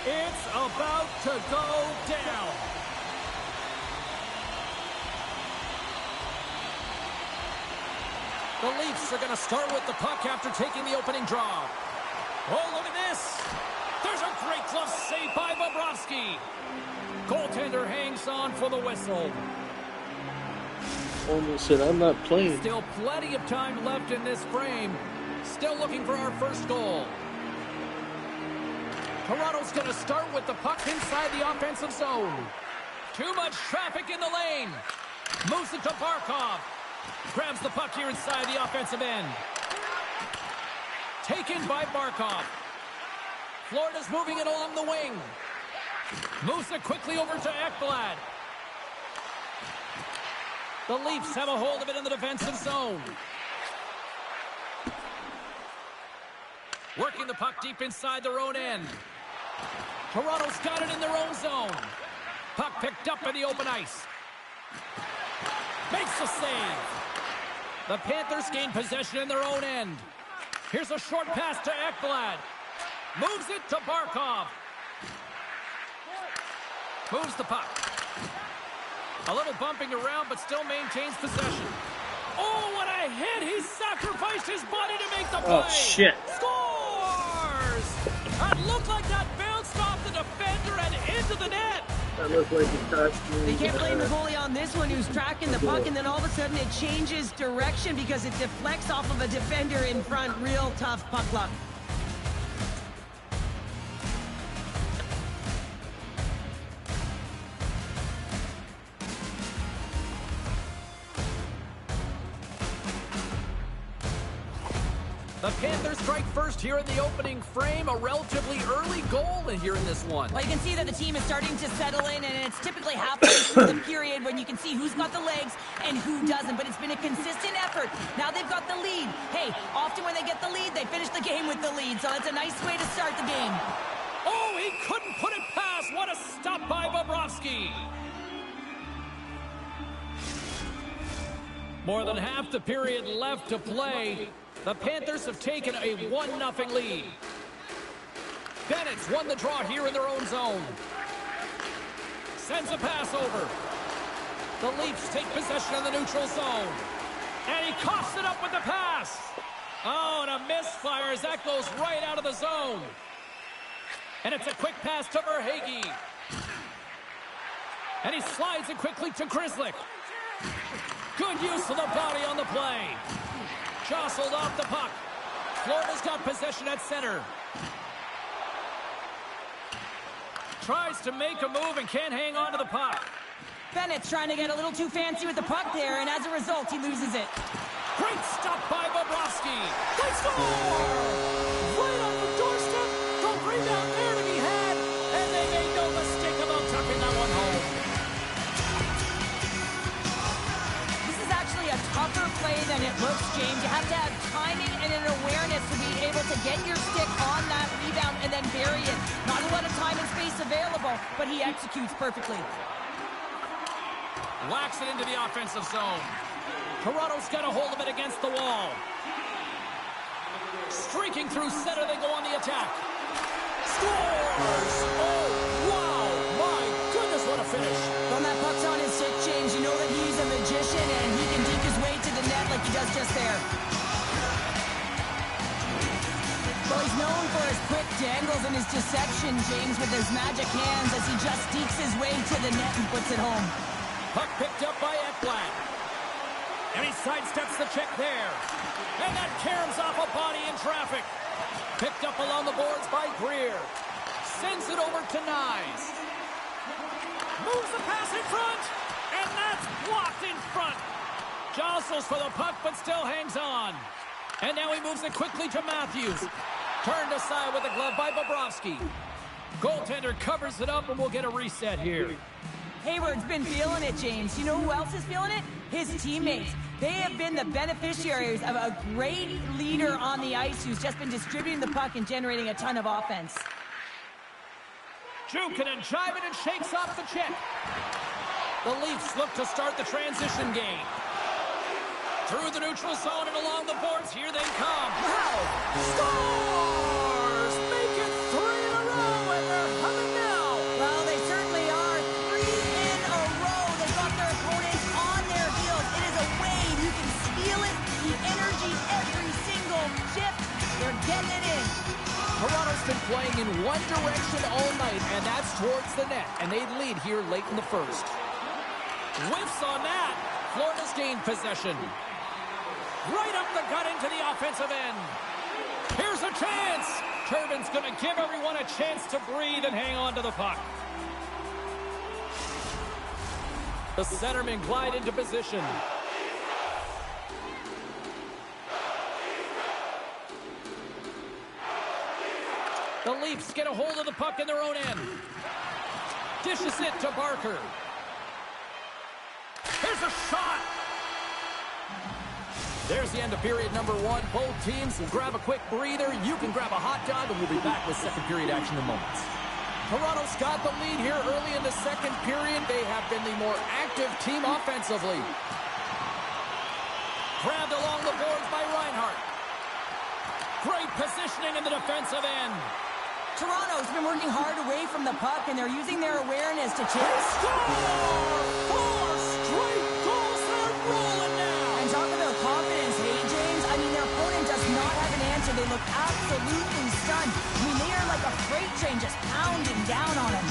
It's about to go down. The Leafs are going to start with the puck after taking the opening draw. Oh, look at this. There's a great glove save by Bobrovsky. Goaltender hangs on for the whistle. Almost said I'm not playing. Still plenty of time left in this frame. Still looking for our first goal. Toronto's going to start with the puck inside the offensive zone. Too much traffic in the lane. Moves it to Barkov. Grabs the puck here inside the offensive end. Taken by Barkov. Florida's moving it along the wing. Moves it quickly over to Ekblad. The Leafs have a hold of it in the defensive zone. Working the puck deep inside their own end. Toronto's got it in their own zone. Puck picked up in the open ice. Makes the save. The Panthers gain possession in their own end. Here's a short pass to Ekblad. Moves it to Barkov. Moves the puck. A little bumping around, but still maintains possession. Oh, what a hit! He sacrificed his body to make the play. Oh, shit. Scores! It looked like that bounced off the defender and into the net. That looked like he touched me. They can't blame the goalie on this one who's tracking the puck, and then all of a sudden it changes direction because it deflects off of a defender in front. Real tough puck luck. The Panthers strike first here in the opening frame. A relatively early goal in here in this one. Well, you can see that the team is starting to settle in, and it's typically halfway through the period when you can see who's got the legs and who doesn't. But it's been a consistent effort. Now they've got the lead. Hey, often when they get the lead, they finish the game with the lead. So it's a nice way to start the game. Oh, he couldn't put it past. What a stop by Bobrovsky. More than half the period left to play. The Panthers have taken a 1-0 lead. Bennett's won the draw here in their own zone. Sends a pass over. The Leafs take possession in the neutral zone. And he coughs it up with the pass. Oh, and a misfire as that goes right out of the zone. And it's a quick pass to Verhaeghe. And he slides it quickly to Grzelcyk. Good use of the body on the play. Jostled off the puck. Florida's got possession at center. Tries to make a move and can't hang on to the puck. Bennett's trying to get a little too fancy with the puck there, and as a result, he loses it. Great stop by Bobrovsky. They score! Right on the doorstep. The rebound there to be had, and they made no mistake about tucking that one home. This is actually a tougher play than it looks, James. You have to have timing and an awareness to be able to get your stick on that rebound and then bury it. Not a lot of time and space available, but he executes perfectly. Whacks it into the offensive zone. Toronto's got a hold of it against the wall. Streaking through center, they go on the attack. Scores! Oh, wow! My goodness, what a finish. When that puck's on his stick, James, you know that he's a magician and he can deke his way to the net like he does just there. Well, he's known for his quick dangles and his deception, James, with his magic hands as he just dekes his way to the net and puts it home. Puck picked up by Ekblad. And he sidesteps the check there. And that caroms off a body in traffic. Picked up along the boards by Greer. Sends it over to Nyes. Moves the pass in front. And that's blocked in front. Jostles for the puck, but still hangs on. And now he moves it quickly to Matthews. Turned aside with a glove by Bobrovsky. Goaltender covers it up, and we'll get a reset here. Hayward's been feeling it, James. You know who else is feeling it? His teammates. They have been the beneficiaries of a great leader on the ice who's just been distributing the puck and generating a ton of offense. Jukinen jiving and shakes off the check. The Leafs look to start the transition game. Through the neutral zone and along the boards, here they come. Wow! Scores! Make it 3 in a row, and they're humming now. Well, they certainly are. 3 in a row. They've got their opponents on their heels. It is a wave. You can feel it. The energy every single shift. They're getting it in. Toronto's been playing in one direction all night, and that's towards the net. And they lead here late in the first. Whiffs on that. Florida's gained possession. Right up the gut into the offensive end. Here's a chance. Turbin's going to give everyone a chance to breathe and hang on to the puck. The centermen glide into position. The Leafs get a hold of the puck in their own end. Dishes it to Barker. Here's a shot. There's the end of period number 1. Both teams will grab a quick breather. You can grab a hot dog, and we'll be back with second period action in moments. Toronto's got the lead here early in the second period. They have been the more active team offensively. Grabbed along the boards by Reinhart. Great positioning in the defensive end. Toronto's been working hard away from the puck, and they're using their awareness to chase. Score! 4 straight goals. They're rolling now. And talk about confidence, hey, James? I mean, their opponent does not have an answer. They look absolutely stunned. I mean, they are like a freight train just pounding down on them.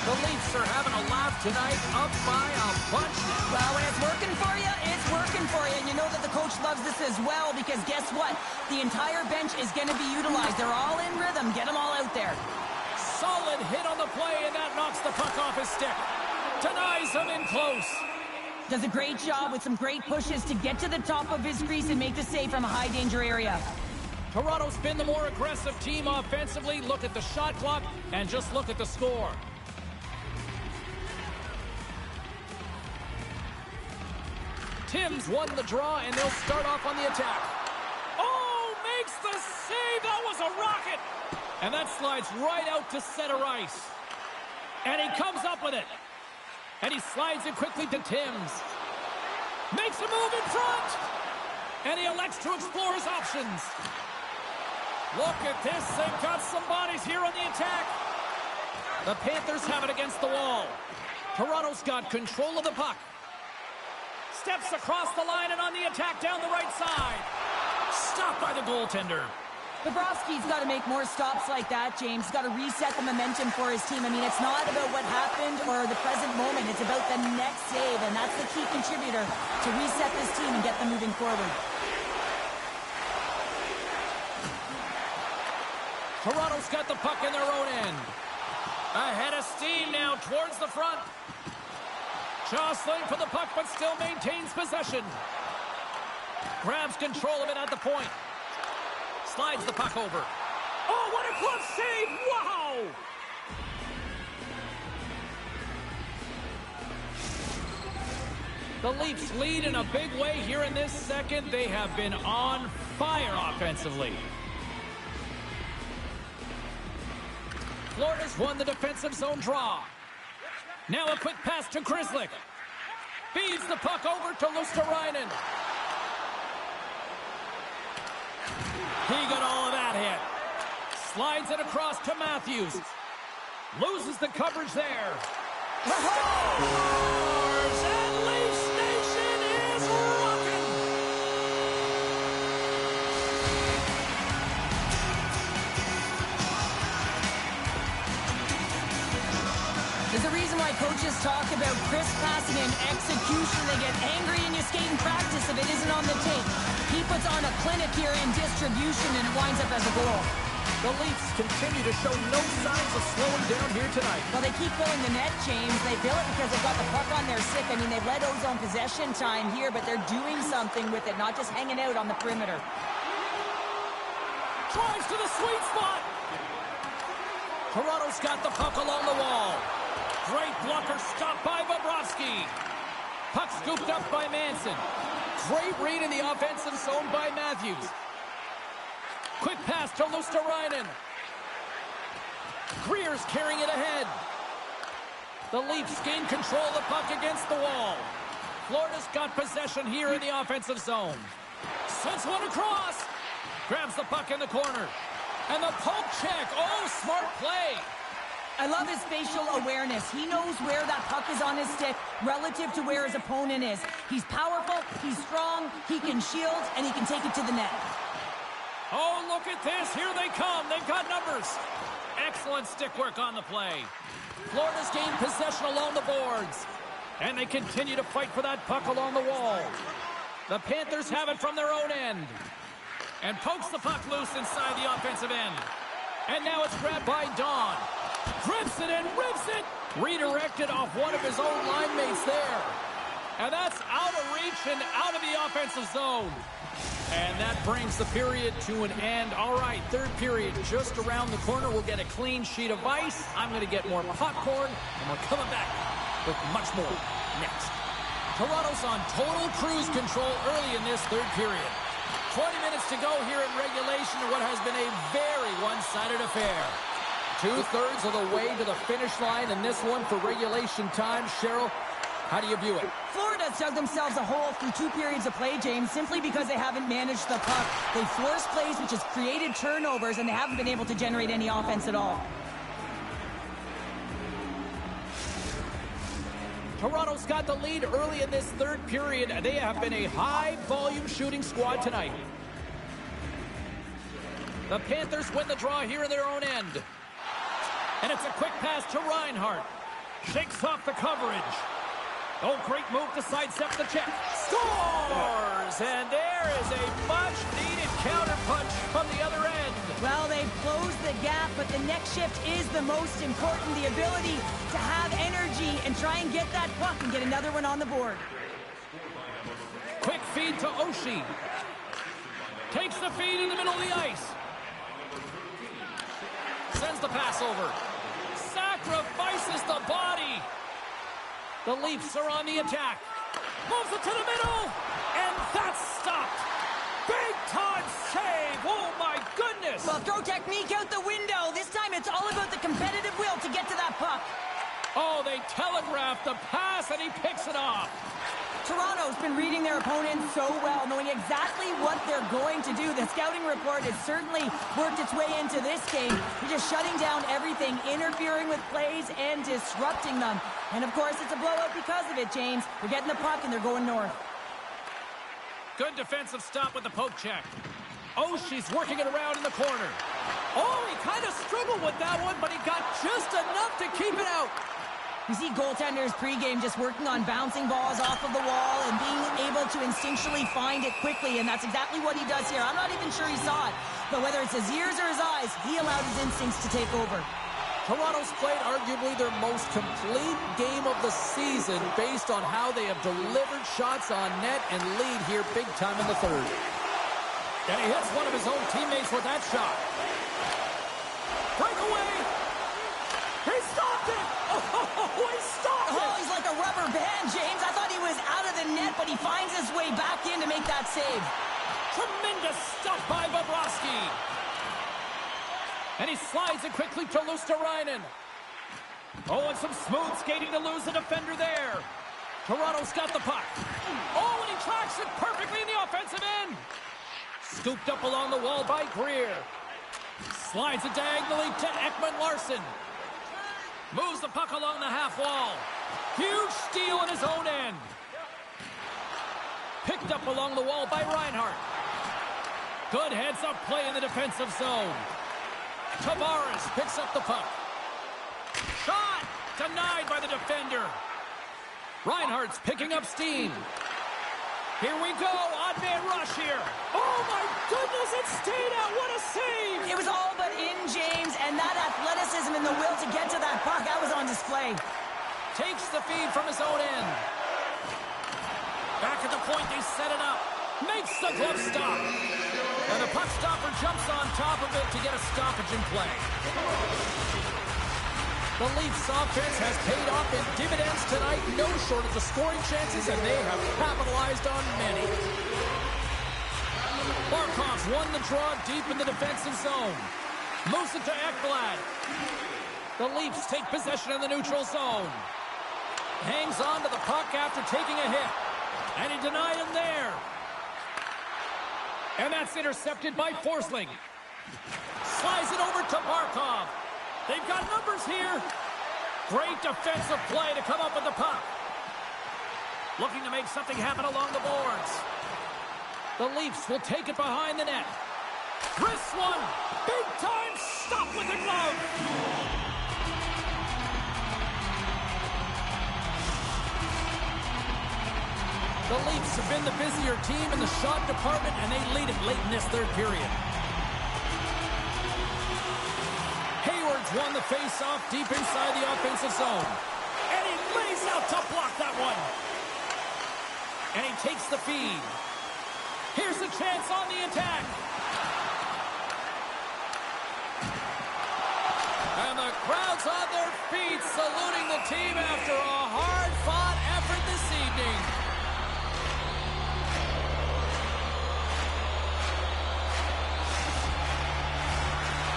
The Leafs are having a laugh tonight, up by a bunch. Well, when it's working for you, it's working for you. And you know that the coach loves this as well, because guess what? The entire bench is going to be utilized. They're all in rhythm. Get them all out there. Solid hit on the play, and that knocks the puck off his stick. Denies him in close. Does a great job with some great pushes to get to the top of his crease and make the save from a high-danger area. Toronto's been the more aggressive team offensively. Look at the shot clock, and just look at the score. Tim's won the draw, and they'll start off on the attack. Oh, makes the save. That was a rocket. And that slides right out to center ice. And he comes up with it. And he slides it quickly to Tim's. Makes a move in front. And he elects to explore his options. Look at this. They've got some bodies here on the attack. The Panthers have it against the wall. Toronto's got control of the puck. Steps across the line and on the attack down the right side. Stopped by the goaltender. Bobrovsky's got to make more stops like that, James. He's got to reset the momentum for his team. I mean, it's not about what happened or the present moment. It's about the next save, and that's the key contributor to reset this team and get them moving forward. Toronto's got the puck in their own end. Ahead of steam now towards the front. Jostling for the puck, but still maintains possession. Grabs control of it at the point. Slides the puck over. Oh, what a glove save! Wow! The Leafs lead in a big way here in this second. They have been on fire offensively. Florida's won the defensive zone draw. Now a quick pass to Grzelcyk. Feeds the puck over to Luosterainen. He got all of that hit. Slides it across to Matthews. Loses the coverage there. Scores! And Leafs Nation is rocking! There's a reason why coaches talk about crisp passing and execution. They get angry and you skate in practice if it isn't on the tape. He puts on a clinic here in distribution, and it winds up as a goal. The Leafs continue to show no signs of slowing down here tonight. Well, they keep filling the net, James. They fill it because they've got the puck on their stick. I mean, they've let Ozone possession time here, but they're doing something with it, not just hanging out on the perimeter. Drives to the sweet spot. Toronto's got the puck along the wall. Great blocker stopped by Bobrovsky. Puck scooped up by Manson. Great read in the offensive zone by Matthews. Quick pass to Luosterainen. Greer's carrying it ahead. The Leafs gain control of the puck against the wall. Florida's got possession here in the offensive zone. Sends one across. Grabs the puck in the corner. And the poke check. Oh, smart play. I love his facial awareness. He knows where that puck is on his stick relative to where his opponent is. He's powerful, he's strong, he can shield, and he can take it to the net. Oh, look at this. Here they come. They've got numbers. Excellent stick work on the play. Florida's gained possession along the boards. And they continue to fight for that puck along the wall. The Panthers have it from their own end. And pokes the puck loose inside the offensive end. And now it's grabbed by Don. Grips it and rips it. Redirected off one of his own line mates there. And that's out of reach and out of the offensive zone. And that brings the period to an end. All right, third period just around the corner. We'll get a clean sheet of ice. I'm going to get more popcorn, and we're coming back with much more next. Toronto's on total cruise control early in this third period. 20 minutes to go here in regulation in what has been a very one-sided affair. 2/3 of the way to the finish line in this one for regulation time. Cheryl, how do you view it? Florida's dug themselves a hole through 2 periods of play, James, simply because they haven't managed the puck. They forced plays, which has created turnovers, and they haven't been able to generate any offense at all. Toronto's got the lead early in this third period. They have been a high-volume shooting squad tonight. The Panthers win the draw here in their own end. And it's a quick pass to Reinhart. Shakes off the coverage. Oh, great move to sidestep the check. Scores! And there is a much-needed counterpunch from the other end. Well, they've closed the gap, but the next shift is the most important. The ability to have energy and try and get that puck and get another one on the board. Quick feed to Oshie. Takes the feed in the middle of the ice. Sends the pass over. Sacrifices the body. The Leafs are on the attack. Moves it to the middle. And that's stopped. Big time save. Oh, my goodness. Well, throw technique out the window. This time it's all about the competitive will to get to that puck. Oh, they telegraphed the pass, and he picks it off. Toronto's been reading their opponents so well, knowing exactly what they're going to do. The scouting report has certainly worked its way into this game. You're just shutting down everything, interfering with plays, and disrupting them. And, of course, it's a blowout because of it, James. They're getting the puck, and they're going north. Good defensive stop with the poke check. Oh, she's working it around in the corner. Oh, he kind of struggled with that one, but he got just enough to keep it out. You see goaltenders pregame just working on bouncing balls off of the wall and being able to instinctually find it quickly, and that's exactly what he does here. I'm not even sure he saw it, but whether it's his ears or his eyes, he allowed his instincts to take over. Toronto's played arguably their most complete game of the season based on how they have delivered shots on net and lead here big time in the third. And he hits one of his own teammates with that shot. Breakaway! He stopped it! Oh, he stopped it! Oh, he's like a rubber band, James. I thought he was out of the net, but he finds his way back in to make that save. Tremendous stuff by Bobrovsky. And he slides it quickly to Luosterainen. Oh, and some smooth skating to lose the defender there. Toronto's got the puck. Oh, and he tracks it perfectly in the offensive end. Scooped up along the wall by Greer. Slides it diagonally to Ekman-Larsson. Moves the puck along the half wall. Huge steal in his own end. Picked up along the wall by Reinhart. Good heads-up play in the defensive zone. Tavares picks up the puck. Shot! Denied by the defender. Reinhart's picking up steam. Here we go. Odd man rush here. Oh, my goodness. It stayed out. What a save. It was all but in, James, and that athleticism and the will to get to that puck, that was on display. Takes the feed from his own end. Back at the point, they set it up. Makes the glove stop. And the puck stopper jumps on top of it to get a stoppage in play. The Leafs offense has paid off in dividends tonight. No shortage of scoring chances, and they have capitalized on many. Barkov's won the draw deep in the defensive zone. Moves it to Ekblad. The Leafs take possession in the neutral zone. Hangs on to the puck after taking a hit. And he denied him there. And that's intercepted by Forsling. Slides it over to Barkov. They've got numbers here. Great defensive play to come up with the puck. Looking to make something happen along the boards. The Leafs will take it behind the net. Wrist one. Big time stop with the glove. The Leafs have been the busier team in the shot department, and they lead it late in this third period. Hayward's won the face-off deep inside the offensive zone. And he lays out to block that one. And he takes the feed. Here's a chance on the attack. And the crowd's on their feet saluting the team after a hard-fought effort this evening.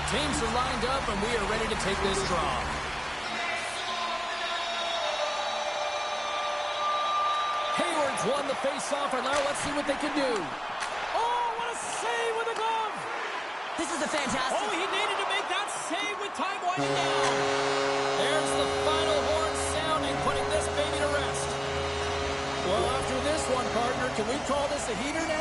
Teams are lined up, and we are ready to take this draw. Hayward's won the face-off, and now let's see what they can do. Oh, what a save with a glove! This is a fantastic... Oh, he needed to make that save with time winding down. There's the final horn sounding, putting this baby to rest. Well, after this one, partner, can we call this a heater now?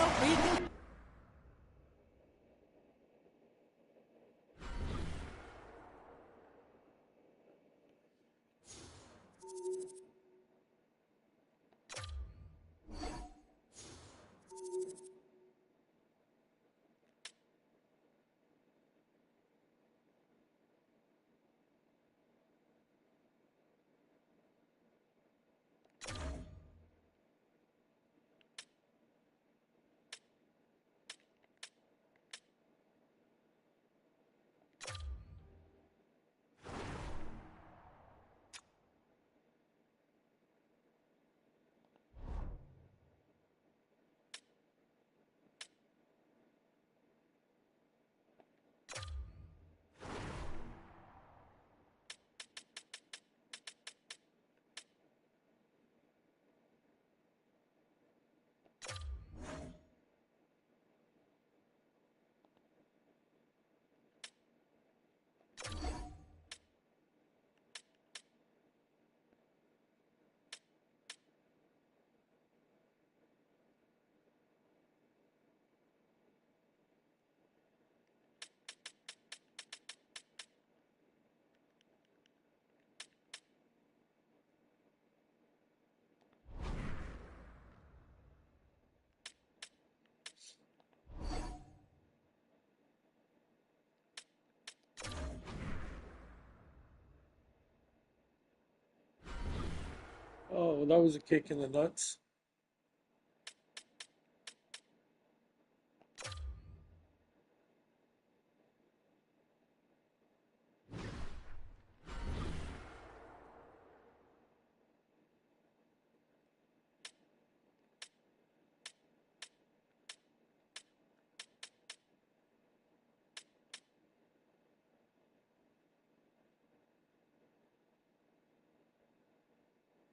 Oh, that was a kick in the nuts.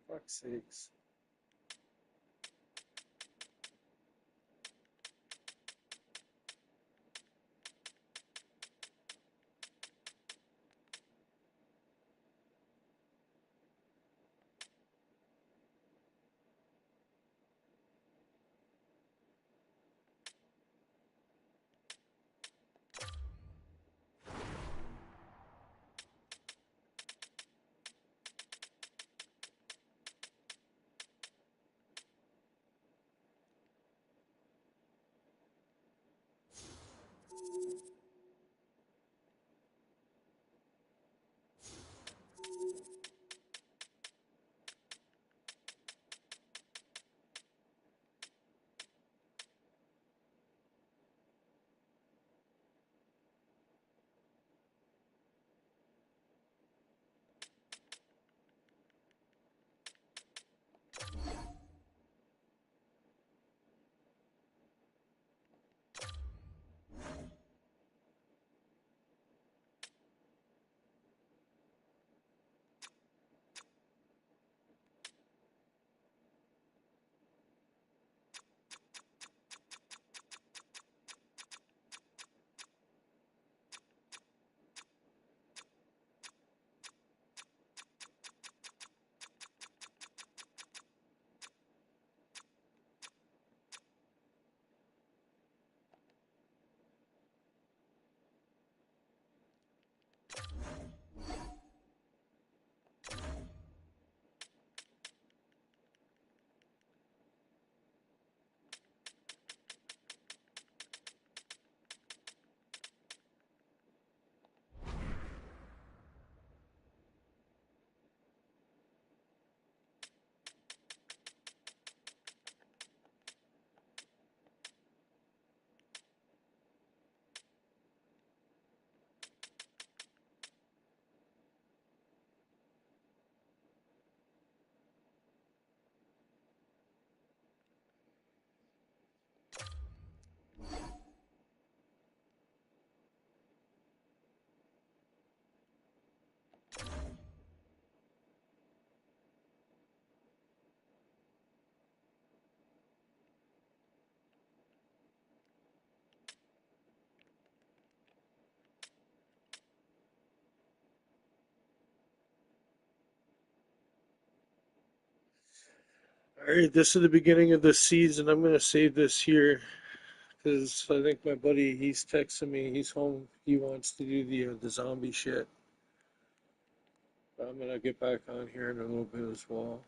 Fuck's sakes. All right, this is the beginning of the season. I'm gonna save this here because I think my buddy, he's texting me. He's home. He wants to do the zombie shit. I'm gonna get back on here in a little bit as well.